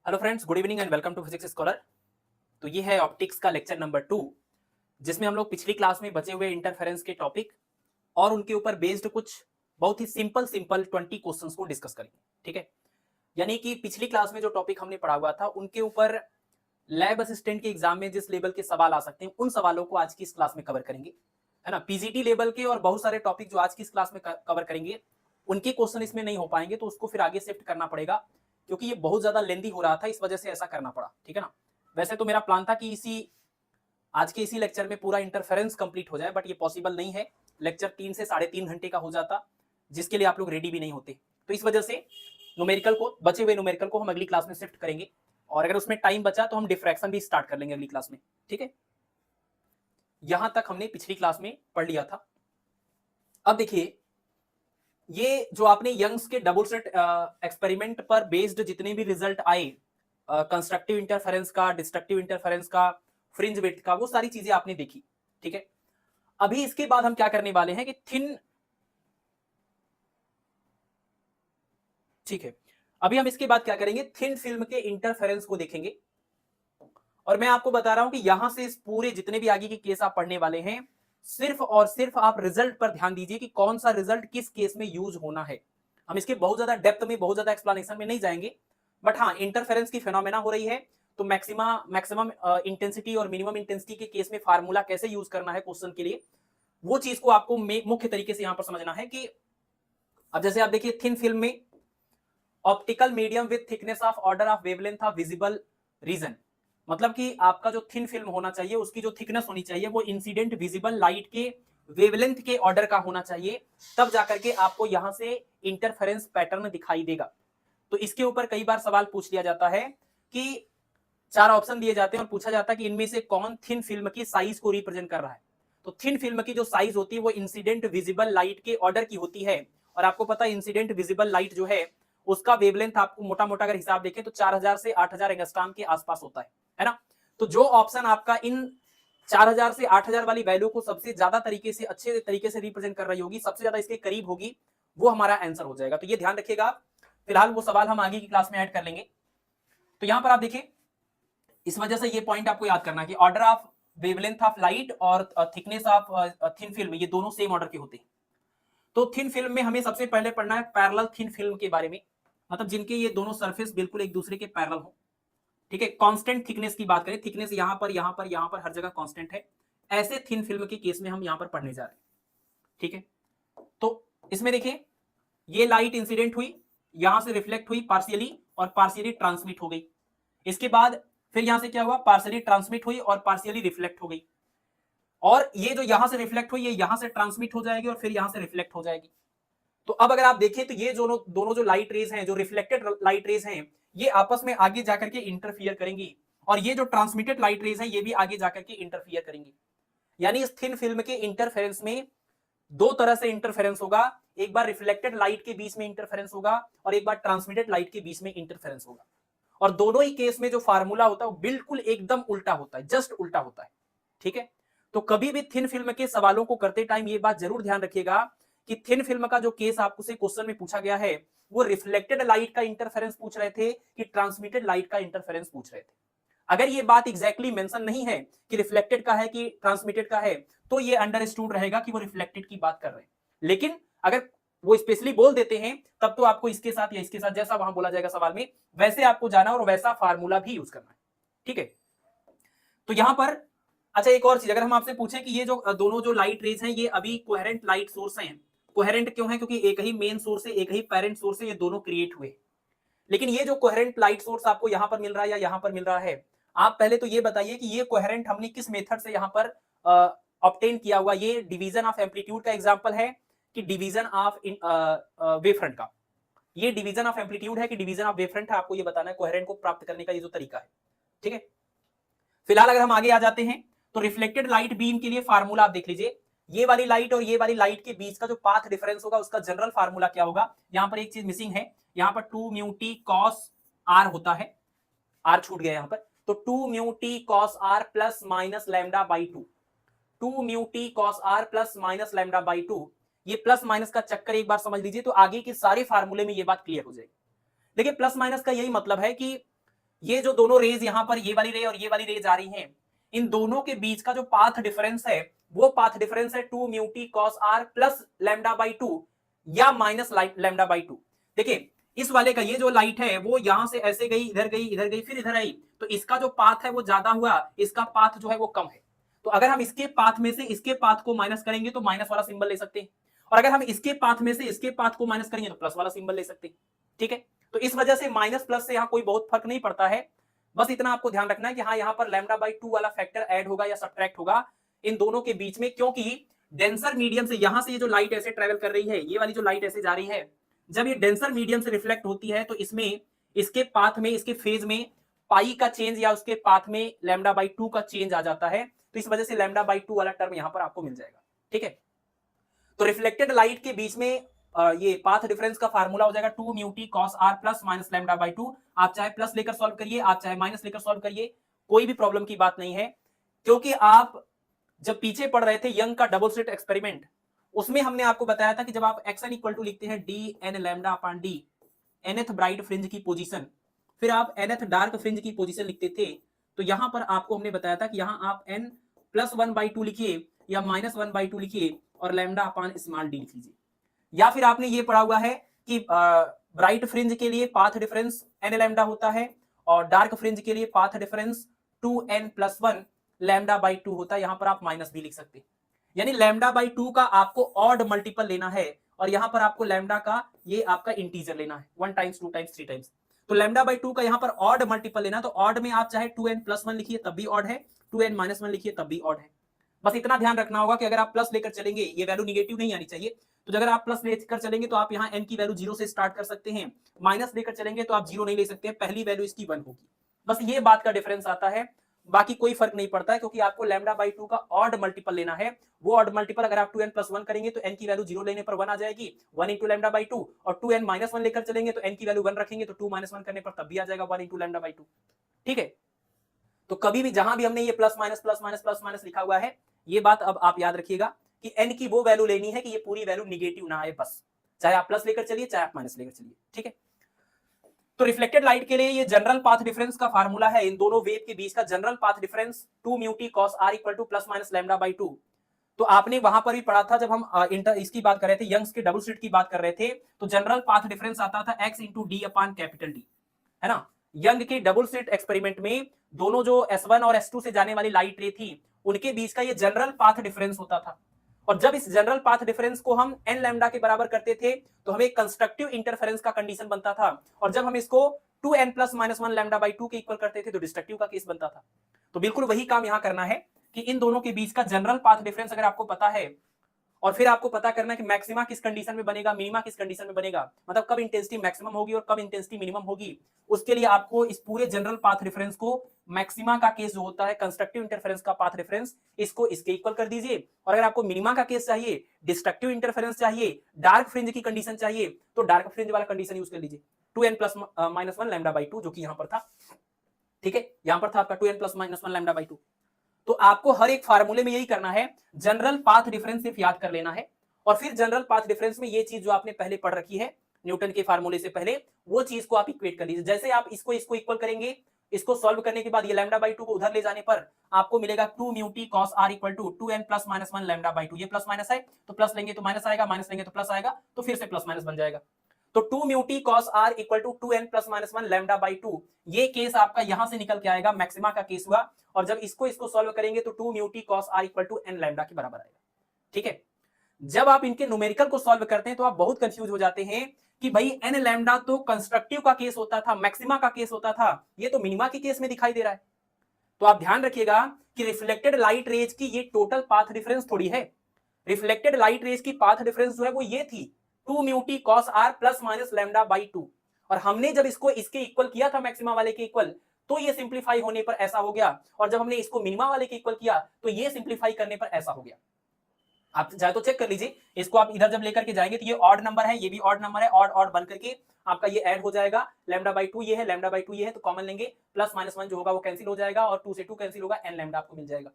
Hello friends, good evening and welcome to physics scholar. तो ये है ऑप्टिक्स का लेक्चर नंबर 2, जिसमें हम लोग पिछली क्लास में बचे हुए इंटरफेरेंस के टॉपिक और उनके ऊपर बेस्ड कुछ बहुत ही सिंपल 20 क्वेश्चंस को डिस्कस करेंगे। ठीक है, यानी कि पिछली क्लास में जो टॉपिक हमने पढ़ा हुआ था उनके ऊपर लैब असिस्टेंट के एग्जाम में जिस लेवल के सवाल आ सकते हैं उन सवालों को आज की इस क्लास में कवर करेंगे, है ना। पीजीटी लेवल के और बहुत सारे टॉपिक जो आज की इस क्लास में कवर करेंगे उनके क्वेश्चन इसमें नहीं हो पाएंगे, तो उसको फिर आगे शिफ्ट करना पड़ेगा, क्योंकि ये बहुत ज्यादा लेंदी हो रहा था, इस वजह से ऐसा करना पड़ा। ठीक है ना। वैसे तो मेरा प्लान था कि आज के इसी लेक्चर में पूरा इंटरफेरेंस कंप्लीट हो जाए, बट ये पॉसिबल नहीं है। लेक्चर 3 से 3.5 घंटे का हो जाता, जिसके लिए आप लोग रेडी भी नहीं होते। तो इस वजह से बचे हुए न्यूमेरिकल को हम अगली क्लास में शिफ्ट करेंगे, और अगर उसमें टाइम बचा तो हम डिफ्रैक्शन भी स्टार्ट कर लेंगे अगली क्लास में। ठीक है, यहां तक हमने पिछली क्लास में पढ़ लिया था। अब देखिए, ये जो आपने यंग्स के डबल स्लिट एक्सपेरिमेंट पर बेस्ड जितने भी रिजल्ट आए, कंस्ट्रक्टिव इंटरफेरेंस का, डिस्ट्रक्टिव इंटरफेरेंस का, फ्रिंज विड्थ का, वो सारी चीजें आपने देखी। ठीक है, अभी इसके बाद हम क्या करने वाले हैं कि ठीक है, अभी हम इसके बाद क्या करेंगे, थिन फिल्म के इंटरफेरेंस को देखेंगे। और मैं आपको बता रहा हूं कि यहां से इस पूरे जितने भी आगे के केस आप पढ़ने वाले हैं, सिर्फ और सिर्फ आप रिजल्ट पर ध्यान दीजिए कि कौन सा रिजल्ट किस केस में यूज होना है। हम इसके बहुत ज्यादा डेप्थ में, बहुत ज्यादा एक्सप्लेनेशन में नहीं जाएंगे, बट हाँ, इंटरफेरेंस की फेनोमेना हो रही है, तो मैक्सिमम इंटेंसिटी और मिनिमम इंटेंसिटी के केस में फार्मूला कैसे यूज करना है क्वेश्चन के लिए, वो चीज को आपको मुख्य तरीके से यहां पर समझना है। कि अब जैसे आप देखिए, थिन फिल्म में optical medium with thickness of order of wavelength of visible region, मतलब कि आपका जो थिन फिल्म होना चाहिए उसकी जो थिकनेस होनी चाहिए वो इंसिडेंट विजिबल लाइट के वेवलेंथ के ऑर्डर का होना चाहिए, तब जाकर के आपको यहां से इंटरफेरेंस पैटर्न दिखाई देगा। तो इसके ऊपर कई बार सवाल पूछ लिया जाता है कि 4 ऑप्शन दिए जाते हैं और पूछा जाता है कि इनमें से कौन थिन फिल्म की साइज को रिप्रेजेंट कर रहा है। तो थिन फिल्म की जो साइज होती है वो इंसिडेंट विजिबल लाइट के ऑर्डर की होती है, और आपको पता है इंसिडेंट विजिबल लाइट जो है उसका वेवलेंथ आपको मोटा मोटा अगर हिसाब देखें तो 4000 से 8000 एंगस्ट्रॉम के आसपास होता है ना। तो जो ऑप्शन आपका इन 4000 से 8000 वाली वैल्यू को सबसे ज्यादा तरीके से, अच्छे तरीके से रिप्रेजेंट कर रही होगी, सबसे ज्यादा इसके करीब होगी, वो हमारा आंसर हो जाएगा। तो ये ध्यान रखिएगा, फिलहाल वो सवाल हम आगे की क्लास में ऐड कर लेंगे। तो यहां पर आप देखिए, इस वजह से ये पॉइंट आपको याद करना है कि order of wavelength of light और थिकनेस ऑफ थिन फिल्म, ये दोनों सेम ऑर्डर के होते हैं। तो थिन फिल्म में हमें सबसे पहले पढ़ना है पैरेलल थिन फिल्म के बारे में, मतलब जिनके ये दोनों सरफेस बिल्कुल एक दूसरे के पैरेलल हो। ठीक है, कांस्टेंट थिकनेस की बात करें, थिकनेस यहां पर यहां पर यहां पर हर जगह कांस्टेंट है, ऐसे थिन फिल्म के केस में हम यहां पर पढ़ने जा रहे हैं। ठीक है, तो इसमें देखिए, ये लाइट इंसिडेंट हुई, यहां से रिफ्लेक्ट हुई पार्शियली और पार्शियली ट्रांसमिट हो गई। इसके बाद फिर यहां से क्या हुआ, पार्शियली ट्रांसमिट हुई और पार्शियली रिफ्लेक्ट हो गई, और ये जो यहां से रिफ्लेक्ट हुई ये यहां से ट्रांसमिट हो जाएगी और फिर यहां से रिफ्लेक्ट हो जाएगी। तो अब अगर आप देखें तो ये दोनों जो लाइट रेज हैं, जो रिफ्लेक्टेड लाइट रेज हैं, ये आपस में आगे जाकर के इंटरफियर करेंगी, और ये जो ट्रांसमिटेड लाइट रेज हैं ये भी आगे जाकर के इंटरफियर करेंगी। यानी इस थिन फिल्म के इंटरफेरेंस में दो तरह से इंटरफेरेंस होगा, एक बार रिफ्लेक्टेड लाइट के बीच में इंटरफेरेंस होगा और एक बार ट्रांसमिटेड लाइट के बीच में इंटरफेरेंस होगा। और दोनों ही केस में जो फार्मूला होता है वो बिल्कुल एकदम उल्टा होता है, जस्ट उल्टा होता है। ठीक है, तो कभी भी थिन फिल्म के सवालों को करते टाइम ये बात जरूर ध्यान रखिएगा कि थिन फिल्म का जो केस आपको से क्वेश्चन में पूछा गया है वो रिफ्लेक्टेड लाइट का इंटरफेरेंस पूछ रहे थे कि ट्रांसमिटेड लाइट का इंटरफेरेंस पूछ रहे थे। अगर ये बात एग्जैक्टली मेंशन नहीं है कि रिफ्लेक्टेड का है कि ट्रांसमिटेड का है, तो ये अंडरस्टूड रहेगा कि वो रिफ्लेक्टेड की बात कर रहे हैं। लेकिन अगर वो स्पेशली बोल देते हैं तब तो आपको इसके साथ या इसके साथ, जैसा वहां बोला जाएगा सवाल में, वैसे आपको जाना और वैसा फार्मूला भी यूज करना है। ठीक है, तो यहां पर अच्छा, एक और चीज, अगर हम आपसे पूछें कि ये जो दोनों जो लाइट रेज हैं ये अभी कोहेरेंट लाइट सोर्स हैं, कोहेरेंट क्यों है, क्योंकि एक ही मेन सोर्स है, एक ही पेरेंट सोर्स है, ये दोनों क्रिएट हुए। लेकिन ये जो कोहेरेंट लाइट सोर्स आपको यहां पर मिल रहा है या यहां पर मिल रहा है, आप पहले तो ये बताइए कि ये कोहेरेंट हमने किस मेथड से यहां पर ऑब्टेन किया हुआ। ये डिवीजन ऑफ एम्पलीट्यूड का एग्जांपल है कि डिवीजन ऑफ वेवफ्रंट का, ये डिवीजन ऑफ एम्पलीट्यूड है कि डिवीजन ऑफ वेवफ्रंट है, आपको ये बताना है कोहेरेंट को प्राप्त करने का ये जो तरीका है। ठीक है, फिलहाल अगर हम आगे आ जाते हैं तो रिफ्लेक्टेड लाइट बीम के लिए फार्मूला आप देख लीजिए, ये वाली लाइट और ये वाली लाइट के बीच का जो पाथ डिफरेंस होगा उसका जनरल फार्मूला क्या होगा। यहां पर एक चीज मिसिंग है, यहां पर 2 म्यू टी कॉस आर होता है, आर छूट गया यहां पर, तो 2 mu t cos r plus minus lambda by 2, 2 mu t cos r plus minus lambda by 2। ये प्लस माइनस का चक्कर एक बार समझ लीजिए तो आगे के सारे फार्मूले में ये बात क्लियर हो जाएगी। देखिए, प्लस माइनस का यही मतलब है कि ये जो दोनों रेज यहां पर ये वाली रे और ये वाली रे जा रही हैं, इन दोनों के बीच का जो पाथ डिफरेंस है वो पाथ डिफरेंस है 2 mu t cos r plus lambda by 2 या माइनस लैम्डा बाई 2। देखिए इस वाले का ये जो लाइट है वो यहां से ऐसे गई, इधर गई, इधर गई, फिर इधर आई, तो इसका जो पाथ है वो ज्यादा हुआ, इसका पाथ जो है वो कम है। तो अगर हम इसके पाथ में से इसके पाथ को माइनस करेंगे तो माइनस वाला सिंबल ले सकते हैं, और अगर हम इसके पाथ में से इसके पाथ को माइनस करेंगे तो प्लस वाला सिंबल ले सकते हैं। ठीक है, तो इस वजह से माइनस प्लस से यहाँ कोई बहुत फर्क नहीं पड़ता है। बस इतना आपको ध्यान रखना है कि हाँ यहाँ पर लैम्डा बाई 2 वाला फैक्टर ऐड होगा या सब्ट्रैक्ट होगा इन दोनों के बीच में, क्योंकि डेंसर मीडियम से यहां से ये जो लाइट ऐसे ट्रेवल कर रही है, ये वाली जो लाइट ऐसे जा रही है, जब ये डेंसर मीडियम से रिफ्लेक्ट होती है तो इसमें इसके पाथ में, इसके फेज में पाई का चेंज या उसके पाथ में लैम्डा बाई 2 का चेंज आ जाता है, तो इस वजह से लैम्डा बाई 2 वाला टर्म यहां पर आपको मिल जाएगा। ठीक है, तो रिफ्लेक्टेड लाइट के बीच में ये पाथ डिफरेंस का फार्मूला हो जाएगा 2 mu t cos r plus minus lambda by 2। आप चाहे प्लस लेकर सॉल्व करिए, आप चाहे माइनस लेकर सॉल्व करिए, कोई भी प्रॉब्लम की बात नहीं है, क्योंकि आप जब पीछे पढ़ रहे थे यंग का डबल स्लिट एक्सपेरिमेंट, उसमें हमने आपको बताया था कि जब आप एक्स एन इक्वल टू लिखते हैं d n lambda upon d, nth bright fringe की पोजीशन, फिर आप एनथ डार्क फ्रिंज की पोजीशन लिखते थे, तो यहां पर आपको हमने बताया था कि यहां आप एन प्लस 1/2 लिखिए या माइनस 1/2 लिखिए और लैम्डा अपॉन स्मॉल डी लिख लीजिए। या फिर आपने ये पढ़ा हुआ है कि ब्राइट फ्रिंज के लिए पाथ डिफरेंस एन लैम्डा होता है और डार्क फ्रिंज के लिए path difference 2n plus 1 lambda by 2 होता है, यहां पर आप माइनस भी लिख सकते हैं। यानी लैम्डा बाई 2 का आपको ऑड मल्टीपल लेना है और यहां पर आपको लैम्डा का ये आपका इंटीजर लेना है 1 टाइम्स 2 टाइम्स 3 टाइम्स। तो लैम्डा बाई 2 का यहां पर ऑड मल्टीपल लेना, तो ऑड में आप चाहे 2n प्लस 1 लिखिए तब भी ऑड है, 2n माइनस 1 लिखिए तब भी ऑड है। बस इतना ध्यान रखना होगा कि अगर आप प्लस लेकर चलेंगे, ये वैल्यू निगेटिव नहीं आनी चाहिए, तो अगर आप प्लस लेकर चलेंगे तो आप यहाँ n की वैल्यू 0 से स्टार्ट कर सकते हैं, माइनस लेकर चलेंगे तो आप 0 नहीं ले सकते हैं, पहली वैल्यू इसकी 1 होगी। बस ये बात का डिफरेंस आता है, बाकी कोई फर्क नहीं पड़ता है, क्योंकि आपको लैम्डा बाई 2 का ऑड मल्टीपल लेना है। वो ऑड मल्टीपल अगर आप 2n प्लस 1 करेंगे तो n की वैल्यू 0 लेने पर 1 आ जाएगी, 1 इंटू लैम्डा बाई 2, और 2n माइनस 1 लेकर चलेंगे तो n की वैल्यू 1 रखेंगे तो 2 माइनस 1 करने पर तब भी आ जाएगा 1 इंटू लैम्डा बाई 2। ठीक है, तो कभी भी जहां भी हमने ये plus minus plus minus plus minus लिखा हुआ है, ये बात अब आप याद रखिएगा कि n की वो वैल्यू लेनी है कि ये पूरी वैल्यू निगेटिव ना आए, बस चाहे आप प्लस लेकर चलिए चाहे आप माइनस लेकर चलिए। ठीक है, तो रिफ्लेक्टेड लाइट के लिए ये जनरल पाथ डिफरेंस का फार्मूला है, इन दोनों वेव के बीच का general path difference 2 mu t cos r equal to plus minus lambda by 2। तो आपने वहां पर भी पढ़ा था जब हम इसकी बात कर रहे थे, यंग्स के डबल स्लिट की बात कर रहे थे, तो जनरल पाथ डिफरेंस आता था x into D upon capital D, है ना। यंग के डबल स्लिट एक्सपेरिमेंट में दोनों जो S1 और S2 से जाने वाली लाइट रे थी, उनके बीच का ये जनरल पाथ डिफरेंस होता था, और जब इस जनरल पाथ डिफरेंस को हम n लैम्डा के बराबर करते थे तो हमें कंस्ट्रक्टिव इंटरफेरेंस का कंडीशन बनता था, और जब हम इसको 2n plus minus 1 lambda by 2 के इक्वल करते थे तो डिस्ट्रक्टिव का केस बनता था। तो बिल्कुल वही काम यहां करना है कि इन दोनों के बीच का जनरल पाथ डिफरेंस अगर आपको पता है, और फिर आपको पता करना है कि मैक्सिमा किस कंडीशन में बनेगा, मिनिमा किस कंडीशन में बनेगा, मतलब कब इंटेंसिटी मैक्सिमम होगी और कब इंटेंसिटी मिनिमम होगी, उसके लिए आपको इस पूरे जनरल पाथ डिफरेंस को मैक्सिमा का केस जो होता है कंस्ट्रक्टिव इंटरफेरेंस का पाथ डिफरेंस, इसको इसके इक्वल कर दीजिए, और अगर आपको मिनिमा का केस चाहिए, डिस्ट्रक्टिव इंटरफेरेंस चाहिए, डार्क फ्रिंज की कंडीशन चाहिए, तो डार्क फ्रिंज वाला कंडीशन यूज कर लीजिए 2n plus minus 1 lambda by 2, जो कि यहां पर था। ठीक है, यहां पर था आपका 2n plus minus 1 lambda by 2। तो आपको हर एक फार्मूले में यही करना है, जनरल पाथ डिफरेंस सिर्फ याद कर लेना है, और फिर जनरल पाथ डिफरेंस में ये चीज जो आपने पहले पढ़ रखी है न्यूटन के फार्मूले से पहले, वो चीज को आप इक्वेट कर लीजिए। जैसे आप इसको इक्वल करेंगे, इसको सॉल्व करने के बाद ये लैम्डा बाई 2 को उधर ले जाने पर आपको मिलेगा 2 mu t cos r equal to 2n plus minus 1 lambda by 2। ये प्लस माइनस है तो प्लस लेंगे तो माइनस आएगा, माइनस लेंगे तो प्लस आएगा, तो फिर से प्लस माइनस बन जाएगा। तो 2 mu t cos r equal to 2n plus minus 1 lambda by 2, ये केस आपका यहां से निकल के आएगा, मैक्सिमा का केस हुआ, और जब इसको सॉल्व करेंगे तो 2 mu t cos r equal to n lambda के बराबर आएगा। ठीक है, जब आप इनके न्यूमेरिकल को सॉल्व करते हैं तो आप बहुत कंफ्यूज हो जाते हैं कि भाई n लैम्डा तो कंस्ट्रक्टिव का केस होता था, मैक्सिमा का केस होता था, ये तो मिनिमा के केस में दिखाई दे रहा है। तो आप ध्यान रखिएगा कि रिफ्लेक्टेड लाइट रेज की ये टोटल पाथ डिफरेंस थोड़ी है, रिफ्लेक्टेड लाइट रेज की पाथ डिफरेंस जो है वो ये थी 2 mu t cos r plus minus lambda by 2, और हमने जब इसको इसके इक्वल किया था मैक्सिमा वाले के इक्वल, तो ये सिंप्लीफाई होने पर ऐसा हो गया, और जब हमने इसको मिनिमा वाले के इक्वल किया तो ये सिंप्लीफाई करने पर ऐसा हो गया। आप चाहे तो चेक कर लीजिए, इसको आप इधर जब लेकर के जाएंगे तो ये ऑड नंबर है, ये भी ऑड नंबर है, ऑड ऑड बन करके आपका ये ऐड हो जाएगा, लैम्डा बाई 2 ये है, लैम्डा बाई 2 ये है, तो कॉमन लेंगे, प्लस माइनस 1 जो होगा वो कैंसिल हो जाएगा, और 2 से 2 कैंसिल होगा, n लैम्डा आपको मिल जाएगा।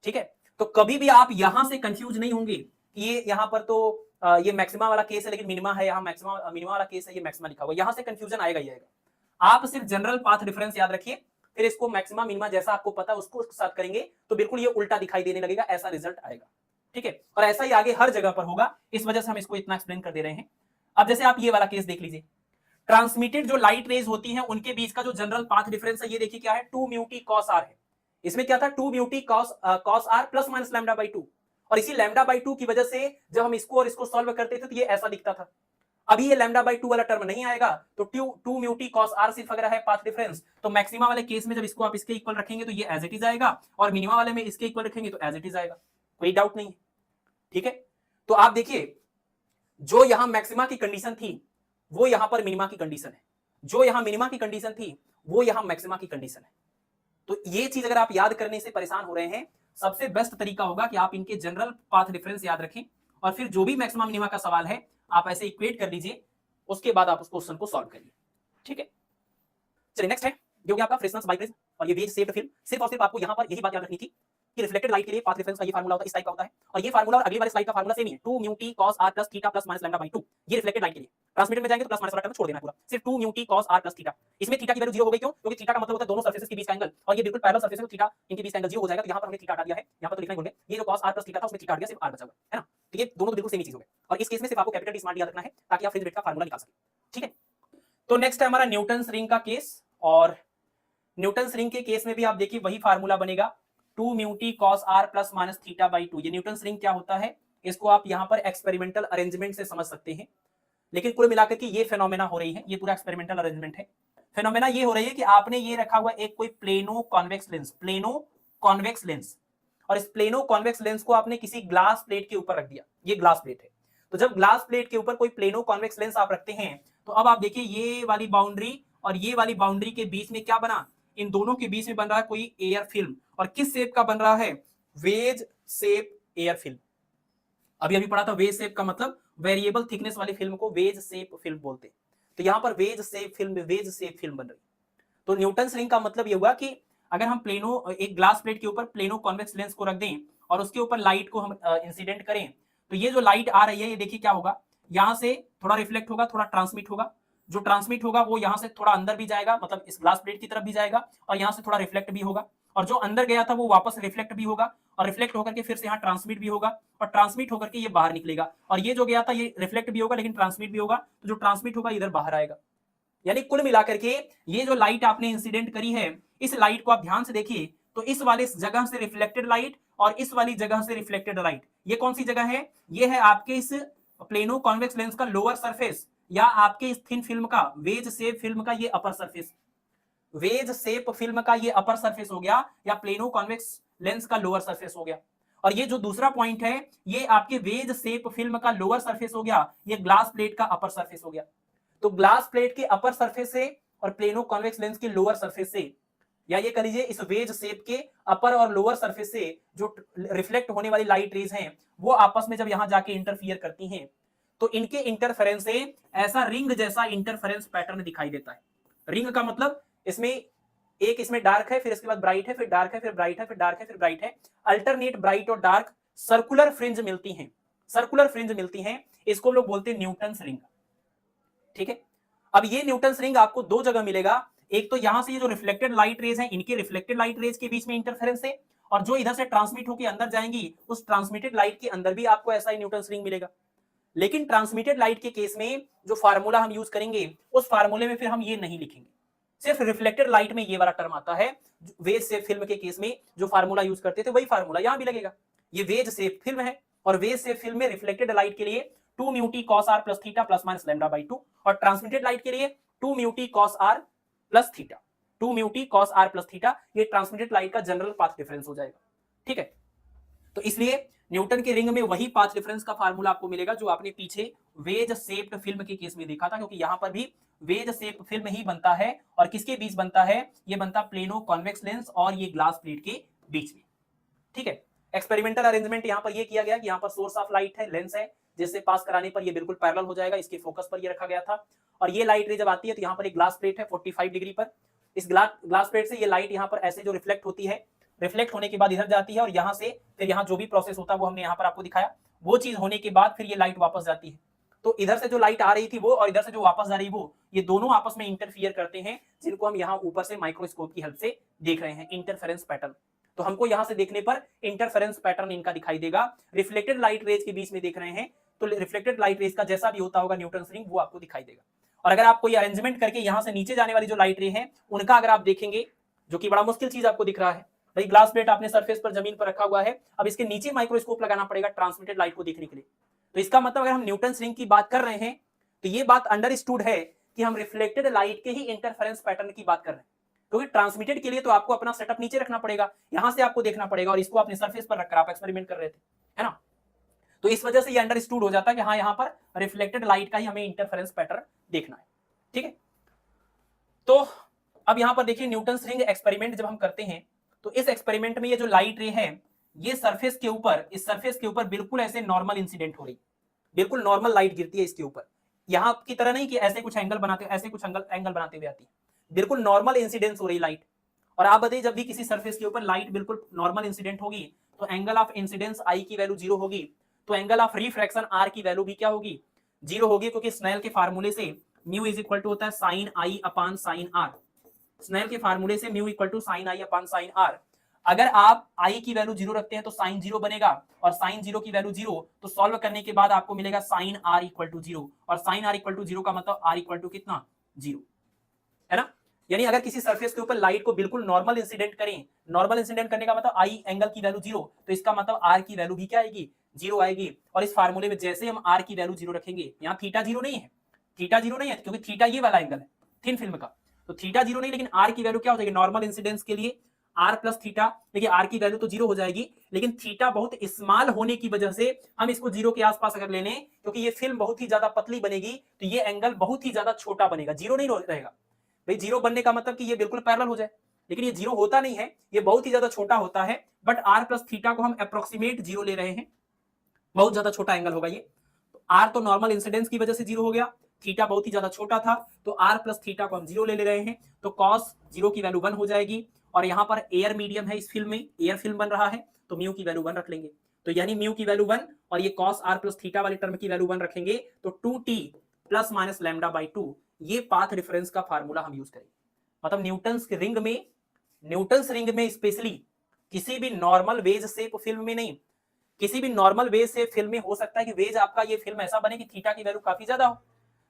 ठीक है, तो कभी भी आप यहां से कंफ्यूज नहीं होंगे कि ये यहां पर तो ये मैक्सिमा वाला केस है लेकिन मिनिमा है, यहाँ मैक्सिमा मिनिमा वाला केस है, ये मैक्सिमा लिखा हुआ, यहां से कंफ्यूजन आएगा ही आएगा। आप सिर्फ जनरल पाथ डिफरेंस याद रखिए, फिर इसको मैक्सिमा मिनिमा जैसा आपको पता उसको उसके साथ करेंगे तो बिल्कुल ये उल्टा दिखाई देने लगेगा, ऐसा रिजल्ट आएगा। ठीक है, और ऐसा ही आगे हर जगह पर होगा, इस वजह से हम इसको इतना एक्सप्लेन कर दे रहे हैं। अब जैसे आप ये वाला केस देख लीजिए, ट्रांसमिटेड जो लाइट रेज होती हैं उनके बीच का जो जनरल पाथ डिफरेंस है, ये देखिए क्या है, 2 म्यू टी कॉस आर है। इसमें क्या था, 2 mu t cos r plus minus lambda by 2, और इसी लैम्डा बाई 2 की वजह से जब हम इसको और इसको सॉल्व करते थे तो ये ऐसा दिखता था। अभी ये लैम्डा बाई 2 वाला टर्म नहीं आएगा, तो 2 म्यू टी कॉस आर सिर्फ अगर है पाथ डिफरेंस, तो मैक्सिमा वाले केस में जब इसको आप इसके इक्वल रखेंगे तो ये एज इट इज आएगा, और मिनिमा वाले में इसके इक्वल रखेंगे तो एज इट इज आएगा, कोई डाउट नहीं है। ठीक है, तो आप देखिए जो यहां मैक्सिमा की कंडीशन थी वो यहां पर मिनिमा की कंडीशन है, जो यहां मिनिमा की कंडीशन थी वो यहां मैक्सिमा की कंडीशन है। तो ये चीज अगर आप याद करने से परेशान हो रहे हैं, सबसे बेस्ट तरीका होगा कि आप इनके जनरल पाथ डिफरेंस याद रखें, और फिर जो भी मैक्सिमा मिनिमा का सवाल है आप ऐसे इक्वेट कर लीजिए, उसके बाद आप उस क्वेश्चन को सॉल्व करिए। ठीक है, चलिए नेक्स्ट है जो कि आपका फ्रेसनेस बाइप्रिज्म और ये वेज सेव्ड फिल्म। सिर्फ और सिर्फ आपको यहां पर यही बात याद रखनी थी कि रिफ्लेक्टेड लाइट के लिए पाथ डिफरेंस का ये फार्मूला होता है, इस टाइप का होता है, और ये फार्मूला और अगली वाली स्लाइड का फार्मूला सेम ही है, 2 mu T cos r plus theta plus minus lambda by 2। ये रिफ्लेक्टेड लाइट के लिए, ट्रांसमिटेड में जाएंगे तो प्लस माइनस वाला टर्म छोड़ देना है पूरा, सिर्फ 2 mu T cos r plus theta. इसमें थीटा की वैल्यू 0 हो गई, क्यों? क्योंकि थीटा का मतलब होता है दोनों सरफेसेस के बीच का एंगल, और ये बिल्कुल पैरेलल सरफेस है तो थीटा इनके बीच का एंगल 0 हो जाएगा, तो यहां पर हमने थीटा हटा दिया है, यहां पर तो लिखना ही भूल गए, ये जो cos r प्लस थीटा था उसमें थीटा हट गया, सिर्फ r बचा हुआ है ना। तो ये दोनों तो बिल्कुल सेम ही चीज हो गए, और इस केस में सिर्फ आपको कैपिटल टी स्मॉल डी याद रखना है ताकि आप फ्रिंज वेट का फार्मूला निकाल सकें। ठीक है, तो नेक्स्ट है हमारा न्यूटन्स रिंग का केस, और न्यूटन्स रिंग के केस में भी आप देखिए वही फार्मूला बनेगा, 2 mu T cos r plus minus theta by 2। ये न्यूटन्स रिंग क्या होता है इसको आप यहां पर एक्सपेरिमेंटल अरेंजमेंट से समझ सकते हैं, लेकिन कुल मिलाकर के ये फेनोमेना हो रही है, ये पूरा एक्सपेरिमेंटल अरेंजमेंट है। फेनोमेना ये हो रही है कि आपने ये रखा हुआ एक कोई प्लेनो कॉन्वेक्स लेंस, और इस प्लेनो कॉन्वेक्स लेंस को आपने किसी ग्लास प्लेट के ऊपर रख दिया, ये ग्लास प्लेट है। तो जब ग्लास प्लेट के ऊपर कोई प्लेनो कॉन्वेक्स लेंस आप रखते हैं, तो अब आप देखिए ये वाली बाउंड्री और ये वाली बाउंड्री के बीच में क्या बना, इन दोनों के बीच में बन रहा है कोई एयर फिल्म, और किस शेप का बन रहा है, वेज शेप एयर फिल्म। अभी अभी पढ़ा था वेज शेप का मतलब वेरिएबल थिकनेस वाली फिल्म को वेज शेप फिल्म बोलते हैं, तो यहां पर वेज शेप फिल्म बन रही। तो न्यूटन्स रिंग का मतलब ये हुआ कि अगर हम एक ग्लास प्लेट के ऊपर प्लेनो कॉन्वेक्स लेंस को रख दें और उसके ऊपर लाइट को हम इंसिडेंट करें, तो ये जो लाइट आ रही है ये देखिए क्या होगा, यहां से थोड़ा रिफ्लेक्ट होगा, थोड़ा ट्रांसमिट होगा, जो ट्रांसमिट होगा वो यहां से थोड़ा अंदर भी जाएगा, मतलब इस ग्लास प्लेट की तरफ भी जाएगा, और यहां से थोड़ा रिफ्लेक्ट भी होगा, और जो अंदर गया था वो वापस रिफ्लेक्ट भी होगा, और रिफ्लेक्ट होकर के फिर से यहाँ ट्रांसमिट भी होगा, और ट्रांसमिट होकर के ये बाहर निकलेगा, और ये जो गया था ये रिफ्लेक्ट भी होगा लेकिन ट्रांसमिट भी होगा, तो जो ट्रांसमिट होगा इधर बाहर आएगा। यानी कुल मिलाकर के ये जो लाइट आपने इंसिडेंट करी है, इस लाइट को आप ध्यान से देखिए, तो इस वाले जगह से रिफ्लेक्टेड लाइट और इस वाली जगह से रिफ्लेक्टेड लाइट, ये कौन सी जगह है, ये है आपके इस प्लेनो कॉन्वेक्स लेंस का लोअर सरफेस, या आपके इस थिन फिल्म का वेज शेप फिल्म का ये upper surface, veg shape film का ये अपर सरफेस हो गया, या प्लेनो कॉन्वेक्स लेंस का लोअर सरफेस हो गया। और ये जो दूसरा पॉइंट है ये आपके वेज शेप फिल्म का लोअर सरफेस हो गया, ये ग्लास प्लेट का अपर सरफेस हो गया। तो ग्लास प्लेट के अपर सरफेस से और प्लेनो कॉन्वेक्स लेंस के लोअर सरफेस से, या ये कह लीजिए इस वेज शेप के अपर और लोअर सरफेस से जो रिफ्लेक्ट होने वाली लाइट रेज हैं वो आपस में जब यहां जाके इंटरफियर करती हैं, तो इनके इंटरफेरेंस से ऐसा रिंग जैसा इंटरफेरेंस पैटर्न दिखाई देता है। रिंग का मतलब इसमें डार्क है, फिर इसके बाद ब्राइट है, फिर डार्क है, फिर ब्राइट है, फिर डार्क है, फिर ब्राइट है, अल्टरनेट ब्राइट और डार्क सर्कुलर फ्रिंज मिलती हैं, इसको लोग बोलते हैं न्यूटन्स रिंग। ठीक है, अब ये न्यूटन्स रिंग आपको दो जगह मिलेगा, एक तो यहां से ये जो रिफ्लेक्टेड लाइट रेज है इनके रिफ्लेक्टेड लाइट रेज के बीच में इंटरफेरेंस है, और जो इधर से ट्रांसमिट होकर अंदर जाएंगी उस ट्रांसमिटेड लाइट के अंदर भी आपको ऐसा ही न्यूटन्स रिंग मिलेगा। लेकिन ट्रांसमिटेड लाइट के केस में जो फार्मूला हम यूज करेंगे उस फार्मूले में फिर हम ये नहीं लिखेंगे, सिर्फ रिफ्लेक्टेड लाइट में ये वाला टर्म आता है। वेज शेप फिल्म के केस में जो फार्मूला यूज करते थे वही फार्मूला यहां भी लगेगा। ये वेज शेप फिल्म है, और वेज शेप फिल्म में रिफ्लेक्टेड लाइट के लिए 2 mu T cos r plus theta plus minus lambda by 2, और ट्रांसमिटेड लाइट के लिए 2 mu T cos r plus theta, 2 mu T cos r plus theta, ये transmitted light का general path difference हो जाएगा। ठीक है, तो इसलिए न्यूटन के रिंग में वही पाथ डिफरेंस का फार्मूला आपको मिलेगा जो आपने पीछे वेज शेप्ड फिल्म के केस में देखा था, क्योंकि यहां पर भी वेज शेप फिल्म ही बनता है, और किसके बीच बनता है, ये बनता प्लेनो कॉन्वेक्स लेंस और ये ग्लास प्लेट के बीच में। ठीक है, एक्सपेरिमेंटल अरेंजमेंट यहां पर ये किया गया कि यहां पर सोर्स ऑफ लाइट है, लेंस है, जिससे पास कराने पर ये बिल्कुल पैरेलल हो जाएगा, इसके फोकस पर ये रखा गया था, और ये लाइट रे जब आती है तो यहाँ पर एक ग्लास प्लेट है 45 डिग्री पर, इस ग्लास प्लेट से ये लाइट यहाँ पर ऐसे जो रिफ्लेक्ट होती है, रिफ्लेक्ट होने के बाद इधर जाती है, और यहाँ से फिर यहाँ जो भी प्रोसेस होता है वो हमने यहाँ पर आपको दिखाया, वो चीज होने के बाद फिर ये लाइट वापस जाती है। तो इधर से जो लाइट आ रही थी वो और इधर से जो वापस जा रही वो, ये दोनों आपस में इंटरफियर करते हैं, जिनको हम यहाँ ऊपर से माइक्रोस्कोप की हेल्प से देख रहे हैं, इंटरफेरेंस पैटर्न। तो हमको यहां से देखने पर इंटरफेरेंस पैटर्न इनका दिखाई देगा। रिफ्लेक्टेड लाइट रेज के बीच में देख रहे हैं तो रिफ्लेक्टेड लाइट रेज का जैसा भी होता होगा न्यूटन रिंग वो आपको दिखाई देगा। और अगर आप कोई अरेंजमेंट करके यहां से नीचे जाने वाली जो लाइट रे है उनका अगर आप देखेंगे, जो कि बड़ा मुश्किल चीज आपको दिख रहा है, भाई ग्लास प्लेट आपने सरफेस पर जमीन पर रखा हुआ है, अब इसके नीचे माइक्रोस्कोप लगाना पड़ेगा ट्रांसमिटेड लाइट को देखने के लिए। तो इसका मतलब अगर हम न्यूटन रिंग की बात कर रहे हैं तो ये बात अंडरस्टूड है कि हम रिफ्लेक्टेड लाइट के ही इंटरफेरेंस पैटर्न की बात कर रहे हैं, क्योंकि ट्रांसमिटेड के लिए तो आपको अपना सेटअप नीचे रखना पड़ेगा, यहां से आपको देखना पड़ेगा, और इसको अपने सरफेस पर रखकर आप एक्सपेरिमेंट कर रहे थे, है ना। तो इस वजह से ये अंडरस्टूड हो जाता है कि हाँ यहां पर रिफ्लेक्टेड लाइट का ही हमें इंटरफेरेंस पैटर्न देखना है, ठीक है। तो अब यहां पर देखिए न्यूटन रिंग एक्सपेरिमेंट जब हम करते हैं तो इस एक्सपेरिमेंट में ये जो लाइट रे है ये सरफेस के ऊपर, इस सरफेस के ऊपर बिल्कुल ऐसे नॉर्मल इंसिडेंट हो रही, बिल्कुल नॉर्मल लाइट गिरती है इसके ऊपर, यहां की तरह नहीं कि ऐसे कुछ एंगल बनाते, ऐसे कुछ एंगल बनाते हुए आती है, बिल्कुल नॉर्मल इंसिडेंस हो रही लाइट। और आप बताइए जब भी किसी सरफेस के ऊपर लाइट बिल्कुल नॉर्मल इंसिडेंट होगी तो एंगल ऑफ इंसिडेंस आई की वैल्यू 0 होगी, तो एंगल ऑफ रिफ्रैक्शन आर की वैल्यू भी क्या होगी, 0 होगी, क्योंकि स्नेल के फार्मूले से म्यू इज इक्वल टू होता है sine i upon sine r. Snell के फार्मूले से mu equal to sine i upon sine r. अगर आप आई की वैल्यू 0 रखते हैं तो साइन 0 बनेगा, और साइन 0 की वैल्यू 0, तो सॉल्व करने के बाद आपको मिलेगा साइन आर इक्वल टू 0, और साइन आर इक्वल टू 0 का मतलब आर इक्वल टू कितना, 0, है ना। यानी अगर किसी सरफेस के ऊपर लाइट को बिल्कुल नॉर्मल इंसिडेंट करें, नॉर्मल इंसिडेंट करने का मतलब आई एंगल की वैल्यू 0, तो इसका मतलब आर की वैल्यू भी क्या आएगी, 0 आएगी। और इस फार्मूले में जैसे हम आर की वैल्यू 0 रखेंगे, यहाँ थीटा 0 नहीं है, थीटा 0 नहीं है क्योंकि थीटा ये वाला एंगल है थिन फिल्म का, तो थीटा 0 नहीं, लेकिन आर की वैल्यू क्या हो जाएगी नॉर्मल इंसिडेंस के लिए आर प्लस थीटा। देखिए आर की वैल्यू तो 0 हो जाएगी, लेकिन थीटा बहुत स्मॉल होने की वजह से हम इसको 0 के आसपास अगर ले लें, क्योंकि ये फिल्म बहुत ही ज्यादा पतली बनेगी तो ये एंगल बहुत ही ज्यादा छोटा बनेगा, 0 नहीं रहेगा। भाई 0 बनने का मतलब कि ये बिल्कुल पैरेलल हो जाए, लेकिन ये 0 होता नहीं है, ये बहुत ही ज्यादा छोटा होता है। बट आर प्लस थीटा को हम अप्रोक्सीमेट 0 ले रहे हैं, बहुत ज्यादा छोटा एंगल होगा ये। तो आर तो नॉर्मल इंसिडेंस की वजह से 0 हो गया, थीटा बहुत ही ज्यादा छोटा था, तो आर प्लस थीटा को हम 0 ले रहे हैं, तो कॉस 0 की वैल्यू 1 हो जाएगी। और यहाँ पर एयर मीडियम है, इस फिल्म में एयर फिल्म बन रहा है, तो म्यू की वैल्यू 1 रख लेंगे, तो यानी म्यू की वैल्यू 1 और ये कॉस आर प्लस थीटा वाले टर्म की वैल्यू 1 रखेंगे, तो 2t plus minus lambda by 2, ये पाथ रेफरेंस का फार्मूला हम यूज करेंगे। मतलब न्यूटन्स रिंग में स्पेशली किसी भी नॉर्मल वेज शेप फिल्म में नहीं, किसी भी नॉर्मल वेज से फिल्म में हो सकता है कि वेज आपका ये फिल्म ऐसा बने कि थीटा की वैल्यू काफी ज्यादा हो,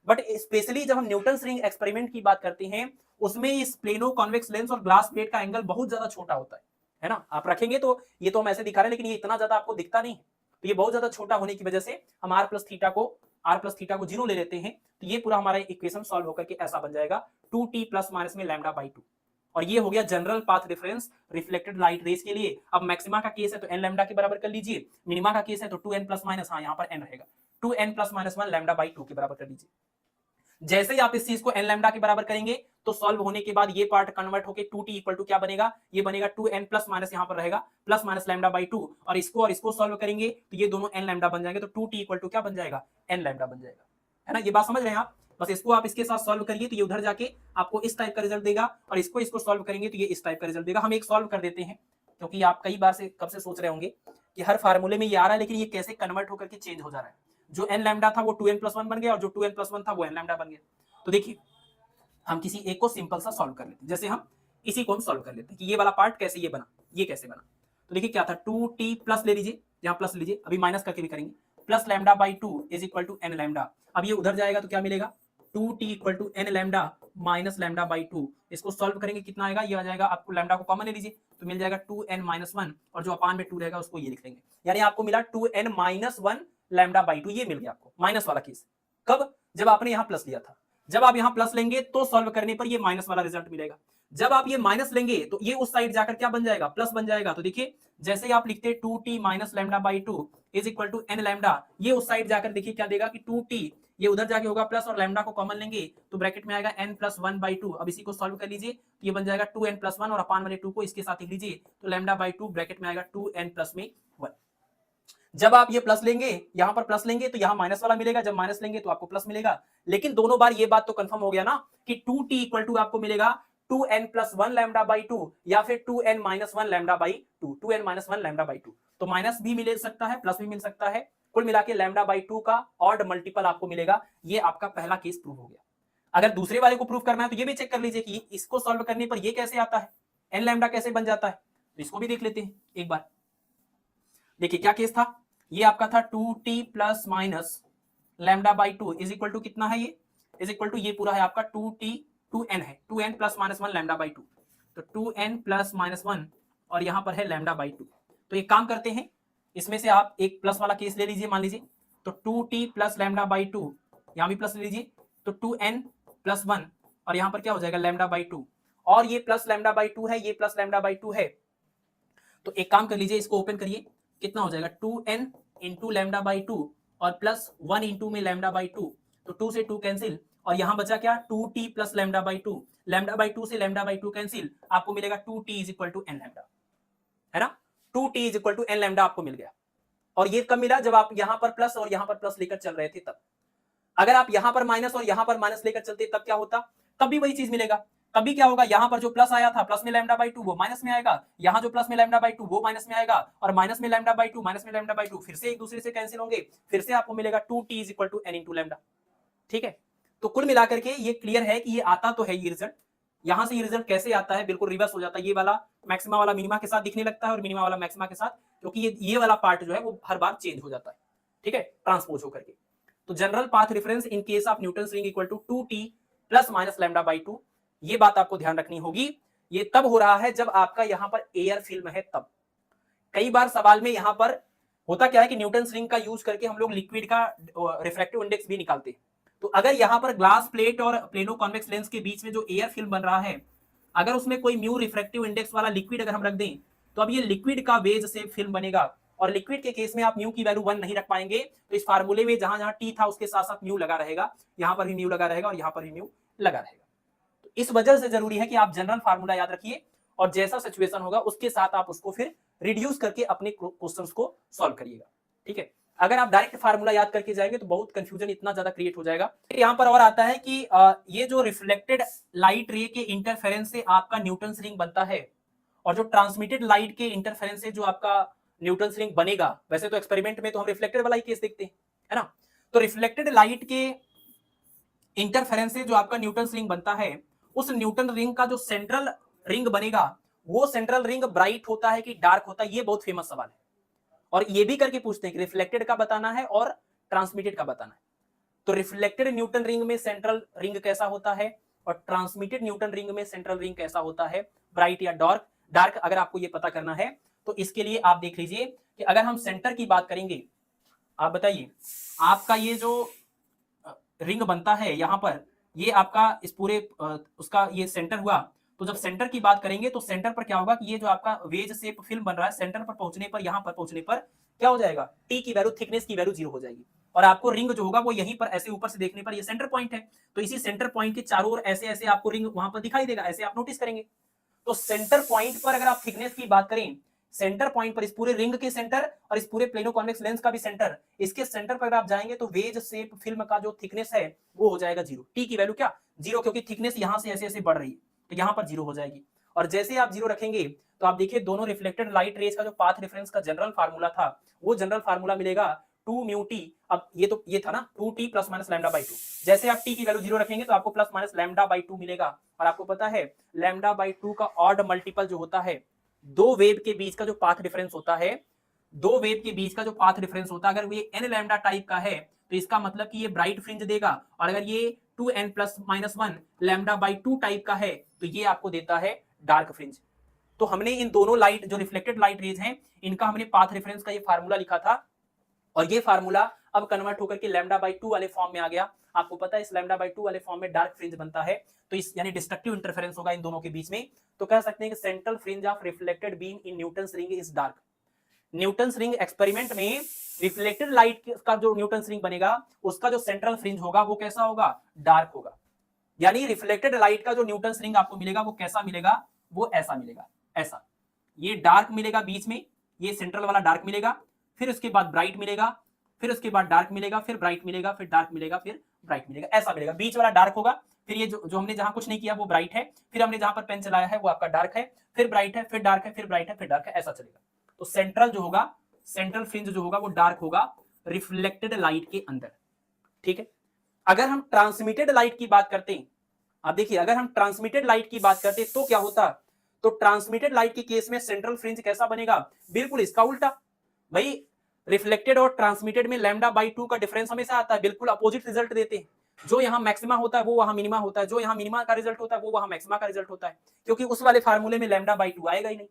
बट स्पेशली जब हम न्यूटन रिंग एक्सपेरिमेंट की बात करते हैं उसमें इस प्लेनो कॉन्वेक्स लेंस और ग्लास प्लेट का एंगल बहुत ज्यादा छोटा होता है ना। आप रखेंगे तो ये तो हम ऐसे दिखा रहे हैं, लेकिन ये इतना ज्यादा आपको दिखता नहीं है, तो ये बहुत ज्यादा छोटा होने की वजह से हम आर प्लस थीटा को 0 ले लेते हैं, तो ये पूरा हमारा इक्वेशन सॉल्व होकर के ऐसा बन जाएगा 2t प्लस माइनस में लैम्डा बाई 2। और ये हो गया general path reference reflected light rays के लिए। अब मैक्सिमा का केस है तो n लैम्डा के बराबर कर लीजिए, मिनिमा का केस है तो 2n प्लस माइनस, हाँ यहाँ पर n रहेगा, 2n plus minus 1 lambda by 2 के बराबर कर लीजिए। जैसे ही आप इस चीज को n लैम्डा के बराबर करेंगे तो सॉल्व होने के बाद ये पार्ट कन्वर्ट होकर 2t इक्वल टू क्या बनेगा, ये बनेगा 2n प्लस माइनस, यहाँ पर रहेगा प्लस माइनस लैम्डा बाई 2, और इसको सॉल्व करेंगे तो ये दोनों n लैम्डा बन जाएंगे, तो 2t इक्वल टू क्या बन जाएगा, n लैम्डा बन जाएगा, है ना। ये बात समझ रहे हैं आप। बस इसको आप इसके साथ सॉल्व करिए तो ये उधर जाके आपको इस टाइप का रिजल्ट देगा, और इसको सॉल्व करेंगे तो ये इस टाइप का रिजल्ट देगा। हम एक सॉल्व कर देते हैं, क्योंकि आप कई बार से कब से सोच रहे होंगे कि हर फार्मूले में ये आ रहा है, लेकिन ये कैसे कन्वर्ट होकर के चेंज हो जा रहा है। जो n लैम्डा था वो 2n प्लस 1 बन गया, और जो 2n प्लस 1 था वो n लैम्डा बन गया। तो देखिए हम किसी एक को सिंपल सा सॉल्व कर लेते हैं, जैसे हम इसी को हम सॉल्व कर लेते हैं कि ये वाला पार्ट कैसे ये बना, ये कैसे बना। तो देखिए क्या था, 2t प्लस ले लीजिए, यहाँ प्लस लीजिए, अभी माइनस करके भी करेंगे, plus lambda by 2 is equal to n lambda. अब ये उधर जाएगा तो क्या मिलेगा, 2t equal to n lambda minus lambda by 2। इसको सॉल्व करेंगे कितना आएगा, ये आ जाएगा, आपको लैम्डा को कॉमन ले लीजिए तो मिल जाएगा 2n माइनस 1, और जो अपान में 2 रहेगा उसको ये लिख देंगे, यानी आपको मिला 2n माइनस 1 लैम्डा बाई 2, ये मिल गया आपको माइनस वाला केस। कब, जब आपने यहाँ प्लस लिया था। जब आप यहाँ प्लस लेंगे तो सॉल्व करने पर ये माइनस वाला रिजल्ट मिलेगा। जब आप ये माइनस लेंगे तो ये उस साइड जाकर क्या बन जाएगा, प्लस बन जाएगा। तो देखिए जैसे आप लिखते 2t minus lambda by 2 is equal to n lambda, ये उस साइड जाकर देखिए क्या देगा कि 2t, ये उधर जाके होगा प्लस, और लैम्डा को कॉमन लेंगे तो ब्रैकेट में आएगा n प्लस 1 बाई 2। अब इसी को सॉल्व कर लीजिए तो ये बन जाएगा 2n प्लस 1, और अपान वाले 2 को इसके साथ लिख लीजिए तो लैम्डा बाई 2 ब्रैकेट में आएगा 2n प्लस में 1। जब आप ये प्लस लेंगे, यहां पर प्लस लेंगे तो यहां माइनस वाला मिलेगा, जब माइनस लेंगे तो आपको प्लस मिलेगा। लेकिन दोनों बार ये बात तो कंफर्म हो गया ना कि 2t इक्वल टू आपको मिलेगा 2n प्लस 1 लैम्डा बाई 2 या फिर 2n minus 1 lambda by 2, 2n minus 1 lambda by 2। तो माइनस भी मिल सकता है, प्लस भी मिल सकता है, कुल मिला के लैम्डा बाई 2 का ऑड मल्टीपल आपको मिलेगा। ये आपका पहला केस प्रूव हो गया। अगर दूसरे वाले को प्रूव करना है तो ये भी चेक कर लीजिए कि इसको सॉल्व करने पर ये कैसे आता है, एन लैम्डा कैसे बन जाता है, तो इसको भी देख लेते हैं एक बार। देखिए क्या केस था, ये आपका था 2t plus minus lambda by 2 is equal to कितना है, ये इज इक्वल टू ये पूरा है आपका 2n है, 2n plus minus 1 lambda by 2, तो 2n प्लस माइनस 1 और यहां पर है लैम्डा बाई 2। तो एक काम करते हैं, इसमें से आप एक प्लस वाला केस ले लीजिए, मान लीजिए तो 2t प्लस लैम्डा बाई 2, यहां भी प्लस ले लीजिए तो 2n प्लस 1 और यहां पर क्या हो जाएगा लैम्डा बाई 2, और ये प्लस लैम्डा बाई 2 है, ये प्लस लैम्डा बाई 2 है। तो एक काम कर लीजिए, इसको ओपन करिए, कितना हो जाएगा 2n इंटू लैम्डा बाई 2 और प्लस 1 इंटू में लैम्डा बाई 2, तो 2 से 2 कैंसिल और यहां बचा क्या 2t plus lambda by 2, lambda by 2 से लैम्डा बाई 2 कैंसिल, आपको मिलेगा 2t is equal to n lambda, है ना, 2t is equal to n lambda आपको मिल गया। और ये कब मिला, जब आप यहां पर प्लस और यहां पर प्लस लेकर चल रहे थे तब। अगर आप यहां पर माइनस और यहां पर माइनस लेकर चलते तब क्या होता, तब भी वही चीज मिलेगा। कभी क्या होगा, यहां पर जो प्लस आया था प्लस में लैम्डा बाई 2 वो माइनस में आएगा, यहां जो प्लस में लैम्डा बाई 2 वो माइनस में आएगा, और माइनस में लैम्डा बाई 2 माइनस में लैम्डा बाई 2 फिर से एक दूसरे से कैंसिल होंगे, फिर से आपको मिलेगा 2t is equal to n into lambda. ठीक है, तो कुल मिलाकर के ये क्लियर है कि ये आता तो है, ये रिजल्ट यहां से ये रिजल्ट कैसे आता है, बिल्कुल रिवर्स हो जाता है, ये वाला मैक्सिमा वाला मिनिमा के साथ दिखने लगता है और मिनिमा वाला मैक्सिमा के साथ, क्योंकि ये वाला पार्ट जो है वो हर बार चेंज हो जाता है। ठीक है, ट्रांसपोज होकर के। तो general path reference in case of Newton's ring equal to 2t plus minus lambda by 2, ये बात आपको ध्यान रखनी होगी। ये तब हो रहा है जब आपका यहां पर एयर फिल्म है तब। कई बार सवाल में यहां पर होता क्या है कि न्यूटन्स रिंग का यूज करके हम लोग लिक्विड का रिफ्रैक्टिव इंडेक्स भी निकालते हैं। तो अगर यहां पर ग्लास प्लेट और प्लेनो कॉन्वेक्स लेंस के बीच में जो एयर फिल्म बन रहा है, अगर उसमें कोई म्यू रिफ्रैक्टिव इंडेक्स वाला लिक्विड अगर हम रख दें, तो अब ये लिक्विड का वेज से फिल्म बनेगा, और लिक्विड के केस में आप म्यू की वैल्यू 1 नहीं रख पाएंगे, तो इस फार्मूले में जहां जहां टी था उसके साथ साथ म्यू लगा रहेगा, यहां पर भी म्यू लगा रहेगा और यहां पर भी म्यू लगा रहेगा। तो इस वजह से जरूरी है कि आप जनरल फार्मूला याद रखिए, और जैसा सिचुएशन होगा उसके साथ आप उसको फिर रिड्यूस करके अपने क्वेश्चंस को सॉल्व करिएगा। ठीक है, अगर आप डायरेक्ट फार्मूला याद करके जाएंगे तो बहुत कंफ्यूजन इतना ज्यादा क्रिएट हो जाएगा। यहां पर और आता है कि ये जो रिफ्लेक्टेड लाइट रे के इंटरफेरेंस से आपका न्यूटन्स रिंग बनता है, और जो ट्रांसमिटेड लाइट के इंटरफेरेंस से जो आपका न्यूटन्स रिंग बनेगा, वैसे तो एक्सपेरिमेंट में तो हम रिफ्लेक्टेड वाला ही केस देखते हैं, है ना। तो रिफ्लेक्टेड लाइट के इंटरफेरेंस से जो आपका न्यूटन्स रिंग बनता है, उस न्यूटन रिंग का जो सेंट्रल रिंग बनेगा, वो सेंट्रल रिंग ब्राइट होता है कि डार्क होता है, ये बहुत फेमस सवाल है। और ये भी करके पूछते हैं कि रिफ्लेक्टेड का बताना है और ट्रांसमिटेड का बताना है। तो रिफ्लेक्टेड न्यूटन रिंग में सेंट्रल रिंग कैसा होता है, और ट्रांसमिटेड न्यूटन रिंग में सेंट्रल रिंग कैसा होता है, ब्राइट या डार्क। डार्क अगर आपको ये पता करना है तो इसके लिए आप देख लीजिए कि अगर हम सेंटर की बात करेंगे, आप बताइए आपका ये जो रिंग बनता है यहां पर, ये आपका इस पूरे उसका ये सेंटर हुआ। तो जब सेंटर की बात करेंगे तो सेंटर पर क्या होगा कि ये जो आपका वेज शेप फिल्म बन रहा है, सेंटर पर पहुंचने पर, यहां पर पहुंचने पर क्या हो जाएगा, टी की वैल्यू, थिकनेस की वैल्यू 0 हो जाएगी, और आपको रिंग जो होगा वो यहीं पर ऐसे ऊपर से देखने पर ये सेंटर पॉइंट है, तो इसी सेंटर पॉइंट के चारों ओर ऐसे ऐसे आपको रिंग वहां पर दिखाई देगा, ऐसे आप नोटिस करेंगे। तो सेंटर पॉइंट पर अगर आप थिकनेस की बात करें, सेंटर पॉइंट पर इस पूरे रिंग के सेंटर और इस पूरे प्लेनो कॉन्वेक्स लेंस का भी सेंटर, इसके सेंटर पर अगर आप जाएंगे तो वेज शेप फिल्म का जो थिकनेस है वो हो जाएगा 0, टी की वैल्यू क्या 0, क्योंकि थिकनेस यहां से ऐसे ऐसे बढ़ रही है, तो यहां पर 0 हो जाएगी। और जैसे आप 0 रखेंगे तो आप देखिए दोनों रिफ्लेक्टेड लाइट रेज का जो पाथ रेफरेंस का जनरल फार्मूला था, वो जनरल फार्मूला मिलेगा 2 म्यू टी। अब ये तो ये था ना 2t plus minus lambda by 2, जैसे आप t की वैल्यू 0 रखेंगे तो आपको प्लस माइनस लैम्डा बाई 2 मिलेगा। और आपको पता है लैम्डा बाई 2 का ऑड मल्टीपल जो होता है, दो वेव के बीच का जो पाथ डिफरेंस होता है, दो वेव के बीच का जो पाथ डिफरेंस होता है, अगर ये n लैम्डा टाइप का है तो इसका मतलब कि ये ब्राइट फ्रिंज देगा, और अगर ये 2n plus minus 1 lambda by 2 type का है तो ये आपको देता है डार्क फ्रिंज। तो हमने इन दोनों लाइट जो रिफ्लेक्टेड लाइट रेज हैं, इनका हमने पाथ रेफरेंस का ये फार्मूला लिखा था, और ये फार्मूला अब कन्वर्ट होकर के लैम्डा बाई 2 वाले फॉर्म में आ गया। आपको पता है इस लैम्डा बाई 2 वाले फॉर्म में डार्क फ्रिंज बनता है, तो इस यानी डिस्ट्रक्टिव इंटरफेरेंस होगा इन दोनों के बीच में। तो कह सकते हैं कि central fringe of reflected beam in Newton's ring is dark. Newton's ring experiment में रिफ्लेक्टेड लाइट का जो न्यूटन्स रिंग बनेगा, उसका जो सेंट्रल फ्रिंज होगा वो कैसा होगा, डार्क होगा। यानी रिफ्लेक्टेड लाइट का जो न्यूटन्स रिंग आपको मिलेगा वो कैसा मिलेगा, वो ऐसा मिलेगा, ऐसा ये डार्क मिलेगा बीच में, ये सेंट्रल वाला डार्क मिलेगा, फिर उसके बाद ब्राइट मिलेगा, फिर उसके बाद डार्क मिलेगा, फिर ब्राइट मिलेगा, फिर डार्क मिलेगा, फिर ब्राइट मिलेगा, ऐसा मिलेगा। बीच वाला डार्क होगा, फिर ये जो हमने जहां कुछ नहीं किया वो ब्राइट है, फिर हमने जहां पर पेन चलाया है वो आपका डार्क है, फिर ब्राइट है, फिर डार्क है, फिर ब्राइट है, फिर डार्क है, ऐसा चलेगा। तो सेंट्रल जो होगा, सेंट्रल फ्रिंज जो होगा वो डार्क होगा, रिफ्लेक्टेड लाइट के अंदर, ठीक है। अगर हम ट्रांसमिटेड लाइट की बात करते हैं, अब देखिए अगर हम ट्रांसमिटेड लाइट की बात करते हैं तो क्या होता, तो ट्रांसमिटेड लाइट के केस में सेंट्रल फ्रिंज कैसा बनेगा, बिल्कुल इसका उल्टा। भाई रिफ्लेक्टेड और ट्रांसमिटेड में λ/2 का डिफरेंस हमेशा आता है, बिल्कुल अपोजिट रिजल्ट देते हैं। जो यहां मैक्सिमा होता है वो वहां मिनिमा होता है, जो यहां मिनिमा का रिजल्ट होता है वो वहां मैक्सिमा का रिजल्ट होता है, क्योंकि उस वाले फार्मूले में λ/2 आएगा ही नहीं।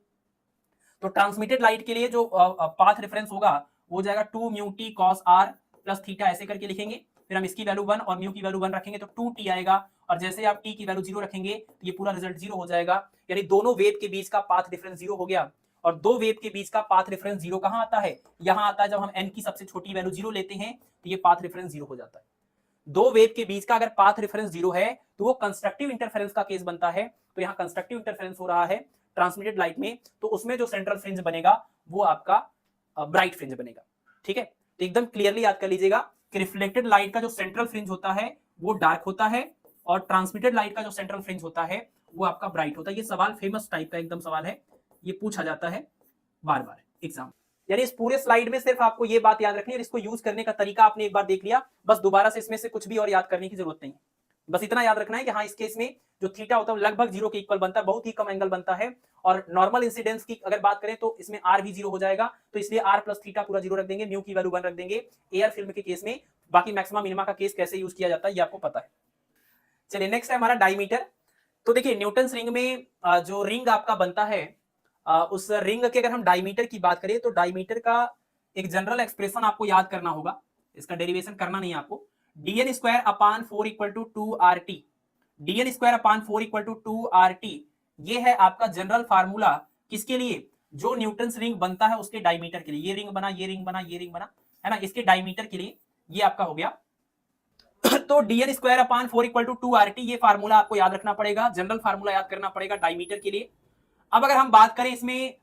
तो ट्रांसमिटेड लाइट के लिए जो पाथ रेफरेंस होगा वो जाएगा 2 mu t cos r plus theta, ऐसे करके लिखेंगे। फिर हम इसकी वैल्यू 1 और म्यू की वैल्यू 1 रखेंगे तो 2t आएगा, और जैसे आप t की वैल्यू 0 रखेंगे तो ये पूरा रिजल्ट 0 हो जाएगा। यानी दोनों वेव के बीच का पाथ डिफरेंस 0 हो गया। और दो वेव के बीच का पाथ रेफरेंस 0 कहां आता है, यहां आता है। जब हम n की सबसे छोटी वैल्यू 0 लेते हैं तो ये पाथ रेफरेंस 0 हो जाता है। दो वेव के बीच का अगर पाथ रेफरेंस 0 है तो वो कंस्ट्रक्टिव इंटरफेरेंस का केस बनता है। तो यहाँ कंस्ट्रक्टिव इंटरफेरेंस हो रहा है ट्रांसमिटेड लाइट में, तो उसमें जो सेंट्रल फ्रिंज बनेगा वो आपका ब्राइट फ्रिंज बनेगा, ठीक है। तो एकदम क्लियरली याद कर लीजिएगा कि रिफ्लेक्टेड लाइट का जो सेंट्रल फ्रिंज होता है वो डार्क होता है, और ट्रांसमिटेड लाइट का जो सेंट्रल फ्रिंज होता है वो आपका ब्राइट होता है। ये सवाल फेमस टाइप का एकदम सवाल है, ये पूछा जाता है बार बार एग्जाम। यानी इस पूरे स्लाइड में सिर्फ आपको ये बात याद रखनी है, इसको यूज करने का तरीका आपने एक बार देख लिया, बस दोबारा से इसमें से कुछ भी और याद करने की जरूरत नहीं। बस इतना याद रखना है कि हाँ इस केस में जो थीटा होता है लगभग 0 के इक्वल बनता है, बहुत ही कम एंगल बनता है। और नॉर्मल इंसिडेंस की अगर बात करें तो इसमें आर भी 0 हो जाएगा, तो इसलिए आर प्लस थीटा पूरा 0 रख देंगे, म्यू की वैल्यू 1 रख देंगे एयर फिल्म के केस में। बाकी मैक्सिमा मिनिमा का केस कैसे यूज किया जाता है ये आपको पता है। चलिए नेक्स्ट है हमारा डायमीटर। तो देखिए न्यूटन्स रिंग में जो रिंग आपका बनता है, उस रिंग के अगर हम डायमीटर की बात करें तो डायमीटर का एक जनरल एक्सप्रेशन आपको याद करना होगा, इसका डेरिवेशन करना नहीं है आपको। dn square upon 4 equal to 2RT, dn square upon 4 equal to 2RT, ये है आपका जनरल फार्मूला किसके लिए, जो न्यूटन्स रिंग बनता है उसके डायमीटर के लिए। ये रिंग बना, ये रिंग बना, ये रिंग बना, है ना, इसके डायमीटर के लिए ये आपका हो गया। तो dn square upon 4 equal to 2RT, ये फार्मूला आपको याद रखना पड़ेगा, जनरल फार्मूला याद करना पड़ेगा डायमीटर के लिए। अब अगर हम बात करें इसमें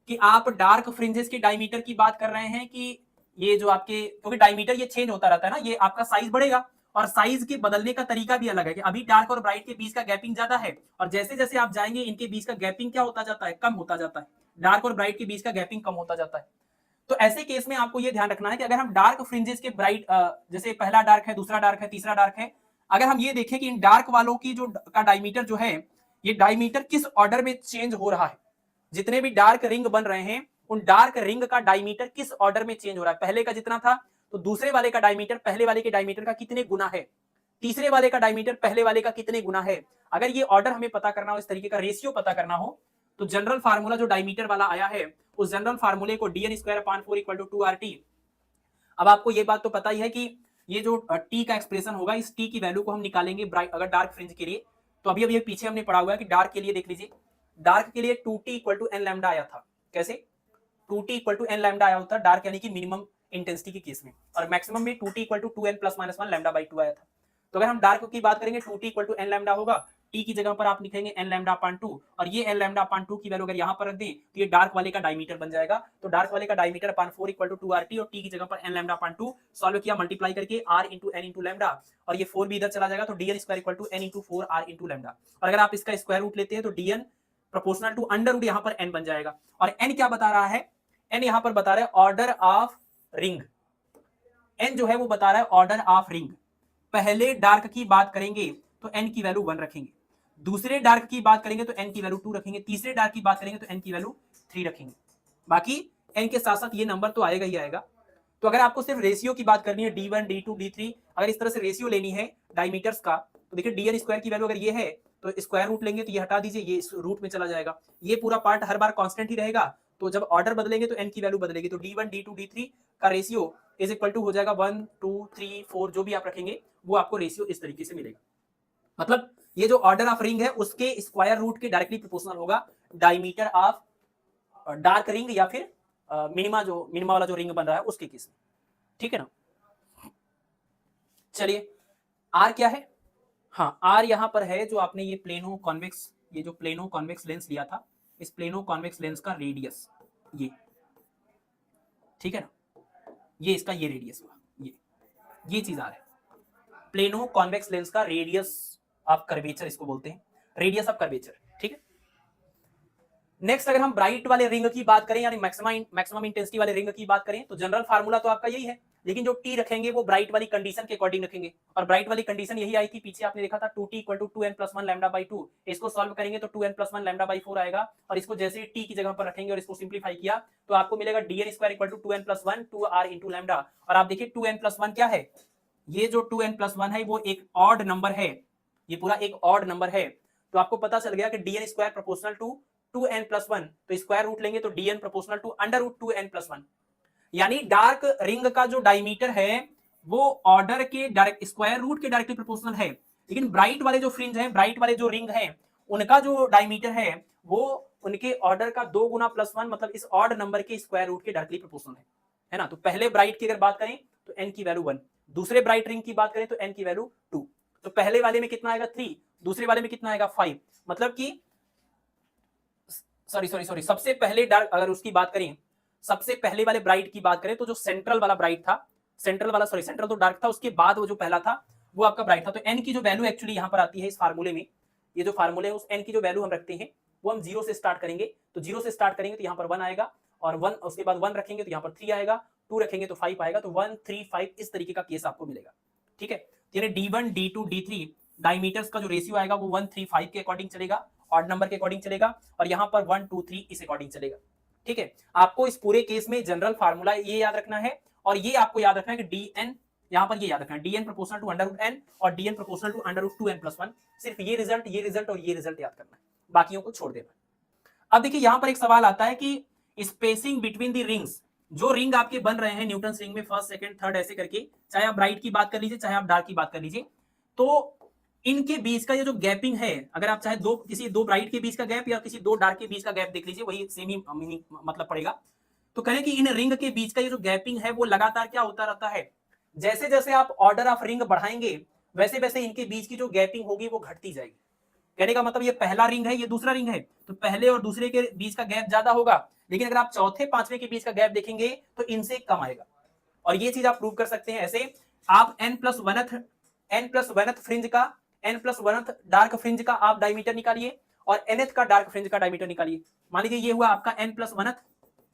कि आप डार्क फ्रिंजेस के डायमीटर की बात कर रहे हैं कि ये जो आपके, क्योंकि डायमीटर ये चेंज होता रहता है ना, ये आपका साइज बढ़ेगा और साइज के बदलने का तरीका भी अलग है कि अभी डार्क और ब्राइट के बीच का गैपिंग ज्यादा है, और जैसे जैसे आप जाएंगे इनके बीच का गैपिंग क्या होता जाता है, कम होता जाता है। डार्क और ब्राइट के बीच का गैपिंग कम होता जाता है। तो ऐसे केस में आपको ये ध्यान रखना है कि अगर हम डार्क फ्रिंजेस के ब्राइट, जैसे पहला डार्क है, दूसरा डार्क है, तीसरा डार्क है, अगर हम ये देखें कि इन डार्क वालों की जो का डायमीटर जो है, ये डायमीटर किस ऑर्डर में चेंज हो रहा है, जितने भी डार्क रिंग बन रहे हैं उन डार्क रिंग का डायमीटर किस ऑर्डर में चेंज हो रहा है। पहले का जितना था तो दूसरे वाले का डायमीटर पहले वाले के डायमीटर का कितने गुना है, तीसरे वाले का डायमीटर पहले वाले का कितने गुना है। अगर ये ऑर्डर हमें पता करना हो, इस तरीके का रेशियो पता करना हो, तो जनरल फार्मूला जो डायमीटर वाला आया है उस जनरल फार्मूले को dn square upon 4 equal to 2RT। अब आपको ये बात तो पता ही है कि ये जो t का एक्सप्रेशन होगा, इस t की वैल्यू को हम निकालेंगे ब्राइट अगर डार्क फ्रिंज के लिए। तो अभी अभी पीछे हमने पढ़ा हुआ है कि डार्क के लिए देख लीजिए, डार्क के लिए 2t equal to n lambda आया था। कैसे 2t equal to n lambda आया होता है डार्क यानी कि मिनिमम इंटेंसिटी के केस में, और मैक्सिमम में 2t equal to 2n plus minus 1 λ/2 आया था। तो अगर हम डार्क की बात करेंगे 2t equal to n lambda होगा, t की जगह पर आप लिखेंगे n लैम्डा अपान 2, और ये n लैम्डा अपान 2 की वैल्यू अगर यहाँ पर रख दें तो ये डार्क वाले का डायमीटर बन जाएगा। तो डार्क वाले का diameter upon 4 equal to 2RT, और t की जगह पर n लैम्डा अपान 2 सॉल्व किया मल्टीप्लाई करके r into n into lambda, और ये 4 भी इधर चला जाएगा तो dn square equal to n into 4r into lambda. और अगर आप इसका स्क्वायर रूट लेते हैं तो dn proportional to under root यहाँ पर n बन जाएगा। और n क्या बता रहा है, n यहाँ पर बता रहा है ऑर्डर ऑफ रिंग, n जो है वो बता रहा है ऑर्डर ऑफ रिंग। पहले डार्क की बात करेंगे तो n की वैल्यू 1 रखेंगे, दूसरे डार्क की बात करेंगे तो n की वैल्यू 2 रखेंगे, तीसरे डार्क की बात करेंगे तो n की वैल्यू 3 रखेंगे। बाकी n के साथ साथ ये नंबर तो आएगा ही आएगा। तो अगर आपको सिर्फ रेशियो की बात करनी है d1 d2 d3, अगर इस तरह से रेशियो लेनी है डायमीटर्स का, तो देखिए dn स्क्वायर की वैल्यू अगर ये है तो स्क्वायर रूट लेंगे तो ये हटा दीजिए, ये इस रूट में चला जाएगा, ये पूरा पार्ट हर बार कांस्टेंट ही रहेगा। तो जब ऑर्डर बदलेंगे तो n की वैल्यू बदलेगी, तो d1 d2 d3 का रेशियो इज इक्वल टू हो जाएगा 1 2 3 4, जो भी आप रखेंगे वो आपको रेशियो इस तरीके से मिलेगा। मतलब ये जो ऑर्डर ऑफ रिंग है उसके स्क्वायर रूट के डायरेक्टली प्रोपोर्शनल होगा डायमीटर ऑफ डार्क रिंग या फिर मिनिमा वाला जो रिंग बन रहा है उसके केस में, ठीक है ना। चलिए आर क्या है, हाँ आर यहां पर है जो आपने ये प्लेनो कॉन्वेक्स, ये जो प्लेनो कॉन्वेक्स लेंस लिया था, इस प्लेनो कॉन्वेक्स लेंस का रेडियस ये, ठीक है ना, ये इसका ये रेडियस हुआ, ये चीज आ रहा है प्लेनो कॉन्वेक्स लेंस का रेडियस ऑफ कर्वेचर, इसको बोलते हैं रेडियस ऑफ कर्वेचर, ठीक है। नेक्स्ट अगर हम ब्राइट वाले रिंग की बात करें यानी मैक्सिमम इंटेंसिटी वाले रिंग की बात करें तो जनरल फार्मूला तो आपका यही है, लेकिन जो टी रखेंगे वो ब्राइट वाली कंडीशन के अकॉर्डिंग रखेंगे, और ब्राइट वाली कंडीशन यही आई थी पीछे आपने देखा था 2t equal to 2n+1 lambda by 2। इसको सॉल्व करेंगे तो 2n+1 लैम्डा बाई 4 आएगा, और इसको जैसे टी की जगह पर रखेंगे और इसको सिंप्लीफाई किया तो आपको मिलेगा dn² equal to 2n+1 2r into lambda. और आप देखिए 2n+1 क्या है, ये जो 2n+1 है वो एक ऑड नंबर है, ये पूरा एक ऑड नंबर है। तो आपको पता चल गया कि dn² प्रोपोर्शनल टू 2n+1, तो स्क्वायर रूट लेंगे तो dn proportional to under root 2n+1। यानी डार्क रिंग का जो डायमीटर है वो ऑर्डर के डायरेक्ट स्क्वायर रूट के डायरेक्टली प्रोपोर्शनल है, लेकिन ब्राइट वाले जो फ्रिंज हैं, ब्राइट वाले जो रिंग हैं, उनका जो डायमीटर है वो उनके ऑर्डर का 2 गुना +1, मतलब इस ऑड नंबर के स्क्वायर रूट के डायरेक्टली प्रोपोर्शनल है ना। तो पहले ब्राइट की अगर बात करें तो n की वैल्यू 1, दूसरे ब्राइट रिंग की बात करें तो n की वैल्यू 2। तो पहले वाले में कितना आएगा 3, दूसरे वाले में कितना आएगा 5, मतलब कि सॉरी सबसे पहले डार्क, अगर उसकी बात करें सबसे पहले वाले ब्राइट की बात करें तो जो सेंट्रल वाला ब्राइट था, सेंट्रल तो डार्क था, उसके बाद वो जो पहला था वो आपका ब्राइट था। तो n की जो वैल्यू एक्चुअली यहां पर आती है इस फार्मूले में, ये जो फार्मूले है उस n की जो वैल्यू हम रखते हैं वो हम 0 से स्टार्ट करेंगे, तो 0 से स्टार्ट करेंगे तो यहाँ पर 1 आएगा, और 1 उसके बाद 1 रखेंगे तो यहाँ पर 3 आएगा, 2 रखेंगे तो 5 आएगा, तो 1 3 5 इस तरीके का केस आपको मिलेगा। ठीक है, यानी d1 d2 d3 डायमीटर्स का जो रेशियो आएगा वो 1 3 5 के अकॉर्डिंग चलेगा, ऑड नंबर के अकॉर्डिंग चलेगा, और यहाँ पर 1 2 3 इस अकॉर्डिंग चलेगा। ठीक है, आपको इस पूरे केस में जनरल फार्मूला ये याद रखना है, और ये आपको याद रखना है कि dn, यहाँ पर ये याद रखना है dn proportional to under root n और dn proportional to under root 2n+1। सिर्फ ये रिजल्ट और ये रिजल्ट याद करना है, बाकियों को छोड़ देना। अब देखिए यहाँ पर एक सवाल आता है कि स्पेसिंग बिटवीन द रिंग्स, जो रिंग आपके बन रहे हैं न्यूटन रिंग में फर्स्ट सेकंड थर्ड ऐसे करके, चाहे आप ब्राइट की बात कर लीजिए चाहे आप डार्क की बात कर लीजिए, तो इनके बीच का ये जो गैपिंग है, अगर आप चाहे किसी दो ब्राइट के बीच का गैप या किसी दो डार्क के बीच का गैप देख लीजिए, वही सेम ही मीनिंग मतलब पड़ेगा। तो कहें कि इन रिंग के बीच का ये जो गैपिंग है वो लगातार क्या होता रहता है, जैसे जैसे आप ऑर्डर ऑफ रिंग बढ़ाएंगे वैसे वैसे इनके बीच की जो गैपिंग होगी वो घटती जाएगी। कहने का मतलब ये पहला रिंग है ये दूसरा रिंग है, तो पहले और दूसरे के बीच का गैप ज्यादा होगा, लेकिन अगर आप चौथे पांचवें के बीच का गैप देखेंगे तो इनसे कम आएगा। और ये चीज आप प्रूव कर सकते हैं ऐसे, आप n+1th फ्रिंज का, n+1th डार्क फ्रिंज का आप डायमीटर निकालिए और nth का डार्क फ्रिंज का डायमीटर निकालिए। मान लीजिए ये हुआ आपका n+1th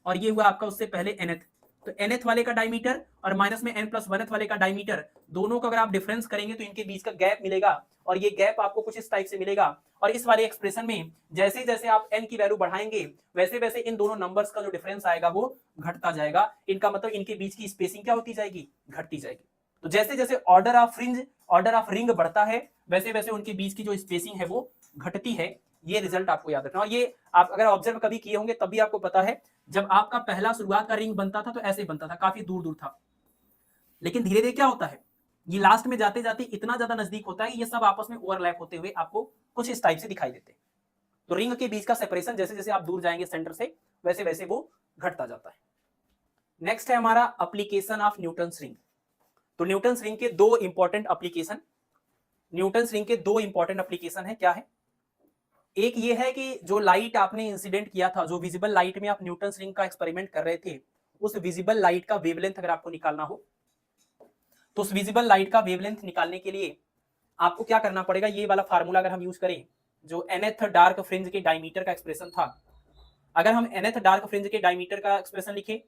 और ये हुआ आपका उससे पहले nth, तो nth वाले का डायमीटर और माइनस में n+1th वाले का डायमीटर, दोनों का अगर आप डिफरेंस करेंगे तो इनके बीच का गैप मिलेगा, और ये गैप आपको कुछ इस टाइप से मिलेगा। और इस वाले एक्सप्रेशन में जैसे जैसे आप n की वैल्यू बढ़ाएंगे वैसे वैसे इन दोनों नंबर्स का जो डिफरेंस आएगा वो घटता जाएगा। इनका मतलब इनके बीच की स्पेसिंग क्या होती जाएगी, घटती जाएगी। तो जैसे जैसे ऑर्डर ऑफ रिंग बढ़ता है वैसे वैसे उनके बीच की जो स्पेसिंग है वो घटती है। ये रिजल्ट आपको याद रखना, और ये आप अगर ऑब्जर्व कभी किए होंगे तब भी आपको पता है, जब आपका पहला शुरुआत का रिंग बनता था तो ऐसे बनता था, काफी दूर दूर था, लेकिन धीरे धीरे क्या होता है, ये लास्ट में जाते जाते इतना ज्यादा नजदीक होता है कि ये सब आपस में ओवरलैप होते हुए आपको कुछ इस टाइप से दिखाई देते हैं। तो रिंग के बीच का सेपरेशन जैसे जैसे आप दूर जाएंगे सेंटर से वैसे वैसे वो घटता जाता है। नेक्स्ट है हमारा एप्लीकेशन ऑफ न्यूटन्स रिंग। तो न्यूटन्स रिंग के दो इंपॉर्टेंट एप्लीकेशन, है क्या है, एक ये है कि जो लाइट आपने इंसिडेंट किया था, जो विजिबल लाइट में आप न्यूटन्स रिंग का एक्सपेरिमेंट कर रहे थे, उस विजिबल लाइट का वेवलेंथ अगर आपको निकालना हो तो उस विजिबल लाइट का वेवलेंथ निकालने के लिए आपको क्या करना पड़ेगा, ये वाला फार्मूला अगर हम यूज करें, जो nth डार्क फ्रिंज के डायमीटर का एक्सप्रेशन था, अगर हम nth डार्क फ्रिंज के डायमीटर का एक्सप्रेशन लिखे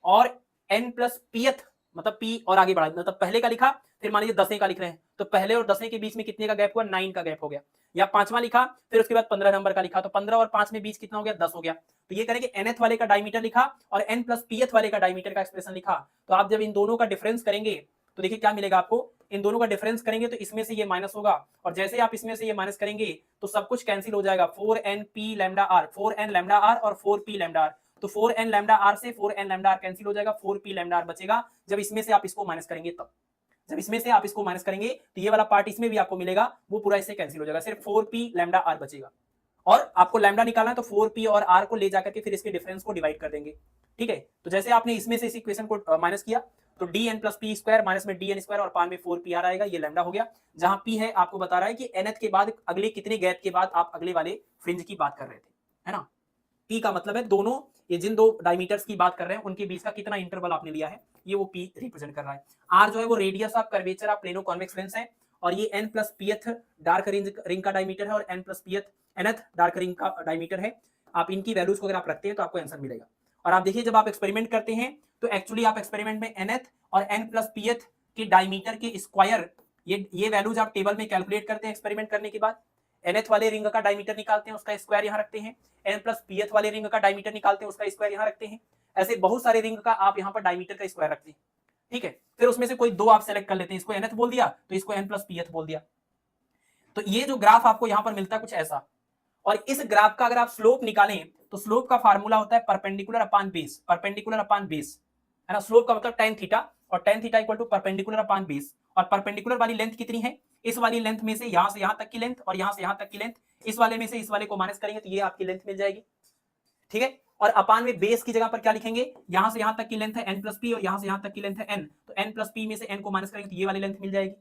और n+pth मतलब p और आगे बढ़ा, मतलब पहले का लिखा फिर मान लीजिए 10वें का लिख रहे हैं, तो पहले और 10वें के बीच में कितने का गैप हुआ, 9 का गैप हो गया, या 5वां लिखा फिर उसके बाद 15 नंबर का लिखा, तो 15 और 5 में बीच कितना हो गया, 10 हो गया। तो ये करेंगे nth वाले का डायमीटर लिखा और n+pth वाले का डायमीटर का एक्सप्रेशन लिखा, तो आप जब इन दोनों का डिफरेंस करेंगे तो देखिए क्या मिलेगा आपको, इन दोनों का डिफरेंस करेंगे तो इसमें से ये माइनस होगा, और जैसे आप इसमें से ये माइनस करेंगे तो सब कुछ कैंसिल हो जाएगा, 4n लैम्डा r और 4p लैम्डा r, तो 4n लैम्डा r से 4n लैम्डा r कैंसिल हो जाएगा, 4p लैम्डा r बचेगा। जब इसमें से आप इसको माइनस करेंगे तो ये वाला पार्ट इसमें भी आपको मिलेगा, वो पूरा इससे कैंसिल हो जाएगा, सिर्फ 4p लैम्डा r बचेगा। और आपको लैम्डा निकालना है तो 4p और r को ले जाकर के फिर इसके डिफरेंस को डिवाइड कर देंगे। ठीक है, तो जैसे आपने इसमें से इस इक्वेशन को माइनस किया तो dn+p² माइनस में dn² और पान में 4p आएगा, ये लैम्डा हो गया। जहां p है आपको बता रहा है कि nth के बाद अगले कितने गैप के बाद आप अगले वाले फ्रिंज की बात कर रहे थे, है ना। p का मतलब है दोनों, ये जिन दो डायमीटर्स की बात कर रहे हैं उनके बीच का कितना इंटरवल आपने लिया है, ये वो p रिप्रेजेंट कर रहा है। r जो है वो radius of curvature of plano convex lens है, और ये n+pth डार्क रिंग का डायमीटर है और nth डार्क रिंग का डायमीटर है। आप इनकी वैल्यूज को अगर आप रखते हैं तो आपको आंसर मिलेगा। और आप देखिए जब आप एक्सपेरिमेंट करते हैं तो एक्चुअली आप एक्सपेरिमेंट में nth और n प्लस pth के डायमीटर के स्क्वायर, ये वैल्यूज आप टेबल में कैलकुलेट करते हैं एक्सपेरिमेंट करने के बाद, nth वाले रिंग का डायमीटर निकालते हैं, उसका स्क्वायर यहाँ रखते हैं, n प्लस pth वाले रिंग का डायमीटर निकालते हैं, उसका स्क्वायर यहाँ रखते हैं। ऐसे बहुत सारे रिंग का आप यहाँ पर डायमीटर का स्क्वायर रखते हैं, ठीक है। फिर उसमें से कोई दो आप सेलेक्ट कर लेते हैं, इसको nth बोल दिया तो इसको n प्लस pth बोल दिया। तो ये जो ग्राफ आपको यहाँ पर मिलता है कुछ ऐसा, और इस ग्राफ का अगर आप स्लोप निकालें तो स्लोप का फार्मूला होता है perpendicular upon base, perpendicular upon base, है ना। स्लोप का मतलब tan थीटा, और tan theta equal to perpendicular upon base, और परपेंडिकुलर वाली लेंथ कितनी है, इस वाली लेंथ में से यहां तक की लेंथ और यहां से यहां तक की लेंथ, इस वाले में से इस वाले को माइनस करेंगे तो ये आपकी लेंथ मिल जाएगी, ठीक है। और अपान में बेस की जगह पर क्या लिखेंगे, यहां से यहां तक की लेंथ है n प्लस पी और यहां से यहां तक की लेंथ है n, तो n प्लस पी में से n को माइनस करेंगे तो ये वाली लेंथ मिल जाएगी,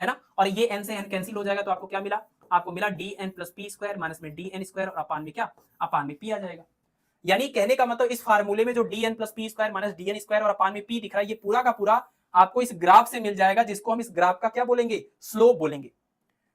है ना। और ये n से n कैंसिल हो जाएगा तो आपको क्या मिला, आपको मिला dn plus P square minus में dn स्क्वायर, और अपान में क्या, अपान में p आ जाएगा। यानी कहने का मतलब इस फार्मूले में जो dn plus P square minus dn square और अपान में p दिख रहा है, ये पूरा का पूरा आपको इस ग्राफ से मिल जाएगा, जिसको हम इस ग्राफ का क्या बोलेंगे, स्लोप बोलेंगे।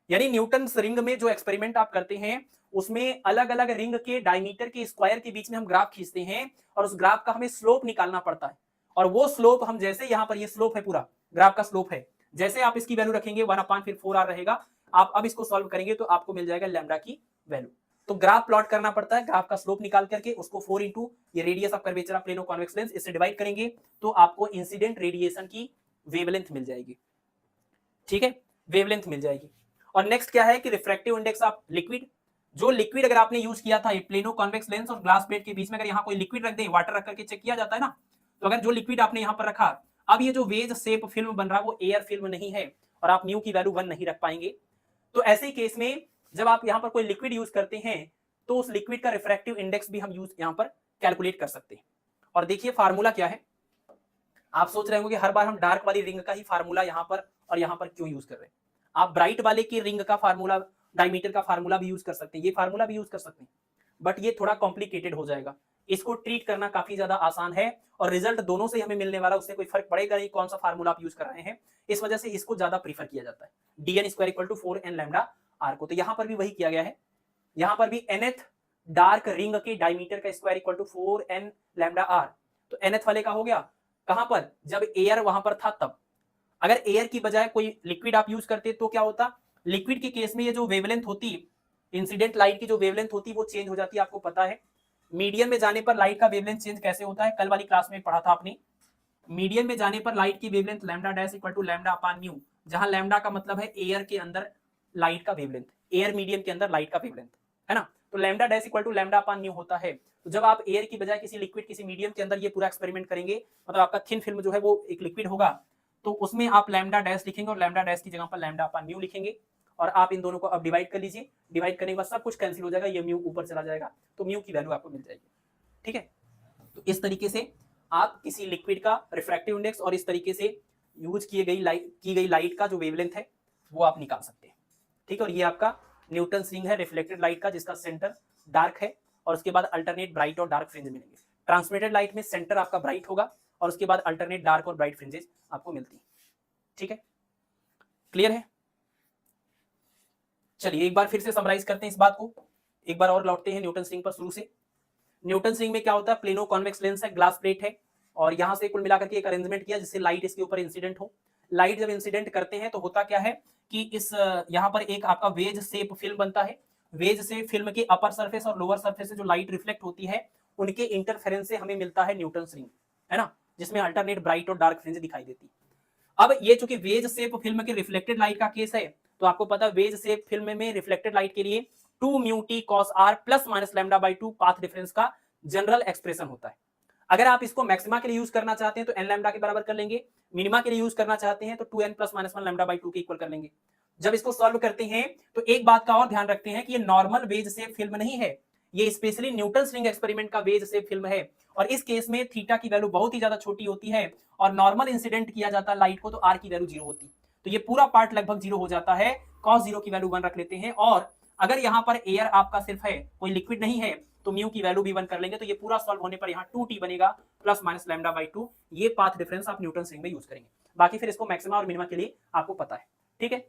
यानी न्यूटन रिंग में जो एक्सपेरिमेंट आप करते हैं उसमें अलग अलग रिंग के डायमीटर के स्क्वायर के बीच में हम ग्राफ खींचते हैं, और उस ग्राफ का हमें स्लोप निकालना पड़ता है। और वो स्लोप हम जैसे यहां पर ये स्लोप है, पूरा ग्राफ का स्लोप है, जैसे आप इसकी वैल्यू रखेंगे 1/4r रहेगा, आप अब इसको सॉल्व करेंगे तो आपको मिल जाएगा लैम्डा की वैल्यू। तो ग्राफ प्लॉट करना पड़ता है, ग्राफ का स्लोप निकाल करके उसको 4 इंटू ये radius of curvature of plane of convex lens, इससे डिवाइड करेंगे तो आपको इंसिडेंट रेडिएशन की वेवलेंथ मिल जाएगी, ठीक है, वेवलेंथ मिल जाएगी। और नेक्स्ट क्या है कि रिफ्रैक्टिव इंडेक्स ऑफ लिक्विड, जो लिक्विड अगर आपने यूज किया था प्लेनो कॉन्वेक्स लेंस और ग्लास प्लेट के बीच में, अगर यहाँ कोई लिक्विड रख दें, वाटर रख करके चेक किया जाता है ना, तो अगर जो लिक्विड आपने यहाँ पर रखा, अब ये जो वेज शेप फिल्म बन रहा है वो एयर फिल्म नहीं है, और आप म्यू की वैल्यू 1 नहीं रख पाएंगे। तो ऐसे केस में जब आप यहाँ पर कोई लिक्विड यूज करते हैं तो उस लिक्विड का रिफ्रैक्टिव इंडेक्स भी हम यूज यहाँ पर कैलकुलेट कर सकते हैं। और देखिए फार्मूला क्या है, आप सोच रहे होंगे कि हर बार हम डार्क वाली रिंग का ही फार्मूला यहाँ पर और यहाँ पर क्यों यूज कर रहे हैं। आप ब्राइट वाले की रिंग का फार्मूला, डायमीटर का फार्मूला भी यूज कर सकते हैं, ये फार्मूला भी यूज कर सकते हैं, बट ये थोड़ा कॉम्प्लिकेटेड हो जाएगा। इसको ट्रीट करना काफी ज्यादा आसान है, और रिजल्ट दोनों से हमें मिलने वाला, उससे कोई फर्क पड़ेगा नहीं कौन सा फार्मूला आप यूज कर रहे हैं, इस वजह से इसको ज्यादा प्रीफर किया जाता है, dn square equal to 4n lambda r को। तो यहाँ पर भी वही किया गया है, यहाँ पर भी nth डार्क रिंग के डायमीटर का square equal to 4n lambda r, तो nth वाले का हो गया कहां पर, जब एयर वहां पर था तब। अगर एयर की बजाय कोई लिक्विड आप यूज करते तो क्या होता, लिक्विड के केस में ये जो वेवलेंथ होती, इंसिडेंट लाइट की जो वेवलेंथ होती वो चेंज हो जाती है, आपको पता है। मीडियम में जाने पर लाइट का वेवलेंथ चेंज कैसे होता है, कल वाली क्लास में पढ़ा था आपने। मीडियम में जाने पर लाइट की wavelength lambda dash equal to lambda upon mu, जहां लैम्डा का मतलब है एयर के अंदर लाइट का वेवलेंथ, एयर मीडियम के अंदर लाइट का वेवलेंथ, है ना। तो lambda dash equal to lambda upon mu होता है। तो जब आप एयर की बजाय किसी लिक्विड, किसी मीडियम के अंदर ये पूरा एक्सपेरिमेंट करेंगे, मतलब आपका थिन फिल्म जो है वो एक लिक्विड होगा, तो उसमें आप लैम्डा डैश लिखेंगे और लैम्डा डैश की जगह पर लैम्डा अपॉन म्यू लिखेंगे, और आप इन दोनों को अब डिवाइड कर लीजिए, डिवाइड करने के बाद सब कुछ कैंसिल हो जाएगा, ये म्यू ऊपर चला जाएगा, तो म्यू की वैल्यू आपको मिल जाएगी, ठीक है। तो इस तरीके से आप किसी लिक्विड का रिफ्रैक्टिव इंडेक्स और इस तरीके से यूज की गई लाइट का जो वेवलेंथ है वो आप निकाल सकते हैं, ठीक है। और ये आपका न्यूटन रिंग है रिफ्लेक्टेड लाइट का, जिसका सेंटर डार्क है, और उसके बाद अल्टरनेट ब्राइट और डार्क फ्रिंज मिलेंगे। ट्रांसमिटेड लाइट में सेंटर आपका ब्राइट होगा और उसके बाद अल्टरनेट डार्क और ब्राइट फ्रिंजेस आपको मिलती है, ठीक है, क्लियर है। चलिए एक बार फिर से समराइज करते हैं इस बात को, एक बार और लौटते हैं न्यूटन रिंग पर शुरू से। न्यूटन रिंग में क्या होता है, प्लेनो कॉन्वेक्स लेंस है, ग्लास प्लेट है, और यहां से कुल मिलाकर के एक अरेंजमेंट किया जिससे लाइट इसके ऊपर इंसिडेंट हो। लाइट जब इंसिडेंट करते हैं तो होता क्या है कि इस यहाँ पर एक आपका वेज शेप फिल्म बनता है, वेज से फिल्म के अपर सरफेस और लोअर सरफेस से जो लाइट रिफ्लेक्ट होती है उनके इंटरफेरेंस से हमें मिलता है न्यूटन रिंग, है ना, जिसमें अल्टरनेट ब्राइट और डार्क फ्रिंज दिखाई देती। अब ये चूंकि वेज शेप फिल्म के रिफ्लेक्टेड लाइट का केस है, तो आपको पता है वेज शेप फिल्म में रिफ्लेक्टेड लाइट के लिए 2 mu t cos r plus minus lambda by 2 path difference का जनरल एक्सप्रेशन होता है। अगर आप इसको मैक्सिमा के लिए यूज करना चाहते हैं तो एन लैम्डा के बराबर कर लेंगे, मिनिमा के लिए यूज करना चाहते हैं तो 2n plus minus 1 lambda by 2 के इक्वल कर लेंगे। जब इसको सॉल्व करते हैं तो एक बात का और ध्यान रखते हैं कि ये नॉर्मल वेज शेप फिल्म नहीं है, ये स्पेशली न्यूटन रिंग एक्सपेरिमेंट का वेज शेप फिल्म है, और इस केस में थीटा की वैल्यू बहुत ही ज्यादा छोटी होती है और नॉर्मल इंसिडेंट किया जाता है लाइट को तो आर की वैल्यू 0 होती, तो ये पूरा पार्ट लगभग 0 हो जाता है, cos 0 की वैल्यू 1 रख लेते हैं। और अगर यहाँ पर एयर आपका सिर्फ है, कोई लिक्विड नहीं है, तो म्यू की वैल्यू भी 1 कर लेंगे, तो ये पूरा सॉल्व होने पर यहाँ 2t बनेगा प्लस माइनस लैम्डा बाई 2, ये पाथ डिफरेंस आप न्यूटन रिंग में यूज करेंगे। बाकी फिर इसको मैक्सिमा और मिनिमा के लिए आपको पता है, ठीक है।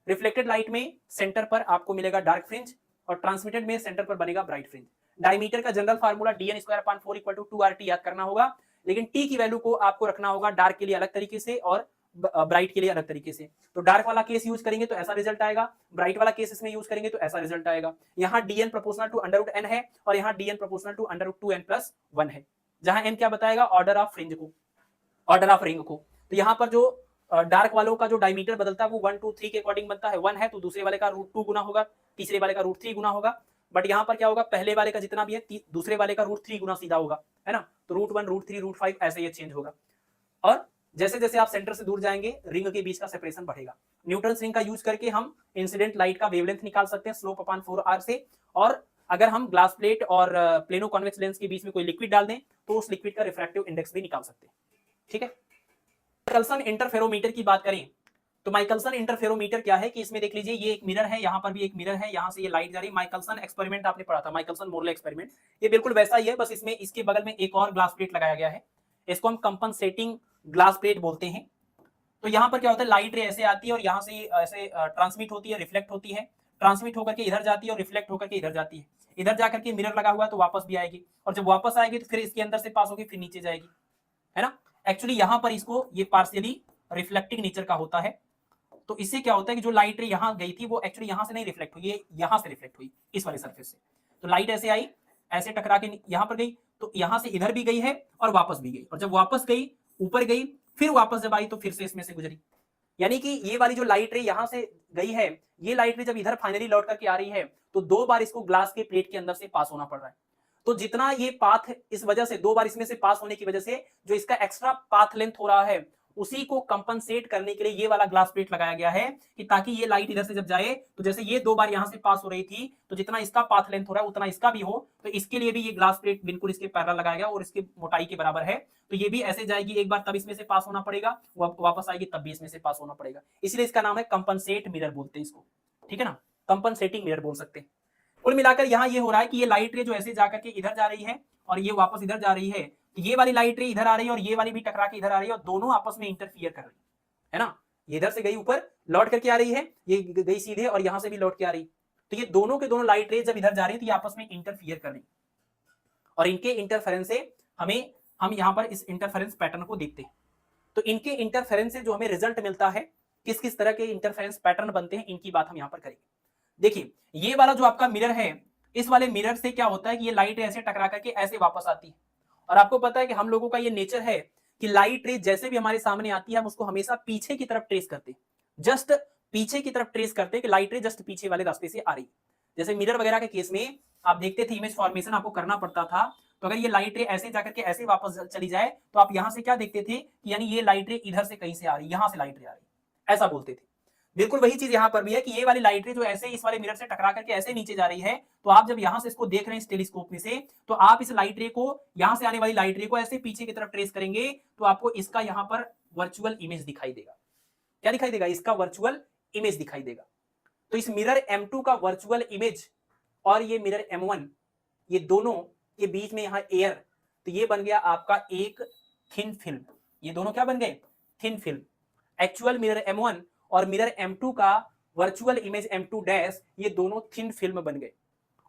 रिफ्लेक्टेड लाइट में सेंटर पर आपको मिलेगा डार्क फ्रिंज और ट्रांसमिटेड में सेंटर पर बनेगा ब्राइट फ्रिंज। डायमीटर का general formula dn square upon 4 equal to 2RT याद करना होगा। लेकिन टी की वैल्यू को आपको रखना होगा डार्क के लिए अलग तरीके से और ब्राइट के लिए अलग तरीके से। तो डार्क वाला केस यूज करेंगे तो ऐसा रिजल्ट आएगा, ब्राइट वाला केस इसमें यूज करेंगे तो ऐसा रिजल्ट आएगा। यहाँ dn proportional to under root n है और यहाँ dn proportional to under root 2n+1 है, जहां n क्या बताएगा ऑर्डर ऑफ फ्रिंज को, ऑर्डर ऑफ रिंग को। तो यहाँ पर जो डार्क वालों का जो डायमीटर बदलता है वो 1 2 3 के अकॉर्डिंग बनता है। 1 है तो दूसरे वाले का √2 गुना होगा, तीसरे वाले का √3 गुना होगा। बट यहाँ पर क्या होगा, पहले वाले का जितना भी है दूसरे वाले का √3 गुना सीधा होगा, है ना। तो √1 √3 √5 ऐसे ये चेंज होगा। और जैसे जैसे आप सेंटर से दूर जाएंगे रिंग के बीच का सेपरेशन बढ़ेगा। न्यूटन रिंग का यूज करके हम इंसिडेंट लाइट का वेवलेंथ निकाल सकते हैं स्लोप अपॉन 4r से। और अगर हम ग्लास प्लेट और प्लेनो कॉन्वेक्स लेंस के बीच में कोई लिक्विड डाल दें तो उस लिक्विड का रिफ्रैक्टिव इंडेक्स भी निकाल सकते हैं, ठीक है। माइकलसन इंटरफेरोमीटर की बात करें तो माइकलसन इंटरफेरोमीटर क्या है कि इसमें देख लीजिए ये एक मिरर है, यहाँ पर भी एक मिरर है, यहाँ से ये लाइट जा रही है। माइकलसन एक्सपेरिमेंट आपने पढ़ा था, माइकलसन मोरले एक्सपेरिमेंट, ये बिल्कुल वैसा ही है, बस इसमें इसके बगल में एक और ग्लास प्लेट लगाया गया है। इसको हम कंपनसेटिंग ग्लास प्लेट बोलते हैं। तो यहाँ पर क्या होता है, लाइट रे ऐसे आती है और यहाँ से ऐसे ट्रांसमिट होती है, रिफ्लेक्ट होती है, ट्रांसमिट होकर के इधर जाती है और रिफ्लेक्ट होकर के इधर जाती है। इधर जाकर के मिरर लगा हुआ है तो वापस भी आएगी, और जब वापस आएगी तो फिर इसके अंदर से पास होगी, फिर नीचे जाएगी, है ना। एक्चुअली यहाँ पर इसको ये पार्शियली रिफ्लेक्टिंग नेचर का होता है। तो इससे क्या होता है कि जो लाइट रे यहाँ गई थी वो एक्चुअली यहाँ से नहीं रिफ्लेक्ट हुई, ये यहाँ से रिफ्लेक्ट हुई इस वाले सरफेस से। तो लाइट ऐसे आई, ऐसे टकरा के यहाँ पर गई, तो यहाँ से इधर भी गई है और वापस भी गई, और जब वापस गई ऊपर गई, फिर वापस जब आई तो फिर से इसमें से गुजरी। यानी कि ये वाली जो लाइट रे यहाँ से गई है, ये लाइट रे जब इधर फाइनली लौट करके आ रही है तो 2 बार इसको ग्लास के प्लेट के अंदर से पास होना पड़ रहा है। तो जितना ये पाथ इस वजह से 2 बार इसमें से पास होने की वजह से जो इसका एक्स्ट्रा पाथ लेंथ हो रहा है उसी को कंपनसेट करने के लिए ये वाला ग्लास प्लेट लगाया गया है, कि ताकि ये लाइट इधर से जब जाए तो जैसे ये 2 बार यहां से पास हो रही थी तो जितना इसका पाथ लेंथ हो रहा है उतना इसका भी हो। तो इसके लिए भी ये ग्लास प्लेट बिल्कुल इसके पैरेलल लगाया गया और इसकी मोटाई के बराबर है। तो ये भी ऐसे जाएगी एक बार, तब इसमें से पास होना पड़ेगा, वापस आएगी तब भी इसमें से पास होना पड़ेगा। इसलिए इसका नाम है कंपनसेट मिरर बोलते हैं इसको, ठीक है ना, कंपनसेटिंग मिरर बोल सकते हैं। कुल मिलाकर यहाँ ये हो रहा है कि ये लाइट रे जो ऐसे जाकर के इधर जा रही है और ये वापस इधर जा रही है, ये वाली लाइट रे इधर आ रही है और ये वाली भी टकरा के इधर आ रही है और दोनों आपस में इंटरफियर कर रही है ना। ये इधर से गई ऊपर लौट करके आ रही है, ये गई सीधे और यहां से भी लौट के आ रही। तो ये दोनों के दोनों लाइट रे जब इधर जा रही है तो ये आपस में इंटरफियर कर रही, और इनके इंटरफेरेंस से हम यहाँ पर इस इंटरफेरेंस पैटर्न को देखते हैं। तो इनके इंटरफेरेंस से जो हमें रिजल्ट मिलता है, किस किस तरह के इंटरफेरेंस पैटर्न बनते हैं, इनकी बात हम यहाँ पर करेंगे। देखिए ये वाला जो आपका मिरर है, इस वाले मिरर से क्या होता है कि ये लाइट ऐसे टकरा करके ऐसे वापस आती है। और आपको पता है कि हम लोगों का ये नेचर है कि लाइट रे जैसे भी हमारे सामने आती है हम उसको हमेशा पीछे की तरफ ट्रेस करते हैं, जस्ट पीछे की तरफ ट्रेस करते हैं कि लाइट रे जस्ट पीछे वाले रास्ते से आ रही है। जैसे मिरर वगैरह के केस में आप देखते थे इमेज फॉर्मेशन आपको करना पड़ता था, तो अगर ये लाइट रे ऐसे जाकर के ऐसे वापस चली जाए तो आप यहां से क्या देखते थे कि यानी ये लाइट रे इधर से कहीं से आ रही, यहां से लाइट रे आ रही, ऐसा बोलते थे। बिल्कुल वही चीज यहां पर भी है कि ये वाली लाइट रे जो ऐसे इस वाले मिरर से टकरा करके ऐसे नीचे जा रही है, तो आप जब यहां से इसको देख रहे हैं इस टेलीस्कोप में से, तो आप इस लाइट रे को, यहां से आने वाली लाइट रे को ऐसे पीछे की तरफ ट्रेस करेंगे तो आपको इसका यहां पर वर्चुअल इमेज दिखाई देगा। क्या दिखाई देगा? इसका वर्चुअल इमेज दिखाई देगा। तो इस मिरर M2 का वर्चुअल इमेज और ये मिरर M1, ये दोनों के बीच में यहां एयर, तो ये बन गया आपका एक थिन फिल्म। ये दोनों क्या बन गए? Thin film. Actual mirror M1 और मिरर M2 का वर्चुअल इमेज M2 डैश, ये दोनों थिन फिल्म बन गए।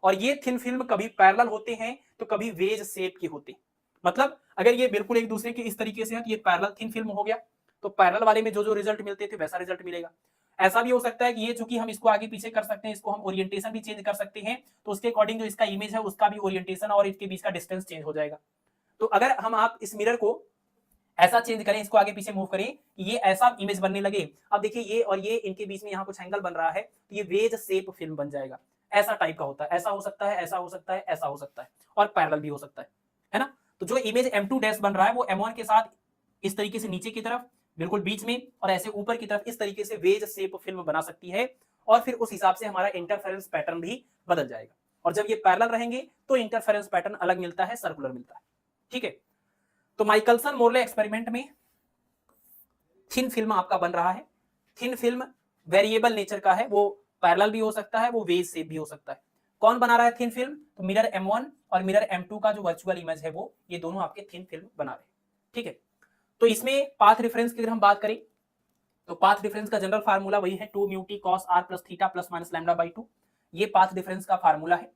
और ये थिन फिल्म कभी पैरेलल होते हैं तो कभी वेज शेप के होते हैं। मतलब अगर ये बिल्कुल एक दूसरे के इस तरीके से है तो ये पैरेलल थिन फिल्म हो गया, तो पैरेलल वाले में जो जो रिजल्ट मिलते थे वैसा रिजल्ट मिलेगा। ऐसा भी हो सकता है कि ये चूंकि हम इसको आगे पीछे कर सकते हैं, इसको हम ओरिएंटेशन भी चेंज कर सकते हैं, तो उसके अकॉर्डिंग जो इसका इमेज है उसका भी ओरिएंटेशन और इसके बीच का डिस्टेंस चेंज हो जाएगा। तो अगर हम आप इस मिरर को ऐसा चेंज करें, इसको आगे पीछे मूव करें, ये ऐसा इमेज बनने लगे, अब देखिए ये और ये इनके बीच में यहाँ कुछ एंगल बन रहा है, तो ये वेज शेप फिल्म बन जाएगा। ऐसा टाइप का होता है, ऐसा हो सकता है, ऐसा हो सकता है, ऐसा हो सकता है, और पैरेलल भी हो सकता है ना। तो जो इमेज M2 डैश बन रहा है वो M1 के साथ इस तरीके से नीचे की तरफ बिल्कुल बीच में और ऐसे ऊपर की तरफ इस तरीके से वेज शेप फिल्म बना सकती है, और फिर उस हिसाब से हमारा इंटरफेरेंस पैटर्न भी बदल जाएगा। और जब ये पैरेलल रहेंगे तो इंटरफेरेंस पैटर्न अलग मिलता है, सर्कुलर मिलता है, ठीक है। तो माइकलसन मोरले एक्सपेरिमेंट में थिन फिल्म आपका बन रहा है। थिन फिल्म वेरिएबल नेचर का है, वो पैरेलल भी हो सकता है, वो वेज शेप भी हो सकता है। कौन बना रहा है थिन फिल्म? तो मिरर M1 और मिरर M2 का जो वर्चुअल इमेज है वो, ये दोनों आपके थिन फिल्म बना रहे हैं, ठीक है। तो इसमें पाथ रेफरेंस की अगर हम बात करें तो पाथ डिफरेंस का जनरल फार्मूला वही है 2 μt cos r plus theta plus minus lambda by 2। ये पाथ डिफरेंस का फार्मूला है,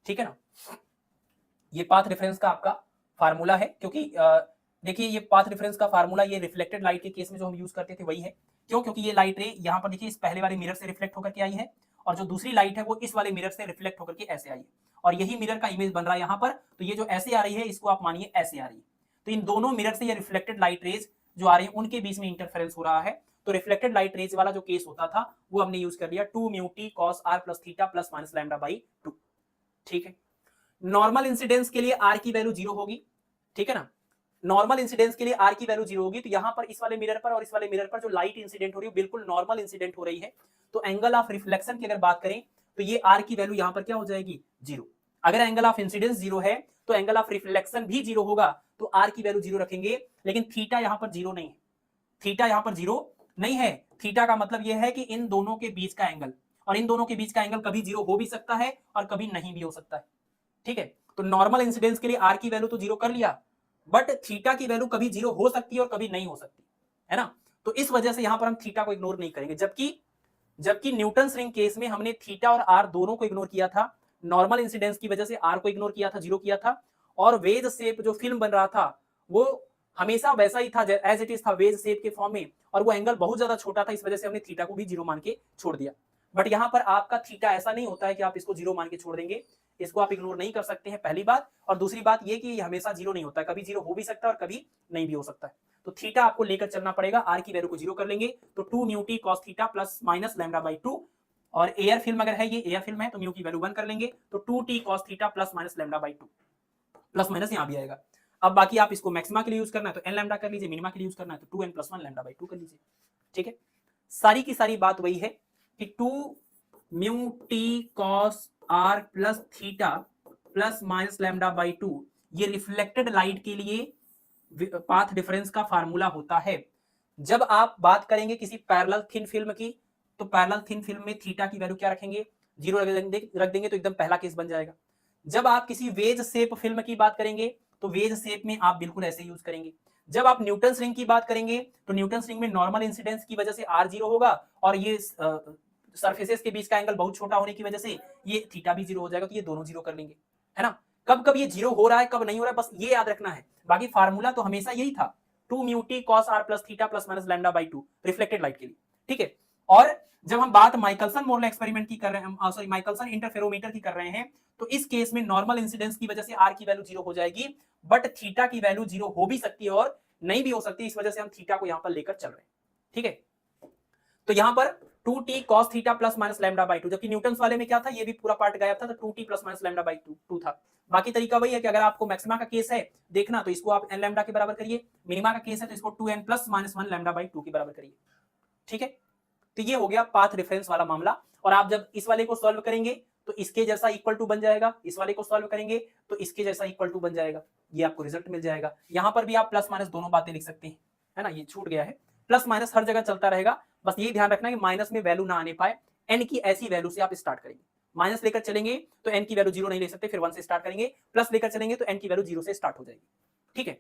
ठीक है ना। ये पाथ डिफरेंस का आपका फार्मूला है, क्योंकि देखिए ये पाथ डिफरेंस का फार्मूला ये रिफ्लेक्टेड लाइट के केस में जो हम यूज करते थे वही है। क्यों? क्योंकि ये लाइट रे यहाँ पर देखिए इस पहले वाले मिरर से रिफ्लेक्ट होकर के आई है और जो दूसरी लाइट है वो इस वाले मिरर से रिफ्लेक्ट होकर के ऐसे आई है और यही मिरर का इमेज बन रहा है यहाँ पर। तो ये जो ऐसे आ रही है इसको आप मानिए ऐसे आ रही है। तो इन दोनों मिरर से ये रिफ्लेक्टेड लाइट रेज जो आ रही है उनके बीच में इंटरफेरेंस हो रहा है। तो रिफ्लेक्टेड लाइट रेज वाला जो केस होता था वो हमने यूज कर लिया 2 mu t cos r plus theta plus minus lambda by 2। ठीक है, नॉर्मल इंसिडेंस के लिए आर की वैल्यू 0 होगी। ठीक है ना, नॉर्मल इंसिडेंस के लिए आर की वैल्यू 0 होगी। तो यहां पर इस वाले मिरर पर और इस वाले मिरर पर जो लाइट इंसिडेंट हो रही है बिल्कुल नॉर्मल इंसिडेंट हो रही है। तो एंगल ऑफ रिफ्लेक्शन की अगर बात करें तो ये आर की वैल्यू यहां पर क्या हो जाएगी 0। अगर एंगल ऑफ इंसिडेंस 0 है तो एंगल ऑफ रिफ्लेक्शन भी 0 होगा। तो आर की वैल्यू 0 रखेंगे, लेकिन थीटा यहां पर 0 नहीं है। थीटा यहां पर 0 नहीं है। थीटा का मतलब यह है कि इन दोनों के बीच का एंगल, और इन दोनों के बीच का एंगल कभी 0 हो भी सकता है और कभी नहीं भी हो सकता है। ठीक है, तो नॉर्मल इंसिडेंस के लिए आर की वैल्यू तो 0 कर लिया, बट थीटा की वैल्यू कभी 0 हो सकती है और कभी नहीं हो सकती है ना। तो इस वजह से यहां पर हम थीटा को इग्नोर नहीं करेंगे। जबकि न्यूटन रिंग केस में हमने थीटा और आर दोनों को इग्नोर किया था। नॉर्मल इंसिडेंस की वजह से आर को इग्नोर किया था, 0 किया था। और वेज शेप जो फिल्म बन रहा था वो हमेशा वैसा ही था एज इट इज था, वेज शेप के फॉर्म में, और वो एंगल बहुत ज्यादा छोटा था। इस वजह से हमने थीटा को भी 0 मान के छोड़ दिया। बट यहां पर आपका थीटा ऐसा नहीं होता है कि आप इसको 0 मान के छोड़ देंगे। इसको आप इग्नोर नहीं कर सकते हैं, पहली बात। और दूसरी बात ये कि हमेशा 0 नहीं होता है, कभी 0 हो भी सकता है और कभी नहीं भी हो सकता है। तो थीटा आपको लेकर चलना पड़ेगा। आर की वैल्यू को 0 कर लेंगे तो 2 mu t cos theta plus minus lambda by 2। और एयर फिल्म अगर है, ये एयर फिल्म है, तो म्यू की वैल्यू 1 कर लेंगे तो 2 T cos theta plus minus lambda by 2। Plus minus यहां भी आएगा। अब बाकी आप इसको मैक्सिमा के लिए यूज करना है तो एन लैम्डा कर लीजिए, मिनिमा के लिए यूज करना है तो 2n प्लस 1 लैम्डा बाई 2 कर लीजिए। ठीक है, सारी की सारी बात वही है कि 2 mu t cos r plus theta plus minus lambda by 2 ये रिफ्लेक्टेड लाइट के लिए पाथ डिफरेंस का फार्मूला होता है। जब आप बात करेंगे किसी पैरेलल थिन फिल्म की, तो पैरेलल थिन फिल्म में थीटा की वैल्यू क्या रखेंगे, 0 रख देंगे तो एकदम पहला केस बन जाएगा। जब आप किसी वेज शेप फिल्म की बात करेंगे तो वेज शेप में आप बिल्कुल ऐसे यूज करेंगे। जब आप न्यूटन रिंग की बात करेंगे तो न्यूटन रिंग में नॉर्मल इंसिडेंस की वजह से आर 0 होगा और ये सरफेसेस के बीच का एंगल बहुत छोटा होने की वजह से ये थीटा भी 0 हो जाएगा। तो ये दोनों 0 कर लेंगे, है ना। कब कब ये 0 हो रहा है कब नहीं हो रहा है बस ये याद रखना है। बाकी फार्मूला तो हमेशा यही था, 2 mu t cos r plus theta plus minus lambda by 2 reflected light के लिए। ठीक है, और जब हम बात माइकलसन मोरले एक्सपेरिमेंट की कर रहे हैं, सॉरी माइकलसन इंटरफेरोमीटर की कर रहे हैं, तो इस केस में नॉर्मल इंसिडेंस की वजह से आर की वैल्यू 0 हो जाएगी, बट थीटा की वैल्यू 0 हो भी सकती है और नहीं भी हो सकती। इस वजह से हम थीटा को यहां पर लेकर चल रहे हैं। ठीक है, तो यहां पर 2t cos theta plus minus lambda by 2, जबकि न्यूटन वाले में क्या था, ये भी पूरा पार्ट गायब था, तो 2t plus minus lambda by 2 था। बाकी तरीका वही है कि अगर आपको मैक्सिमा का केस है देखना तो इसको आप n लैम्डा के बराबर करिए, मिनिमा का केस है तो इसको 2n plus minus 1 lambda by 2 के बराबर करिए। ठीक है, तो ये हो गया पाथ रेफरेंस वाला मामला। और आप जब इस वाले को सॉल्व करेंगे तो इसके जैसा इक्वल टू बन जाएगा, इस वाले को सॉल्व करेंगे तो इसके जैसा इक्वल टू बन जाएगा, ये आपको रिजल्ट मिल जाएगा। यहां पर भी आप प्लस माइनस दोनों बातें लिख सकते हैं, है ना, ये छूट गया है। प्लस माइनस हर जगह चलता रहेगा, बस ये ध्यान रखना कि माइनस में वैल्यू ना आने पाए। एन की ऐसी वैल्यू से आप स्टार्ट करेंगे, माइनस लेकर चलेंगे तो एन की वैल्यू 0 नहीं ले सकते, फिर 1 से स्टार्ट करेंगे, प्लस लेकर चलेंगे तो एन की वैल्यू 0 से स्टार्ट हो जाएगी। ठीक है,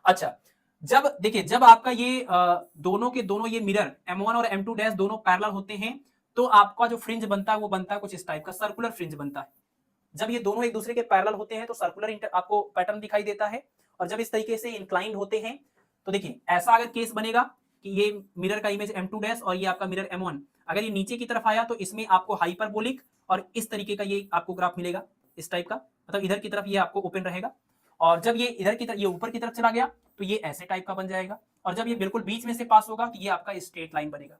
अच्छा, जब देखिए जब आपका ये दोनों के दोनों ये मिरर M1 और M2 डैश दोनों पैरेलल होते हैं तो आपका जो फ्रिंज बनता है वो बनता है कुछ इस टाइप का, सर्कुलर फ्रिंज बनता है। जब ये दोनों एक दूसरे के पैरेलल होते हैं तो सर्कुलर आपको पैटर्न दिखाई देता है, और जब इस तरीके से इंक्लाइंड होते हैं तो देखिए ऐसा अगर केस बनेगा कि ये मिरर का इमेज M2 डैश और ये आपका मिरर M1, अगर ये नीचे की तरफ आया तो इसमें आपको हाइपरबोलिक और इस तरीके का ये आपको ग्राफ मिलेगा, इस टाइप का, मतलब इधर की तरफ ये आपको ओपन रहेगा। और जब ये इधर की तरफ, ये ऊपर की तरफ चला गया तो ये ऐसे टाइप का बन जाएगा, और जब ये बिल्कुल बीच में से पास होगा तो ये आपका स्ट्रेट लाइन बनेगा।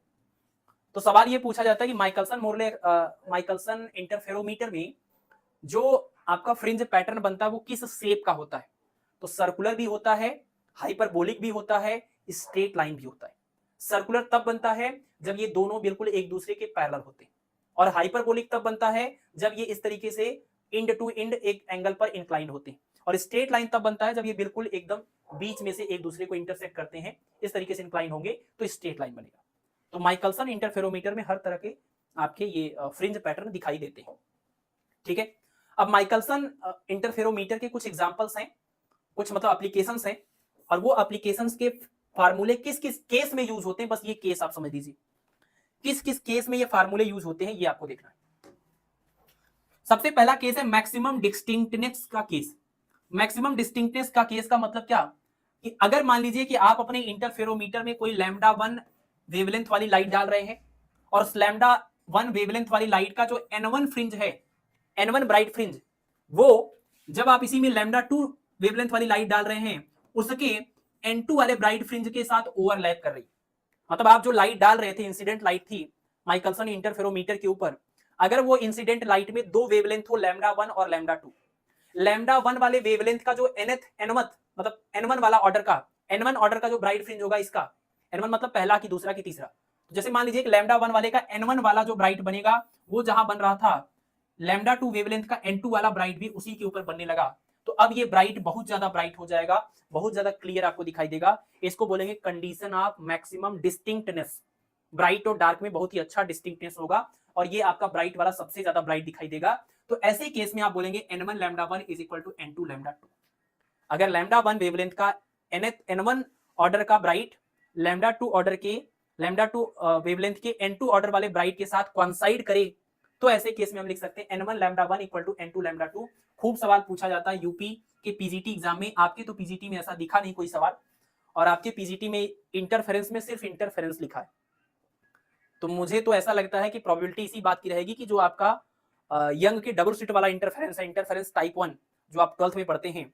तो सवाल ये पूछा जाता है कि माइकलसन इंटरफेरोमीटर में जो आपका फ्रिंज पैटर्न बनता है वो किस शेप का होता है। तो सर्कुलर भी होता है, हाइपरबोलिक भी होता है, स्ट्रेट लाइन भी होता है। सर्कुलर तब बनता है जब ये दोनों बिल्कुल एक दूसरे के पैरेलल होते हैं, और हाइपरबोलिक तब बनता है जब ये इस तरीके से इंड टू इंड एक एंगल पर इंक्लाइंड होते हैं, और स्ट्रेट लाइन तब बनता है जब ये बिल्कुल एकदम बीच में से एक दूसरे को इंटरसेक्ट करते हैं, इस तरीके से इंक्लाइन होंगे तो स्ट्रेट लाइन बनेगा। तो माइकलसन इंटरफेरोमीटर में हर तरह के आपके ये फ्रिंज पैटर्न दिखाई देते हैं। ठीक है, अब माइकलसन इंटरफेरोमीटर के कुछ एग्जांपल्स हैं, कुछ मतलब एप्लीकेशंस हैं, और वो एप्लीकेशंस के फार्मूले किस किस केस में यूज होते हैं, बस ये केस आप समझ लीजिए, किस किस केस में ये फार्मूले यूज होते हैं ये आपको देखना है। सबसे पहला केस है मैक्सिमम डिस्टिंक्टनेस का केस। मैक्सिमम डिस्टिंक्टनेस का केस का मतलब क्या, कि अगर मान लीजिए कि आप अपने इंटरफेरोमीटर में कोई लैम्डा 1 वेवलेंथ वाली लाइट डाल रहे हैं और उस लैम्डा 1 वेवलेंथ वाली लाइट का जो N1 फ्रिंज है, N1 ब्राइट फ्रिंज, वो जब आप इसी में लैम्डा 2 वेवलेंथ वाली लाइट डाल रहे हैं उसके N2 वाले ब्राइट फ्रिंज के साथ ओवरलैप कर रही, मतलब आप जो लाइट डाल रहे थे, इंसिडेंट लाइट थी माई कंसर्न इंटरफेरोमीटर के ऊपर, अगर वो इंसिडेंट लाइट में दो वेवलेंथ हो, लैम्डा 1 और लैम्डा 2, लैम्डा 1 वाले वेवलेंथ का जो nth मतलब N1 वाला ऑर्डर का, N1 ऑर्डर का जो ब्राइट फ्रिंज होगा इसका, N1 मतलब पहला की दूसरा की तीसरा, तो जैसे मान लीजिए कि लैम्डा 1 वाले का N1 वाला जो ब्राइट बनेगा वो जहां बन रहा था, लैम्डा 2 वेवलेंथ का N2 वाला ब्राइट भी उसी के ऊपर बनने लगा, तो अब ये ब्राइट बहुत ज्यादा ब्राइट हो जाएगा, बहुत ज्यादा क्लियर आपको दिखाई देगा। इसको बोलेंगे कंडीशन ऑफ मैक्सिमम डिस्टिंक्टनेस। ब्राइट और डार्क में बहुत ही अच्छा डिस्टिंक्टनेस होगा और ये आपका ब्राइट वाला सबसे ज्यादा ब्राइट दिखाई देगा। तो ऐसे केस में आप बोलेंगे N1 lambda 1 is equal to N2 lambda 2। अगर लैम्डा 1 वेवलेंथ का N1 ऑर्डर का ब्राइट लैम्डा 2 ऑर्डर के लैम्डा 2 वेवलेंथ के N2 ऑर्डर वाले ब्राइट के साथ कोइंसाइड करे, तो ऐसे केस में हम लिख सकते हैं N1 lambda 1 equal to N2 lambda 2। खूब सवाल पूछा जाता है यूपी के पीजीटी एग्जाम में। आपके तो पीजीटी में ऐसा दिखा नहीं कोई सवाल, और आपके पीजीटी में इंटरफेरेंस में सिर्फ इंटरफेरेंस लिखा है, तो मुझे तो ऐसा लगता है कि प्रोबेबिलिटी इसी बात की रहेगी कि जो आपका यंग के डबल स्लिट वाला इंटरफेरेंस है, इंटरफेरेंस टाइप 1 जो आप 12th में पढ़ते हैं,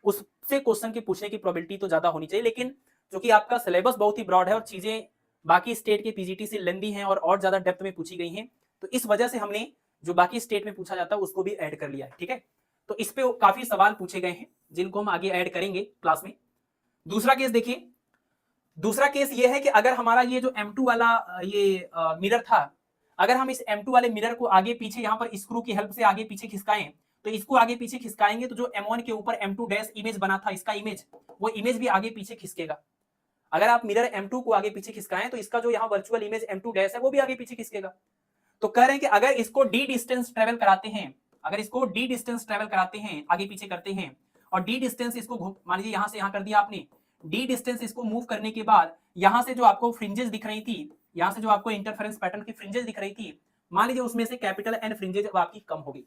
उससे क्वेश्चन के पूछने की प्रोबेबिलिटी तो ज्यादा होनी चाहिए। लेकिन क्योंकि आपका सिलेबस बहुत ही ब्रॉड है और चीजें बाकी स्टेट के पीजीटी से लेंदी हैं और ज्यादा डेप्थ में पूछी गई हैं, तो इस वजह से हमने जो बाकी स्टेट में पूछा जाता है उसको भी ऐड कर लिया है। ठीक है, तो इस पे काफी सवाल पूछे गए हैं जिनको हम आगे ऐड करेंगे क्लास में। दूसरा केस देखिए, दूसरा केस ये है कि अगर हमारा ये जो M2 वाला ये मिरर था, अगर हम इस M2 वाले मिरर को आगे पीछे यहाँ पर स्क्रू की हेल्प से आगे पीछे खिसकाएं, तो इसको आगे पीछे खिसकाएंगे तो जो M1 के ऊपर M2 डैश इमेज बना था, इसका इमेज, वो इमेज भी आगे पीछे खिसकेगा। अगर आप मिरर M2 को आगे पीछे खिसकाएं तो इसका जो यहाँ वर्चुअल इमेज M2 डैश है वो भी आगे पीछे खिसकेगा। तो कह रहे हैं कि अगर इसको डी डिस्टेंस ट्रेवल कराते हैं, अगर इसको डी डिस्टेंस ट्रेवल कराते हैं, आगे पीछे करते हैं, और डी डिस्टेंस इसको मान लीजिए यहां से यहां कर दिया आपने, डी डिस्टेंस इसको मूव करने के बाद यहां से जो आपको फ्रिंजेस दिख रही थी, यहां से जो आपको इंटरफेरेंस पैटर्न की फ्रिंजेस दिख रही थी, मान लीजिए उसमें से कैपिटल N फ्रिंजेस अब आपकी कम हो गई।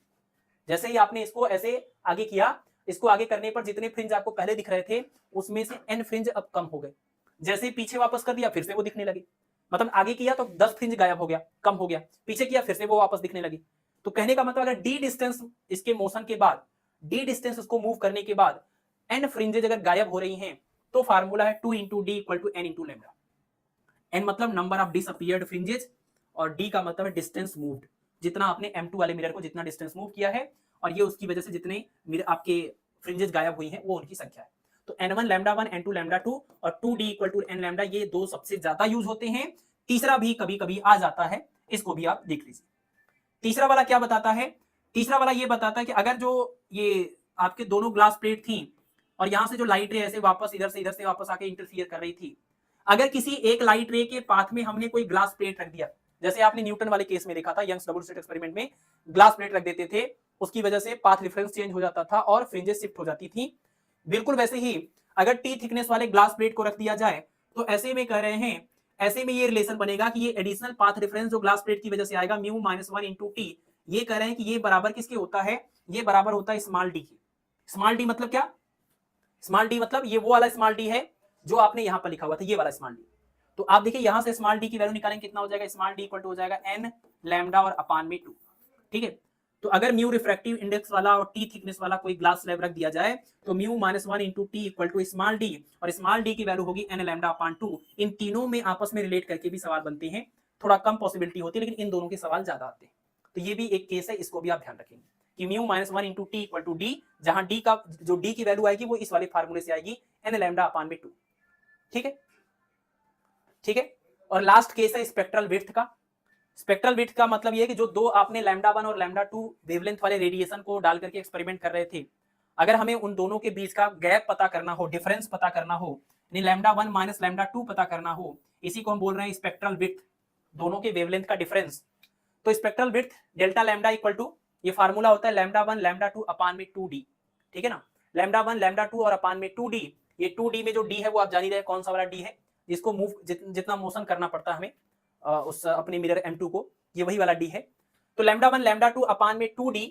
जैसे ही आपने इसको ऐसे आगे किया, इसको आगे करने पर जितने फ्रिंज आपको पहले दिख रहे थे उसमें से N फ्रिंज अब कम हो गए। जैसे ही पीछे वापस कर दिया फिर से वो दिखने लगे, मतलब आगे किया तो 10 फ्रिंज गायब हो गया, कम हो गया, पीछे किया फिर से वो वापस दिखने लगी। तो कहने का मतलब अगर डी डिस्टेंस इसके मोशन के बाद, डी डिस्टेंस उसको मूव करने के बाद N फ्रिंजेज अगर गायब हो रही हैं, तो फार्मूला है 2 into d equal to N into lambda. N मतलब नंबर ऑफ डिसअपियर्ड फ्रिंजेज और D का मतलब है डिस्टेंस मूव्ड, जितना आपने M2 वाले मिरर को जितना डिस्टेंस मूव किया है, और ये उसकी वजह से जितने मिरर आपके फ्रिंजेस गायब हुई हैं वो उनकी संख्या है। तो N1 लैम्डा 1 N2 लैम्डा 2 और 2D equal to N lambda, ये दो सबसे ज्यादा यूज होते हैं। तीसरा भी कभी कभी आ जाता है, इसको भी आप देख लीजिए। तीसरा वाला क्या बताता है, तीसरा वाला ये बताता है कि अगर जो ये आपके दोनों ग्लास प्लेट थी और यहां से जो लाइट रे ऐसे वापस इधर से वापस आके इंटरफियर कर रही थी, अगर किसी एक लाइट रे के पाथ में हमने कोई ग्लास प्लेट रख दिया, जैसे आपने न्यूटन वाले केस में देखा था, यंग्स डबल स्लिट एक्सपेरिमेंट में ग्लास प्लेट रख देते थे, उसकी वजह से पाथ रेफरेंस चेंज हो जाता था और फ्रिंजेस शिफ्ट हो जाती थी। बिल्कुल वैसे ही अगर टी थिकनेस वाले ग्लास प्लेट को रख दिया जाए, तो ऐसे में कह रहे हैं, ऐसे में ये रिलेशन बनेगा कि ये एडिशनल पाथ रेफरेंस जो ग्लास प्लेट की वजह से आएगा म्यू माइनस 1 इंटू टी, ये कह रहे हैं कि ये बराबर किसके होता है, ये बराबर होता है स्मॉल डी की। स्मॉल डी मतलब क्या, स्मॉल डी मतलब ये वो वाला स्मॉल डी है जो आपने यहां पर लिखा हुआ था, ये वाला स्मॉल डी। तो आप देखिए यहां से स्मॉल डी की वैल्यू निकालेंगे, कितना हो जाएगा, स्मॉल डी इक्वल टू हो जाएगा N लैम्डा और अपान में 2। ठीक है, तो अगर म्यू रिफ्रैक्टिव इंडेक्स वाला और टी थिकनेस वाला कोई ग्लास स्लैब रख दिया जाए, तो mu minus 1 into t equal to small d, और स्मॉल डी की वैल्यू होगी N लैम्डा अपान 2। इन तीनों में आपस में रिलेट करके भी सवाल बनते हैं, थोड़ा कम पॉसिबिलिटी होती है, लेकिन इन दोनों के सवाल ज्यादा आते हैं। तो ये भी एक केस है, इसको भी आप ध्यान रखेंगे कि mu minus 1 into t equal to d, जहां डी का जो डी की वैल्यू आएगी वो इस वाले फार्मूले से आएगी N लैम्डा अपान में 2। ठीक है, ठीक है। और लास्ट केस है स्पेक्ट्रल विड्थ का। स्पेक्ट्रल विड्थ का मतलब ये है कि जो दो आपने लैम्डा 1 और लैम्डा 2 वेवलेंथ वाले रेडिएशन को डाल करके एक्सपेरिमेंट कर रहे थे, अगर हमें उन दोनों के बीच का गैप पता करना हो, डिफरेंस पता करना हो, यानी लैम्डा 1 माइनस लैम्डा 2 पता करना हो, इसी को हम बोल रहे हैं स्पेक्ट्रल विड्थ, दोनों के वेवलेंथ का डिफरेंस। तो spectral width delta lambda equal to, ये फार्मूला होता है लैम्डा 1 लैम्डा 2 अपान में 2d। ठीक है ना, लैम्डा 1 लैम्डा 2 और अपान में 2d। ये 2d में जो d है वो आप जान ही रहे कौन सा वाला d है, जिसको मूव जितना मोशन करना पड़ता है हमें उस अपने मिरर M2 को, ये वही वाला d है। तो लैम्डा 1 लैम्डा 2 अपान में 2d,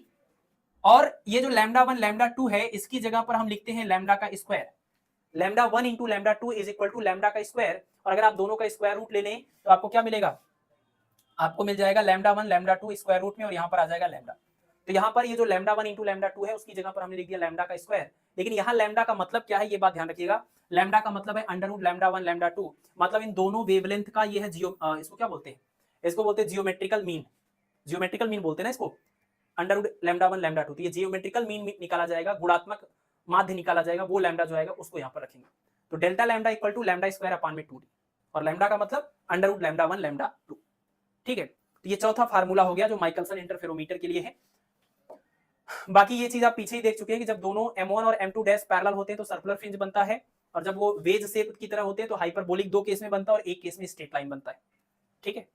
और ये जो लैम्डा 1 लैम्डा 2 है इसकी जगह पर हम लिखते हैं लैम्डा का square. Lambda 1 into lambda 2 is equal to lambda का स्क्वायर, और अगर आप दोनों का स्क्वायर रूट ले लें तो आपको क्या मिलेगा, आपको मिल जाएगा लैम्डा 1 लैम्डा 2 स्क्वायर रूट में, और यहाँ पर आ जाएगा लैम्डा। तो यहाँ पर ये जो लैम्डा 1 इंटू लैम्डा 2 है उसकी जगह पर हमने लिख दिया लैम्डा का स्क्वायर। लेकिन यहाँ लैम्डा का मतलब क्या है ये बात ध्यान रखिएगा, लैम्डा का मतलब है अंडर रूट लैम्डा 1 लैम्डा 2, मतलब इन दोनों वेवलेंथ का ये है इसको क्या बोलते हैं, इसको बोलते हैं जियोमेट्रिकल मीन, जियोमेट्रिकल मीन बोलते हैं ना इसको, अंडर रूट लैम्डा 1 लैम्डा 2। तो ये जियोमेट्रिकल मीन निकाला जाएगा, गुणात्मक माध्य निकाला जाएगा, वो लैम्डा जो आएगा उसको यहाँ पर रखेंगे। तो delta lambda equal to lambda square upon में 2d, और लैम्डा का मतलब अंडर रूट लैम्डा 1 लैम्डा 2। ठीक है, तो ये चौथा फार्मूला हो गया जो माइकलसन इंटरफेरोमीटर के लिए है। बाकी ये चीज आप पीछे ही देख चुके हैं कि जब दोनों M1 और M2 डैश पैरेलल होते हैं तो सर्कुलर फ्रिंज बनता है, और जब वो वेज शेप की तरह होते हैं तो हाइपरबोलिक दो केस में बनता है और एक केस में स्ट्रेट लाइन बनता है। ठीक है,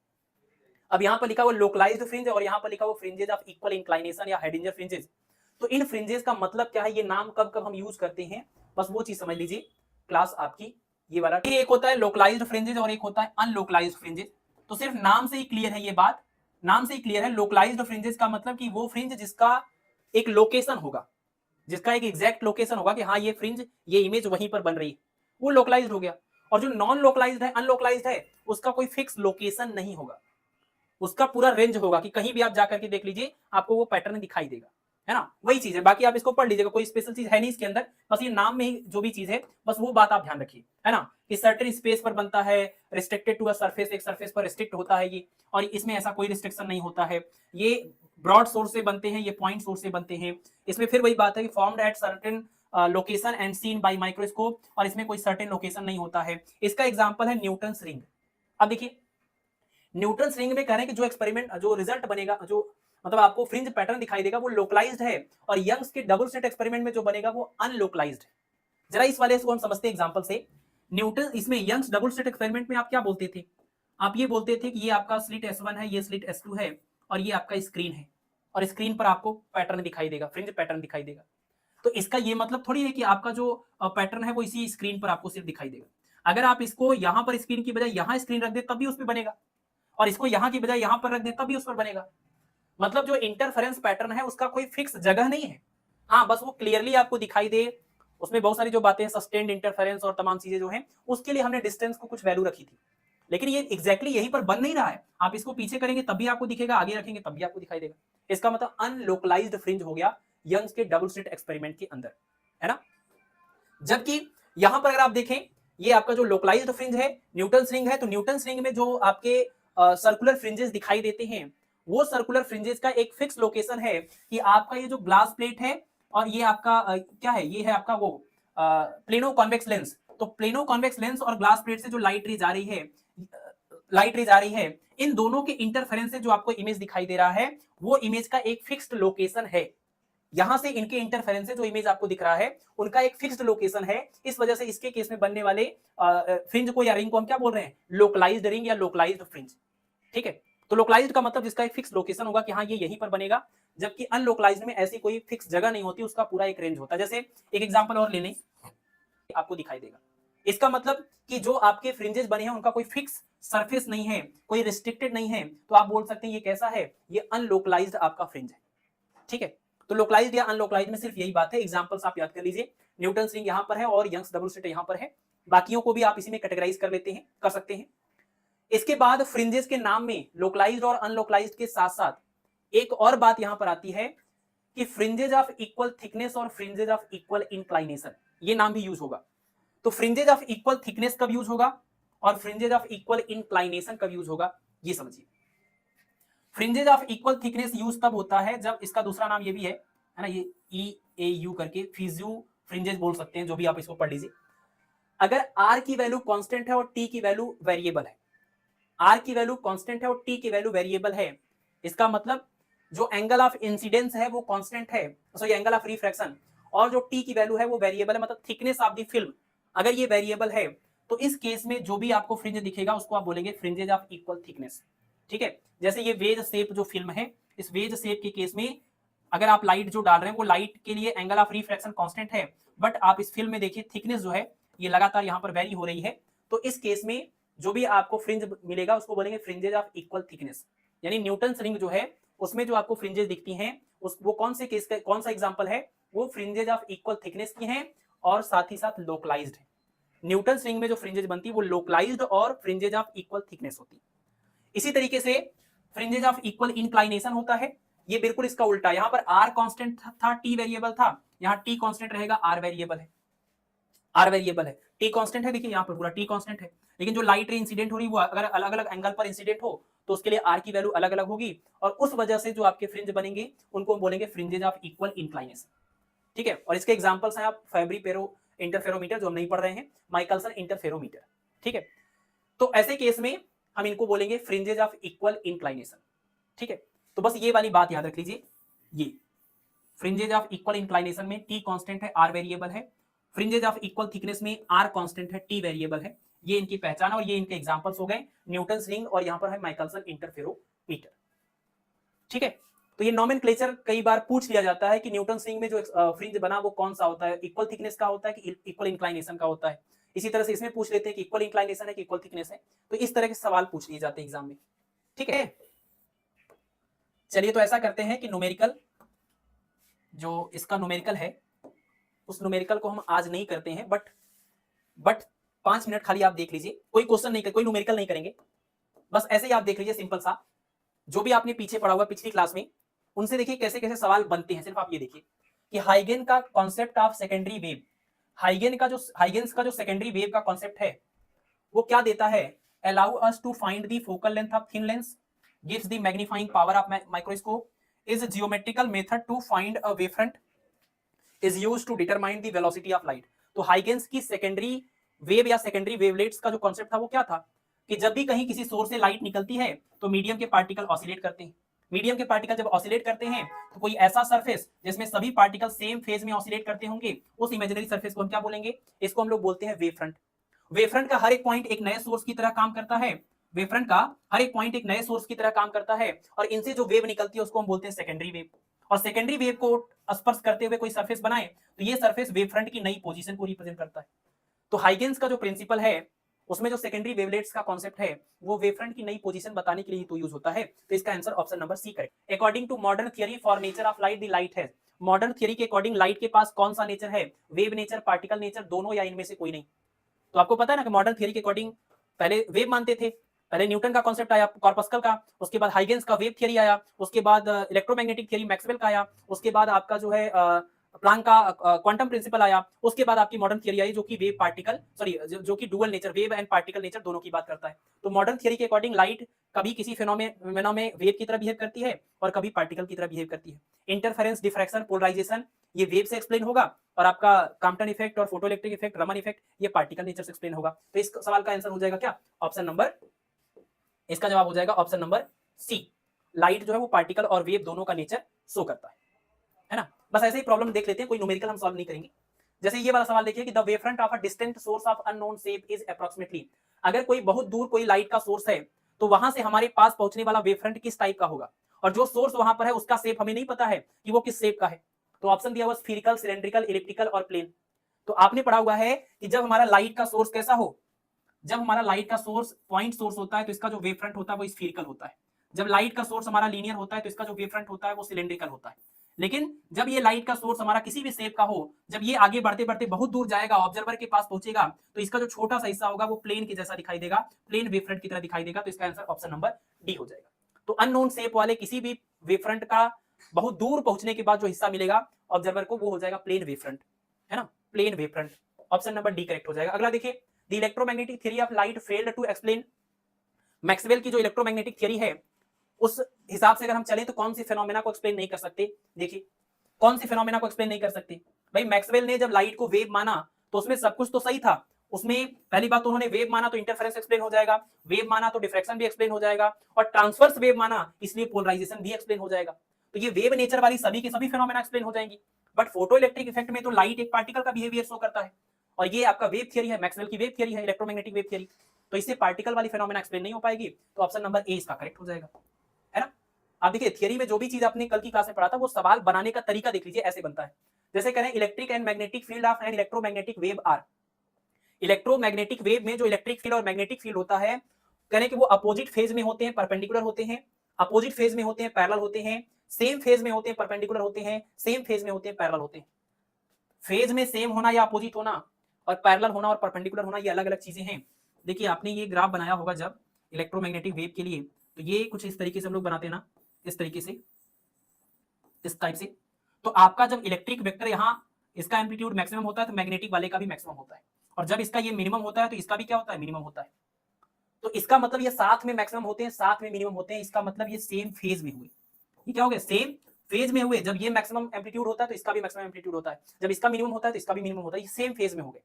अब यहाँ पर लिखा हुआ लोकलाइज्ड फ्रिंज और यहाँ पर लिखा हुआ फ्रिंजेस ऑफ इक्वल इंक्लाइनेशन या हेडिंजर फ्रिंजेस। तो इन फ्रिंजेस का मतलब क्या है, ये नाम कब कब हम यूज करते हैं, बस वो चीज समझ लीजिए क्लास आपकी ये वाला। एक होता है लोकलाइज्ड फ्रिंजेस और एक होता है अनलोकलाइज्ड फ्रिंजेस। तो सिर्फ नाम से ही क्लियर है ये बात, नाम से ही क्लियर है। लोकलाइज्ड फ्रिंजेस का मतलब कि वो फ्रिंज जिसका एक लोकेशन होगा, जिसका एक एग्जैक्ट लोकेशन होगा कि हाँ ये फ्रिंज, ये इमेज वहीं पर बन रही है, वो लोकलाइज्ड हो गया। और जो नॉन लोकलाइज्ड है, अनलोकलाइज्ड है, उसका कोई फिक्स लोकेशन नहीं होगा, उसका पूरा रेंज होगा कि कहीं भी आप जाकर के देख लीजिए आपको वो पैटर्न दिखाई देगा, है ना, वही चीज है। बाकी आप इसको पढ़ लीजिएगा, कोई स्पेशल चीज है नहीं इसके अंदर, बस ये नाम में ही जो भी चीज है बस वो बात आप ध्यान रखिए, है ना, कि सर्टेन स्पेस पर बनता है, रिस्ट्रिक्टेड टू अ सरफेस, एक सरफेस पर रिस्ट्रिक्ट होता है ये, और इसमें ऐसा कोई रिस्ट्रिक्शन नहीं होता है। ये ब्रॉड सोर्स से बनते हैं, ये पॉइंट सोर्स से बनते हैं। इसमें फिर वही बात है कि formed at certain location and seen by microscope, और इसमें कोई सर्टेन लोकेशन नहीं होता है। इसका एग्जांपल है न्यूटन्स रिंग। अब देखिए न्यूटन्स रिंग में कह रहे हैं कि जो एक्सपेरिमेंट, जो रिजल्ट बनेगा, जो मतलब आपको फ्रिंज पैटर्न दिखाई देगा वो लोकलाइज्ड है, और यंग्स के डबल स्लिट एक्सपेरिमेंट में जो बनेगा वो अनलोकलाइज्ड है। जरा इस वाले को हम समझते हैं एग्जांपल से। न्यूटन इसमें यंग्स डबल स्लिट एक्सपेरिमेंट में आप क्या बोलते थे, आप ये बोलते थे कि ये आपका स्लिट S1 है, ये स्लिट S2 है, और ये आपका स्क्रीन है, और स्क्रीन पर आपको पैटर्न दिखाई देगा, फ्रिंज पैटर्न दिखाई देगा। तो इसका ये मतलब थोड़ी है कि आपका जो पैटर्न है वो इसी स्क्रीन पर आपको सिर्फ दिखाई देगा। अगर आप इसको यहां पर स्क्रीन की बजाय यहां स्क्रीन रख दे तब भी उसमें बनेगा, और इसको यहां की बजाय यहां पर रख दे तब भी उस पर बनेगा। मतलब जो इंटरफेरेंस पैटर्न है उसका कोई फिक्स जगह नहीं है, हाँ बस वो क्लियरली आपको दिखाई दे। उसमें बहुत सारी जो बातें हैं, सस्टेन्ड इंटरफेरेंस और तमाम चीजें जो हैं, उसके लिए हमने डिस्टेंस को कुछ वैल्यू रखी थी, लेकिन ये एग्जैक्टली यहीं पर बन नहीं रहा है। आप इसको पीछे करेंगे तब भी आपको दिखेगा, आगे रखेंगे तब भी आपको दिखाई देगा। इसका मतलब अनलोकलाइज्ड फ्रिंज हो गया यंग्स के डबल स्लिट एक्सपेरिमेंट के अंदर, है ना। जबकि यहां पर अगर आप देखें, ये आपका जो लोकलाइज्ड फ्रिंज है न्यूटन्स रिंग है, तो न्यूटन्स रिंग में जो आपके सर्कुलर फ्रिंजेस दिखाई देते हैं, वो सर्कुलर फ्रिंजेस का एक फिक्स लोकेशन है कि आपका ये जो ग्लास प्लेट है, और ये आपका क्या है, ये है आपका वो प्लेनो कॉन्वेक्स लेंस। तो प्लेनो कॉन्वेक्स लेंस और ग्लास प्लेट से जो लाइट रेज आ रही है, लाइट रेज आ रही है, इन दोनों के इंटरफेरेंस से जो आपको इमेज दिखाई दे रहा है, वो इमेज का एक फिक्स्ड लोकेशन है। यहां से इनके इंटरफेरेंस से जो इमेज आपको दिख रहा है उनका एक फिक्स्ड लोकेशन है। इस वजह से इसके केस में बनने वाले फ्रिंज को या रिंग को हम क्या बोल रहे हैं, लोकलाइज्ड रिंग या लोकलाइज्ड फ्रिंज। ठीक है, तो लोकलाइज्ड का मतलब जिसका एक फिक्स लोकेशन होगा कि हाँ ये यहीं पर बनेगा, जबकि अनलोकलाइज्ड में ऐसी कोई फिक्स जगह नहीं होती, उसका पूरा एक रेंज होता है। जैसे एक एग्जांपल और ले लें, आपको दिखाई देगा। इसका मतलब कि जो आपके फ्रिंजेस बने हैं उनका कोई फिक्स सरफेस नहीं है, कोई रिस्ट्रिक्टेड नहीं है, तो आप बोल सकते हैं ये कैसा है, ये अनलोकलाइज्ड आपका फ्रिंज है। ठीक है, तो लोकलाइज्ड या अनलोकलाइज्ड में सिर्फ यही बात है। एग्जांपल्स आप याद कर लीजिए, न्यूटन्स रिंग यहां पर है और यंग्स डबल स्लिट यहां पर है, बाकियों को भी आप इसी में कैटेगराइज कर लेते हैं, कर सकते हैं। इसके बाद फ्रिंजेस के नाम में लोकलाइज्ड और अनलोकलाइज्ड के साथ साथ एक और बात यहां पर आती है कि फ्रिंजेस ऑफ इक्वल थिकनेस और फ्रिंजेस ऑफ इक्वल इंक्लाइनेशन, ये नाम भी यूज होगा। तो फ्रिंजेस ऑफ इक्वल थिकनेस कब यूज होगा और फ्रिंजेस ऑफ इक्वल इंक्लाइनेशन कब यूज होगा, ये समझिए। Fringes of equal thickness use तब होता है जब, इसका दूसरा नाम ये भी है ना, ये EAU करके फिज्यू फ्रिंजेस बोल सकते हैं, जो भी आप इसको पढ़ लीजिए। अगर R की वैल्यू कांस्टेंट है और T की वैल्यू वेरिएबल है, R की वैल्यू कांस्टेंट है और T की वैल्यू वेरिएबल है, इसका मतलब जो एंगल ऑफ इंसिडेंस है वो कांस्टेंट है, सॉरी एंगल ऑफ रिफ्रैक्शन, और जो T की वैल्यू है वो वेरिएबल है, मतलब थिकनेस ऑफ द फिल्म अगर ये वेरिएबल है, तो इस केस में जो भी आपको फ्रिंज दिखेगा उसको आप बोलेंगे फ्रिंजेस ऑफ इक्वल थिकनेस। ठीक है, जैसे ये वेज शेप जो फिल्म है, इस वेज शेप के केस में अगर आप लाइट जो डाल रहे हैं वो लाइट के लिए एंगल ऑफ रिफ्रैक्शन कांस्टेंट है, बट आप इस फिल्म में देखिए थिकनेस जो है ये लगातार यहाँ पर वेरी हो रही है, तो इस केस में जो भी आपको फ्रिंज मिलेगा उसको बोलेंगे फ्रिंजेस ऑफ इक्वल थिकनेस। यानी न्यूटन्स रिंग जो है उसमें जो आपको फ्रिंजेस दिखती हैं उस वो कौन से केस का कौन सा एग्जांपल है, वो फ्रिंजेस ऑफ इक्वल थिकनेस की हैं और साथ ही साथ लोकलाइज्ड है। न्यूटन रिंग में जो फ्रिंजेज बनती है वो लोकलाइज्ड और फ्रिंजेज ऑफ इक्वल थिकनेस होती है। इसी तरीके से फ्रिंजेज ऑफ इक्वल इंक्लाइनेशन होता है, ये बिल्कुल इसका उल्टा। यहां पर आर कांस्टेंट था, टी वेरिएबल था, यहां टी कांस्टेंट रहेगा, आर वेरिएबल है। आर वेरिएबल है, टी कांस्टेंट है, देखिए यहां पर पूरा टी कांस्टेंट है। लेकिन जो लाइट रे इंसिडेंट हो रही है वो अगर अलग अलग एंगल पर इंसिडेंट हो तो उसके लिए आर की वैल्यू अलग अलग होगी, और उस वजह से जो आपके फ्रिंज बनेंगे उनको हम बोलेंगे फ्रिंजेज ऑफ इक्वल इंक्लाइनेशन। ठीक है, और इसके एग्जांपल्स हैं आप फैब्री पेरो इंटरफेरोमीटर जो हम नहीं पढ़ रहे हैं, माइकलसन इंटरफेरोमीटर। ठीक है, तो ऐसे केस में हम इनको बोलेंगे फ्रिंजेज ऑफ इक्वल इंक्लाइनेशन। ठीक है, तो बस ये वाली बात याद रख लीजिए, ये फ्रिंजेज ऑफ इक्वल इंक्लाइनेशन में टी कांस्टेंट है, आर वेरिएबल है। फ्रिंजेज ऑफ इक्वल थिकनेस में आर कांस्टेंट है, टी वेरिएबल है। ये इनकी पहचान और ये इनके एग्जांपल्स हो गए, न्यूटन रिंग और यहां पर है माइकलसन इंटरफेरोमीटर। ठीक है, तो ये नॉमेनक्लेचर कई बार पूछ लिया जाता है कि न्यूटन रिंग में जो फ्रिंज बना वो कौन सा होता है, इक्वल थिकनेस का होता है कि इक्वल इंक्लाइनेशन का होता है। इसी तरह से इसमें पूछ लेते हैं कि इक्वल इंक्लाइनेशन है कि इक्वल थिकनेस है। तो इस तरह के सवाल पूछ लिए जाते हैं एग्जाम में। ठीक है, चलिए तो ऐसा करते हैं कि न्यूमेरिकल, जो इसका न्यूमेरिकल है उस न्यूमेरिकल को हम आज नहीं करते हैं, बट 5 मिनट खाली आप देख लीजिए, कोई क्वेश्चन नहीं, कोई न्यूमेरिकल नहीं करेंगे, बस ऐसे ही आप देख लीजिए सिंपल सा, जो भी आपने पीछे पढ़ा हुआ पिछली क्लास में उनसे देखिए कैसे कैसे सवाल बनते हैं। सिर्फ आप ये देखिए कि हाइगेन का कॉन्सेप्ट ऑफ सेकेंडरी वेव, हाइगेन्स का जो सेकेंडरी वेव का कॉन्सेप्ट है वो क्या देता है, allow us to find the focal length of thin lens, gives the magnifying power of microscope, is geometrical method to find a wavefront, is used to determine the velocity of light. तो Huygens की secondary wave या secondary wavelets का जो concept था वो क्या था कि जब भी कहीं किसी सोर्स से लाइट निकलती है तो मीडियम के पार्टिकल ऑसिलेट करते हैं। मीडियम के पार्टिकल जब ऑसिलेट करते हैं तो कोई ऐसा सरफेस जिसमें सभी पार्टिकल सेम फेज में ऑसिलेट करते होंगे, उस इमेजिनरी सरफेस को हम क्या बोलेंगे, इसको हम लोग बोलते हैं वेवफ्रंट। वेवफ्रंट का हर एक पॉइंट एक नए सोर्स की तरह काम करता है, वेवफ्रंट का हर एक पॉइंट एक नए सोर्स की तरह काम करता है, और इनसे जो वेव निकलती है उसको हम बोलते हैं सेकेंडरी वेव। और सेकेंडरी वेव को स्पर्श करते हुए कोई सरफेस बनाए तो ये सरफेस वेवफ्रंट की नई पोजीशन को रिप्रेजेंट करता है। तो हाइगेन्स का जो प्रिंसिपल है उसमें जो सेकेंडरी वेवलेट्स का कॉन्सेप्ट है वो वेवफ्रंट की नई पोजीशन बताने के लिए तो यूज होता है। तो इसका answer option number C correct. According to modern theory for nature of light, the light है, मॉडर्न थियरी के अकॉर्डिंग लाइट के पास कौन सा नेचर है, वेव नेचर, पार्टिकल नेचर, दोनों या इनमें से कोई नहीं। तो आपको पता है ना कि मॉडर्न थियरी के अकॉर्डिंग पहले वेव मानते थे, पहले न्यूटन का कॉन्सेप्ट आया कॉर्पस्कल का, उसके बाद हाइगेन्स का वेव थियरी आया, उसके बाद इलेक्ट्रोमैग्नेटिक थियरी मैक्सवेल का आया, उसके बाद आपका जो है प्लांक का क्वांटम प्रिंसिपल आया, उसके बाद आपकी मॉडर्न थियरी आई जो कि वेव पार्टिकल सॉरी जो कि dual nature, wave and particle nature दोनों की बात करता है। तो मॉडर्न थियरी के अकॉर्डिंग लाइट कभी किसी फेनोमेना में वेव की तरह बिहेव करती है और कभी पार्टिकल की तरह बिहेव करती है। इंटरफेरेंस, डिफ्रैक्शन, पोलराइजेशन ये वेव से एक्सप्लेन होगा, और आपका कॉम्पटन इफेक्ट और photo electric effect, Raman effect, ये पार्टिकल नेचर से एक्सप्लेन होगा। तो इस सवाल का आंसर हो जाएगा क्या, ऑप्शन नंबर, इसका जवाब हो जाएगा ऑप्शन नंबर सी। लाइट जो है वो पार्टिकल और वेव दोनों का नेचर शो करता है ना। बस ऐसे ही प्रॉब्लम देख लेते हैं, कोई न्यूमेरिकल हम सॉल्व नहीं करेंगे। जैसे ये वाला सवाल देखिए कि the wavefront of a distant source of unknown shape is approximately, अगर कोई बहुत दूर कोई लाइट का सोर्स है तो वहां से हमारे पास पहुंचने वाला वेवफ्रंट किस टाइप का होगा, और जो सोर्स वहां पर है उसका शेप हमें नहीं पता है कि वो किस शेप का है। तो ऑप्शन दिया हुआ स्फीरिकल, सिलेंड्रिकल, इलिप्टिकल और प्लेन। तो आपने पढ़ा हुआ है कि जब हमारा लाइट का सोर्स कैसा हो, जब हमारा लाइट का सोर्स पॉइंट सोर्स होता है तो इसका जो वेवफ्रंट होता है वो स्फीरिकल होता है। जब लाइट का सोर्स हमारा लीनियर होता है तो इसका जो वेवफ्रंट होता है वो सिलेंड्रिकल होता है। लेकिन जब ये लाइट का सोर्स हमारा किसी भी शेप का हो, जब ये आगे बढ़ते बढ़ते बहुत दूर जाएगा, ऑब्जर्वर के पास पहुंचेगा, तो इसका जो छोटा सा हिस्सा होगा वो प्लेन के जैसा दिखाई देगा, प्लेन वेवफ्रंट की तरह दिखाई देगा। तो इसका आंसर ऑप्शन नंबर डी हो जाएगा। तो अननोन शेप वाले किसी भी वेवफ्रंट का बहुत दूर पहुंचने के बाद जो हिस्सा मिलेगा ऑब्जर्वर को वो हो जाएगा प्लेन वेवफ्रंट, है ना, plane wavefront. Option number D correct हो जाएगा। अगला देखिए, the electromagnetic theory of light failed to explain, Maxwell की जो इलेक्ट्रोमैग्नेटिक थ्योरी है उस हिसाब से अगर हम चलें तो कौन सी फेनोमेना को एक्सप्लेन नहीं कर सकते। देखिए कौन सी फेनोमेना को एक्सप्लेन नहीं कर सकते भाई, मैक्सवेल ने जब लाइट को वेव माना तो उसमें सब कुछ तो सही था। उसमें पहली बात तो उन्होंने वेव माना तो इंटरफेरेंस एक्सप्लेन हो जाएगा, वेव माना तो डिफ्रैक्शन भी एक्सप्लेन हो जाएगा, और ट्रांसवर्स वेव माना इसलिए पोलराइजेशन भी एक्सप्लेन हो जाएगा। तो ये वेव नेचर वाली सभी की सभी फेनोमेना एक्सप्लेन हो जाएंगी। बट फोटो इलेक्ट्रिक इफेक्ट में तो लाइट एक पार्टिकल का बिहेवियर शो करता है, और ये आपका वेव थियरी है, मैक्सवेल की वेव थियरी है, इलेक्ट्रोमैग्नेटिक वेव थियरी, तो इससे पार्टिकल वाली फेनोमेना एक्सप्लेन नहीं हो पाएगी। तो ऑप्शन नंबर ए इसका करेक्ट हो जाएगा, है ना। आप देखिए थियरी में जो भी चीज आपने कल की क्लास में पढ़ा था वो सवाल बनाने का तरीका देख लीजिए, ऐसे बनता है। जैसे कह रहे हैं electric and magnetic field of an electromagnetic wave are, electromagnetic wave में जो इलेक्ट्रिक फील्ड और मैग्नेटिक फील्ड होता है, कह रहे हैं कि वो अपोजिट फेज में होते हैं, परपेंडिकुलर होते हैं, अपोजिट फेज में होते हैं, पैरेलल होते हैं, सेम फेज में होते हैं, परपेंडिकुलर होते हैं, सेम फेज में होते हैं, पैरेलल होते हैं। फेज में सेम होना या अपोजिट होना और पैरेलल होना और परपेंडिकुलर होना ये अलग अलग चीजें हैं। देखिए आपने ये ग्राफ बनाया होगा जब इलेक्ट्रोमैग्नेटिक वेव के लिए, तो ये कुछ इस तरीके से हम लोग बनाते हैं ना, इस तरीके से, इस टाइप से। तो आपका जब इलेक्ट्रिक वेक्टर यहाँ इसका एम्पलीट्यूड मैक्सिमम होता है तो मैग्नेटिक वाले का भी मैक्सिमम होता है, और जब इसका ये मिनिमम होता है तो इसका भी क्या होता है, मिनिमम होता है। तो इसका मतलब ये साथ में मैक्सिमम होते हैं, साथ में मिनिमम होते हैं, इसका मतलब ये सेम फेज में हुए। ये क्या हो गया, सेम फेज में हुए। जब ये मैक्सिमम एम्पलीट्यूड होता है तो इसका भी मैक्सिमम एम्पलीट्यूड होता है, जब इसका मिनिमम होता है तो इसका भी मिनिमम होता है, ये सेम फेज में हो गए।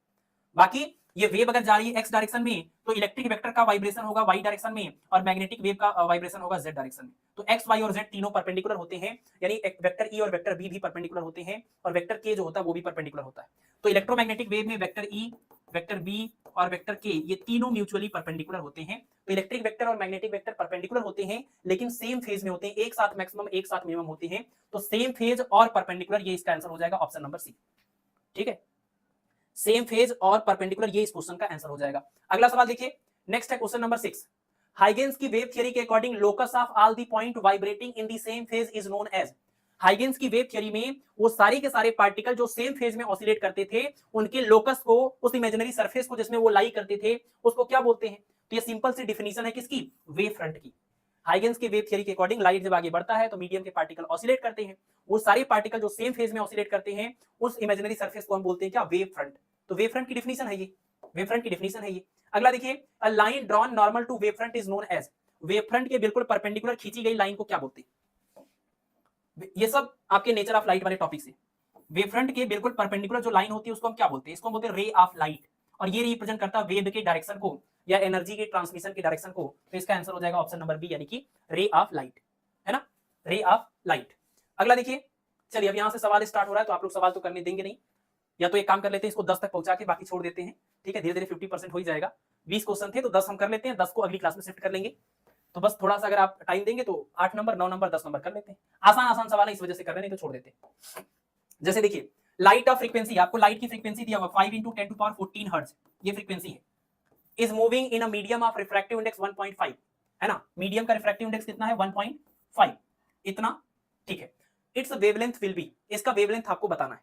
बाकी ये वेव अगर जा रही है एक्स डायरेक्शन में तो इलेक्ट्रिक वेक्टर का वाइब्रेशन होगा वाई डायरेक्शन में, और मैग्नेटिक वेव का वाइब्रेशन होगा जेड डायरेक्शन में। तो एक्स वाई और जेड तीनों परपेंडिकुलर होते हैं, यानी वेक्टर ई और वेक्टर बी भी परपेंडिकुलर होते हैं, और वेक्टर के जो होता है वो भी परपेंडिकुलर होता है। तो इलेक्ट्रोमैग्नेटिक वेव में वेक्टर ई, वेक्टर बी और वेक्टर के ये तीनों म्यूचुअली परपेंडिकुलर होते हैं। तो इलेक्ट्रिक वेक्टर और मैग्नेटिक वेक्टर परपेंडिकुलर होते हैं लेकिन सेम फेज में होते हैं, एक साथ मैक्सिमम एक साथ मिनिमम होते हैं। तो सेम फेज और परपेंडिकुलर, ये इसका आंसर हो जाएगा ऑप्शन नंबर सी। ठीक है, सेम फेज और परपेंडिकुलर, ये इस क्वेश्चन का आंसर हो जाएगा। अगला सवाल देखिए, नेक्स्ट है क्वेश्चन नंबर 6। हाइगेंस की वेव थ्योरी के according locus of all the point vibrating in the same phase is known as. Huygens की वेव थ्योरी में वो सारे के सारे पार्टिकल जो सेम फेज में ऑसिलेट करते थे, उनके लोकस को, उस इमेजिनरी सरफेस को जिसमें वो लाई करते थे, उसको क्या बोलते हैं? तो ये सिंपल सी डिफिनीशन है किसकी, वेव फ्रंट की। हाइगेंस की वेव थ्योरी के अकॉर्डिंग लाइट जब आगे बढ़ता है तो मीडियम के पार्टिकल ऑसिलेट करते हैं, वो सारे पार्टिकल जो सेम फेज में ऑसिलेट करते हैं उस इमेजिनरी सरफेस को हम बोलते हैं क्या, वेव फ्रंट। तो वेव फ्रंट की डिफिनीशन है ये, वेव फ्रंट की डिफिनीशन है ये। अगला देखिए, a line drawn normal to wave front is known as. Wave front के बिल्कुल परपेंडिकुलर खींची गई लाइन को क्या बोलते हैं? ये सब आपके नेचर ऑफ लाइट वाले टॉपिक से। वेव फ्रंट के बिल्कुल परपेंडिकुलर जो लाइन होती है उसको हम क्या बोलते हैं? इसको बोलते हैं रे ऑफ लाइट, और ये रिप्रेजेंट करता है वेव के डायरेक्शन को या एनर्जी के ट्रांसमिशन के डायरेक्शन को। तो इसका आंसर हो जाएगा ऑप्शन नंबर बी, यानी कि रे ऑफ लाइट, है ना, रे ऑफ लाइट। अगला देखिए, चलिए अब यहां से सवाल स्टार्ट हो रहा है, तो आप लोग सवाल तो करने देंगे नहीं, या तो एक काम कर लेते हैं, इसको 10 तक पहुंचा के बाकी छोड़ देते हैं। ठीक है, धीरे धीरे 50% हो ही जाएगा। 20 क्वेश्चन थे तो 10 हम कर लेते हैं, 10 को अगली क्लास में शिफ्ट कर लेंगे। तो बस थोड़ा सा अगर आप टाइम देंगे तो 8 नंबर, 9 नंबर, 10 नंबर कर लेते हैं। आसान आसान सवाल है इस वजह से कर रहे हैं, नहीं तो छोड़ देते हैं। जैसे देखिए, लाइट ऑफ फ्रीक्वेंसी, आपको लाइट की फ्रीक्वेंसी दिया हुआ 5 × 10⁻14 हर्ट्ज, ये फ्रीक्वेंसी है। Is moving in a medium of refractive index 1.5, है ना, मीडियम का रिफ्रैक्टिव इंडेक्स कितना है, 1.5 इतना। ठीक है, इट्स वेवलेंथ विल बी, इसका वेवलेंथ आपको बताना है।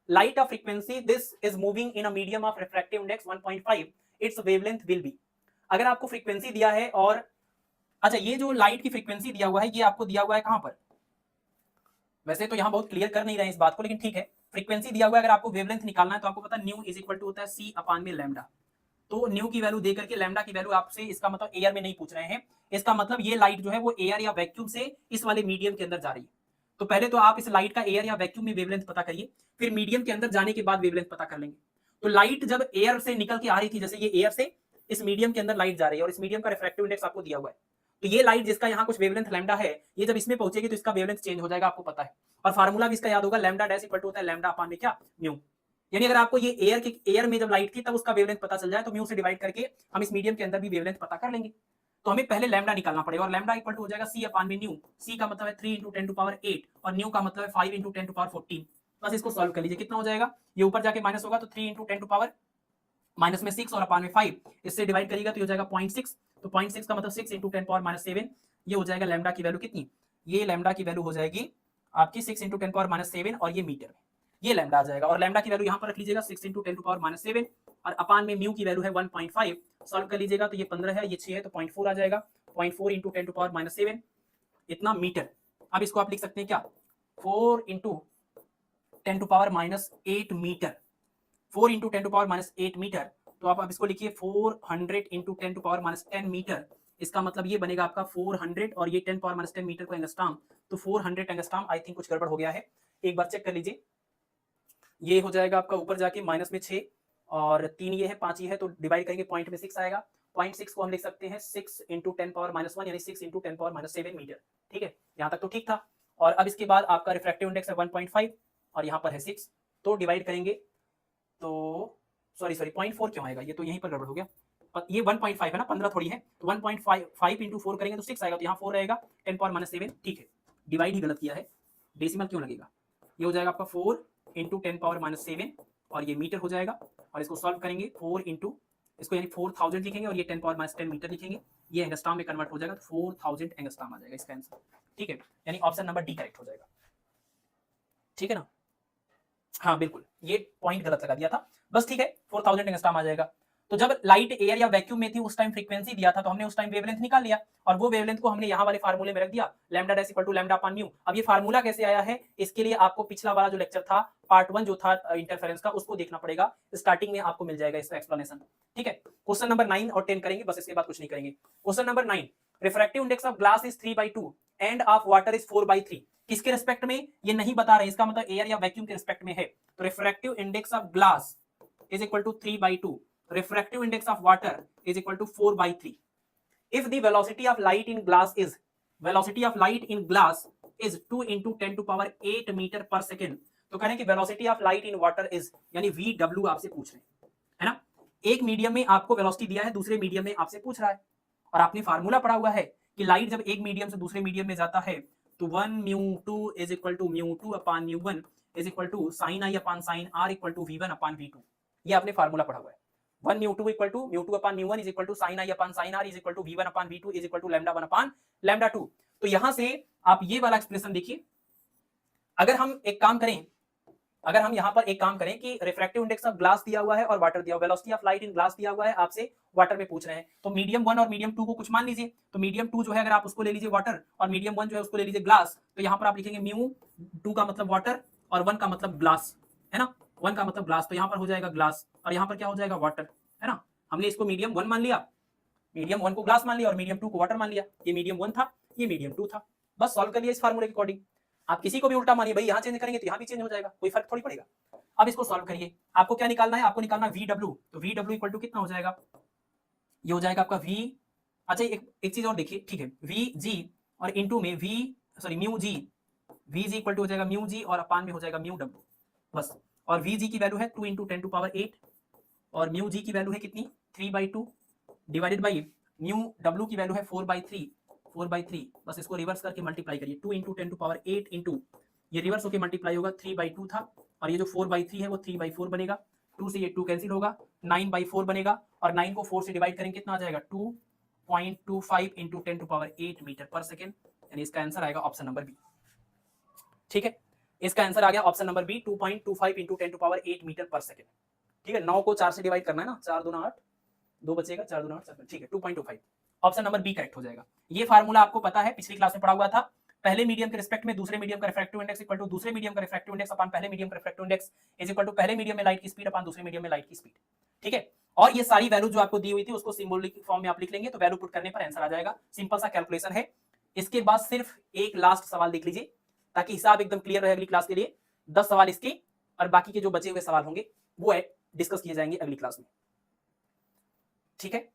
Light of frequency this is moving in a medium of refractive index 1.5, it's wavelength will be. अगर आपको फ्रीक्वेंसी दिया है, और अच्छा ये जो लाइट की फ्रीक्वेंसी दिया हुआ है ये आपको दिया हुआ है कहां पर, वैसे तो यहां बहुत क्लियर कर नहीं रहे हैं इस बात को, लेकिन ठीक है, फ्रीक्वेंसी दिया हुआ है। अगर आपको वेवलेंथ निकालना है तो आपको पता है न्यू इज इक्वल टू होता है सी अपान में लैम्डा। तो न्यू की वैल्यू दे करके लैम्डा की वैल्यू आपसे, इसका मतलब एयर में नहीं पूछ रहे हैं, इसका मतलब ये लाइट जो है वो एयर या वैक्यूम से इस वाले मीडियम के अंदर जा रही है। तो पहले तो आप इस लाइट का एयर या वैक्यूम में वेवलेंथ पता करिए, फिर मीडियम के अंदर जाने के बाद वेवलेंथ पता कर लेंगे। तो लाइट जब एयर से निकल के आ रही थी, जैसे ये एयर से इस मीडियम के अंदर लाइट जा रही है, और इस मीडियम का रिफ्रैक्टिव इंडेक्स आपको दिया हुआ है, तो ये लाइट जिसका यहाँ कुछ वेवलेंथ लैम्डा है, ये जब इसमें पहुंचेगी तो इसका वेवलेंथ चेंज हो जाएगा, आपको पता है। और फार्मूला भी इसका याद होगा, लैम्डा डैश इक्वल टू होता है लैम्डा अपान में क्या, म्यू। यानी अगर आपको ये एयर में जब लाइट थी तब उसका वेवलेंथ पता चल जाए तो म्यू से डिवाइड करके हम इस मीडियम के अंदर भी वेवलेंथ पता कर लेंगे। तो हमें पहले लैम्डा निकालना पड़ेगा, और लैम्डा इक्वल टू हो जाएगा सी अपान में न्यू। सी का मतलब है 3 × 10⁸, और न्यू का मतलब है 5 × 10⁻14। बस इसको सॉल्व कर लीजिए, कितना हो जाएगा, ये ऊपर जाके माइनस होगा तो 3 × 10⁻, माइनस में 6 और अपान में 5, इससे डिवाइड करिएगा तो हो जाएगा 0.6। तो 0.6 का मतलब 6 × 10⁻7, ये हो जाएगा लैम्डा की वैल्यू कितनी, ये लैम्डा की वैल्यू हो जाएगी आपकी 6 × 10⁻7, और ये मीटर में ये लैम्डा आ जाएगा। और लैम्डा की वैल्यू यहाँ पर रख लीजिएगा 6 × 10⁻7, और अपान में म्यू की वैल्यू है 1.5। सॉल्व कर लीजिएगा तो ये 15 है, ये 6 है, तो 0.4 आ जाएगा। 0.4 × 10⁻7 इतना मीटर। अब इसको आप लिख सकते हैं क्या, 4 × 10⁻8 मीटर, 4 × 10⁻8 मीटर। तो आप अब इसको लिखिए 400 × 10⁻10 मीटर। इसका मतलब ये बनेगा आपका 400, और ये 10⁻10 मीटर को एंगस्ट्रॉम, तो 400 एंगस्ट्रॉम। आई थिंक कुछ गड़बड़ हो गया है, एक बार चेक कर लीजिए। ये हो जाएगा आपका ऊपर जाके माइनस में 6 और 3 ये है, 5 ये है, तो डिवाइड करेंगे पॉइंट में 6 आएगा। 0.6 को हम लिख सकते हैं 6 × 10⁻1, यानी 6 × 10⁻7 मीटर। ठीक है, यहाँ तक तो ठीक था। और अब इसके बाद आपका रिफ्रैक्टिव इंडेक्स है 1.5, और यहाँ पर है 6, तो डिवाइड करेंगे तो सॉरी 0.4 क्यों आएगा, ये तो यहीं पर गड़बड़ हो गया। ये 1.5 है ना, 15 थोड़ी है, तो 1.5 × 4 करेंगे तो 6 आएगा, तो यहाँ 4 रहेगा, 10⁻7। ठीक है, डिवाइड ही गलत किया है, डेसिमल क्यों लगेगा। ये हो जाएगा आपका 4 × 10⁻7, और ये मीटर हो जाएगा। और इसको सॉल्व करेंगे 4 × इसको यानी 4000 लिखेंगे, और ये 10⁻10 मीटर लिखेंगे, ये एंगस्ट्रॉम में कन्वर्ट हो जाएगा, तो 4000 एंगस्ट्रॉम आ जाएगा इसका आंसर। ठीक है, यानी ऑप्शन नंबर डी करेक्ट हो जाएगा। ठीक है ना, हाँ बिल्कुल, ये पॉइंट गलत लगा दिया था, बस ठीक है, 4000 एंगस्ट्रॉम आ जाएगा। तो जब लाइट एयर या वैक्यूम में थी उस टाइम फ्रीक्वेंसी दिया था, तो हमने उस टाइम वेवलेंथ निकाल लिया और वो वेवलेंथ को हमने यहाँ वाले फार्मूले में रख दिया, lambda dash equal to lambda upon mu. अब ये फार्मूला कैसे आया है, इसके लिए आपको पिछला वाला जो लेक्चर था पार्ट 1 जो था इंटरफेरेंस का, उसको देखना पड़ेगा, स्टार्टिंग में आपको मिल जाएगा इसका एक्सप्लेनेशन। ठीक है, क्वेश्चन नंबर 9 और 10 करेंगे, बस इसके बाद कुछ नहीं करेंगे। Question number 9, refractive index of glass is 3/2 end of water is 4/3। किसके रिस्पेक्ट में ये नहीं बता रहे, इसका मतलब एयर या वैक्यूम के रिस्पेक्ट में है। तो refractive index of glass is equal to 3/2, refractive index of water is equal to 4/3. If the velocity of light in glass is 2 into 10 to power 8 metre पर सेकेंड, तो कह रहे हैं कि velocity of light in water is, यानी VW आपसे पूछ रहे हैं, है ना। एक मीडियम में आपको वेलोसिटी दिया है, दूसरे मीडियम में आपसे पूछ रहा है, और आपने फार्मूला पढ़ा हुआ है कि लाइट जब एक मीडियम से दूसरे मीडियम में जाता है तो 1μ2 is equal to μ2 upon μ1 is equal to sin I upon sin R equal to V1 upon V2। ये आपने फार्मूला पढ़ा हुआ है। 1μ2 equal to μ2 upon μ1 is equal to sin I upon sin R is equal to V1 upon V2 is equal to lambda 1 upon lambda 2। तो यहां से आप ये वाला एक्सप्रेशन देखिए, अगर हम यहाँ पर एक काम करें कि रिफ्रैक्टिव इंडेक्स ऑफ ग्लास दिया हुआ है और वाटर दिया हुआ है, velocity of light in glass दिया हुआ है, आपसे वाटर में पूछ रहे हैं, तो मीडियम 1 और मीडियम 2 को कुछ मान लीजिए। तो मीडियम 2 जो है अगर आप उसको ले लीजिए वाटर, और मीडियम 1 जो है उसको ले लीजिए ग्लास, तो यहाँ पर आप लिखेंगे μ2 का मतलब वाटर और 1 का मतलब ग्लास, है ना, 1 का मतलब ग्लास, तो यहाँ पर हो जाएगा ग्लास और यहाँ पर क्या हो जाएगा वाटर, है ना। हमने इसको मीडियम 1 मान लिया, मीडियम 1 को ग्लास मान लिया और मीडियम 2 को वाटर मान लिया। ये मीडियम 1 था, ये मीडियम 2 था, बस सॉल्व कर लिया इस फार्मूले के अकॉर्डिंग। आप किसी को भी उल्टा मानिए, भाई यहाँ चेंज करेंगे तो यहाँ भी चेंज हो जाएगा, कोई फर्क थोड़ी पड़ेगा। अब इसको सॉल्व करिए, आपको क्या निकालना है, आपको निकालना VW, तो VW इक्वल टू कितना हो जाएगा, ये हो जाएगा आपका V, अच्छा एक चीज और देखिए, ठीक है, VG और इनटू में μG VG इक्वल टू हो जाएगा μG और अपान में हो जाएगा μW, बस। और VG की वैल्यू है 2 into 10 to power 8 और μG की वैल्यू है कितनी 3/2 डिवाइडेड बाई μW की वैल्यू है 4/3, बस इसको रिवर्स करके मल्टीप्लाई करिए, 2 into 10 to power 8 इंटू ये रिवर्स होके मल्टीप्लाई होगा 3/2 था, और ये जो 4/3 है वो 3/4 बनेगा, 2 से ये 2 कैंसिल होगा, 9/4 बनेगा, और 9 को 4 से डिवाइड करेंगे कितना आ जाएगा 2.25 into 10 to power 8 मीटर पर सेकेंड, यानी इसका आंसर आएगा ऑप्शन नंबर बी। ठीक है, इसका आंसर आ गया option number B, 2.25 into 10 to power 8 metre पर सेकेंड। ठीक है, 9 को 4 से डिवाइड करना है ना, 4 दूना 8, 2 बचेगा, 4 दूना 8, ठीक है, 2.25, ऑप्शन नंबर बी करेक्ट हो जाएगा। ये फार्मूला आपको पता है, पिछली क्लास में पढ़ा हुआ था, पहले मीडियम के रिस्पेक्ट में दूसरे मीडियम का रिफ्रैक्टिव इंडेक्स इक्वल टू दूसरे मीडियम का रिफ्रैक्टिव इंडेक्स अपॉन पहले मीडियम का refractive index is equal to पहले मीडियम में लाइट की स्पीड अपॉन दूसरे मीडियम में लाइट की स्पीड। ठीक है, और ये सारी वैल्यू जो आपको दी हुई थी उसको सिंबॉलिक फॉर्म में आप लिख लेंगे, तो वैल्यू पुट करने पर आंसर आ जाएगा, सिंपल सा कैलकुलेशन है। इसके बाद सिर्फ एक लास्ट सवाल देख लीजिए ताकि हिसाब एकदम क्लियर रहे अगली क्लास के लिए। 10 सवाल इसके और बाकी के जो बचे हुए सवाल होंगे वो डिस्कस किए जाएंगे अगली क्लास में। ठीक है,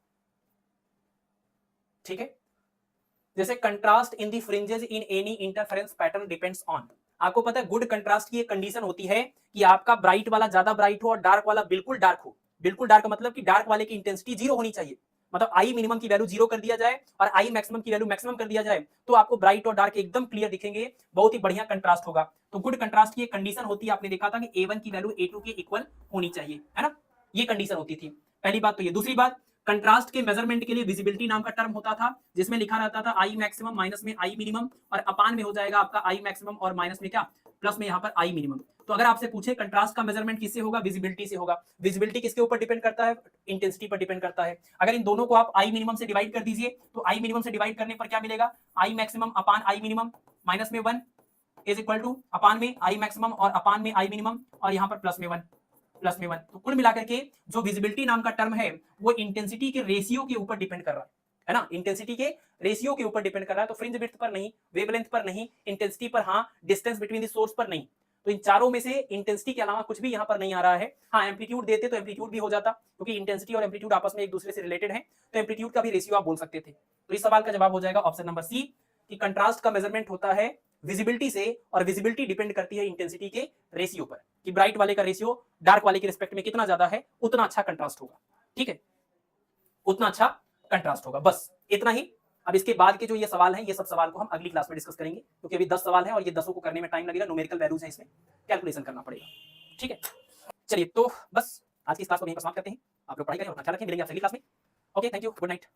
ठीक है, जैसे contrast in the fringes in any interference pattern depends on, आपको पता है गुड कंट्रास्ट की एक कंडीशन होती है कि आपका ब्राइट वाला ज्यादा ब्राइट हो और डार्क वाला बिल्कुल डार्क हो। बिल्कुल डार्क मतलब कि डार्क वाले की इंटेंसिटी 0 होनी चाहिए, मतलब आई मिनिमम की वैल्यू 0 कर दिया जाए और आई मैक्सिमम की वैल्यू मैक्सिमम कर दिया जाए, तो आपको ब्राइट और डार्क एकदम क्लियर दिखेंगे, बहुत ही बढ़िया कंट्रास्ट होगा। तो गुड कंट्रास्ट की एक कंडीशन होती है, आपने देखा था कि A1 की वैल्यू A2 के इक्वल होनी चाहिए, है ना, ये कंडीशन होती थी। पहली बात तो ये। दूसरी बात, कंट्रास्ट के मेजरमेंट के लिए विजिबिलिटी नाम का टर्म होता था, जिसमें लिखा रहता था आई मैक्सिमम माइनस में आई मिनिमम, और अपान में हो जाएगा आपका आई मैक्सिमम और माइनस में क्या प्लस में यहाँ पर आई मिनिमम। तो अगर आपसे पूछे कंट्रास्ट का मेजरमेंट किससे होगा, विजिबिलिटी से होगा। विजिबिलिटी किसके ऊपर डिपेंड करता है, इंटेंसिटी पर डिपेंड करता है। अगर इन दोनों को आप आई मिनिमम से डिवाइड कर दीजिए, तो आई मिनिमम से डिवाइड करने पर क्या मिलेगा, I maximum upon I minimum minus में 1 इज इक्वल टू अपान में आई मैक्सिमम और अपान में आई मिनिमम, और यहाँ पर प्लस में 1 प्लस में 1। तो कुल मिलाकर के जो विजिबिलिटी नाम का टर्म है वो इंटेंसिटी के रेशियो के ऊपर डिपेंड कर रहा है ना, इंटेंसिटी के रेशियो के ऊपर डिपेंड कर रहा है। तो फ्रिंज विड्थ पर नहीं, वेवलेंथ पर नहीं, इंटेंसिटी पर हाँ, डिस्टेंस बिटवीन द सोर्स पर नहीं। तो इन चारों में से इंटेंसिटी के अलावा कुछ भी यहाँ पर नहीं आ रहा है। हाँ, एम्पलीट्यूड देते तो एम्पलीट्यूड भी हो जाता, क्योंकि इंटेंसिटी और एम्पलीट्यूड आपस में एक दूसरे से रिलेटेड है, तो एम्पलीट्यूड का भी रेशियो आप बोल सकते थे। तो इस सवाल का जवाब हो जाएगा ऑप्शन नंबर सी, कि कंट्रास्ट का मेजरमेंट होता है विजिबिलिटी से, और विजिबिलिटी डिपेंड करती है इंटेंसिटी के रेशियो पर, कि ब्राइट वाले का रेशियो डार्क वाले के रिस्पेक्ट में कितना ज्यादा है, उतना अच्छा कंट्रास्ट होगा। ठीक है, उतना अच्छा कंट्रास्ट होगा, बस इतना ही। अब इसके बाद के जो ये सवाल हैं, ये सब सवाल को हम अगली क्लास में डिस्कस करेंगे, क्योंकि अभी 10 सवाल हैं और ये 10 को करने में टाइम लगेगा, न्यूमेरिकल वैल्यूज हैं, इसमें कैलकुलेशन करना पड़ेगा। ठीक है, चलिए तो बस आज की इस क्लास को यहीं पर समाप्त करते हैं। आप लोग पढ़ाई करें और अपना ख्याल रखें, मिलेंगे आपसे अगली क्लास में। Okay, thank you, good night.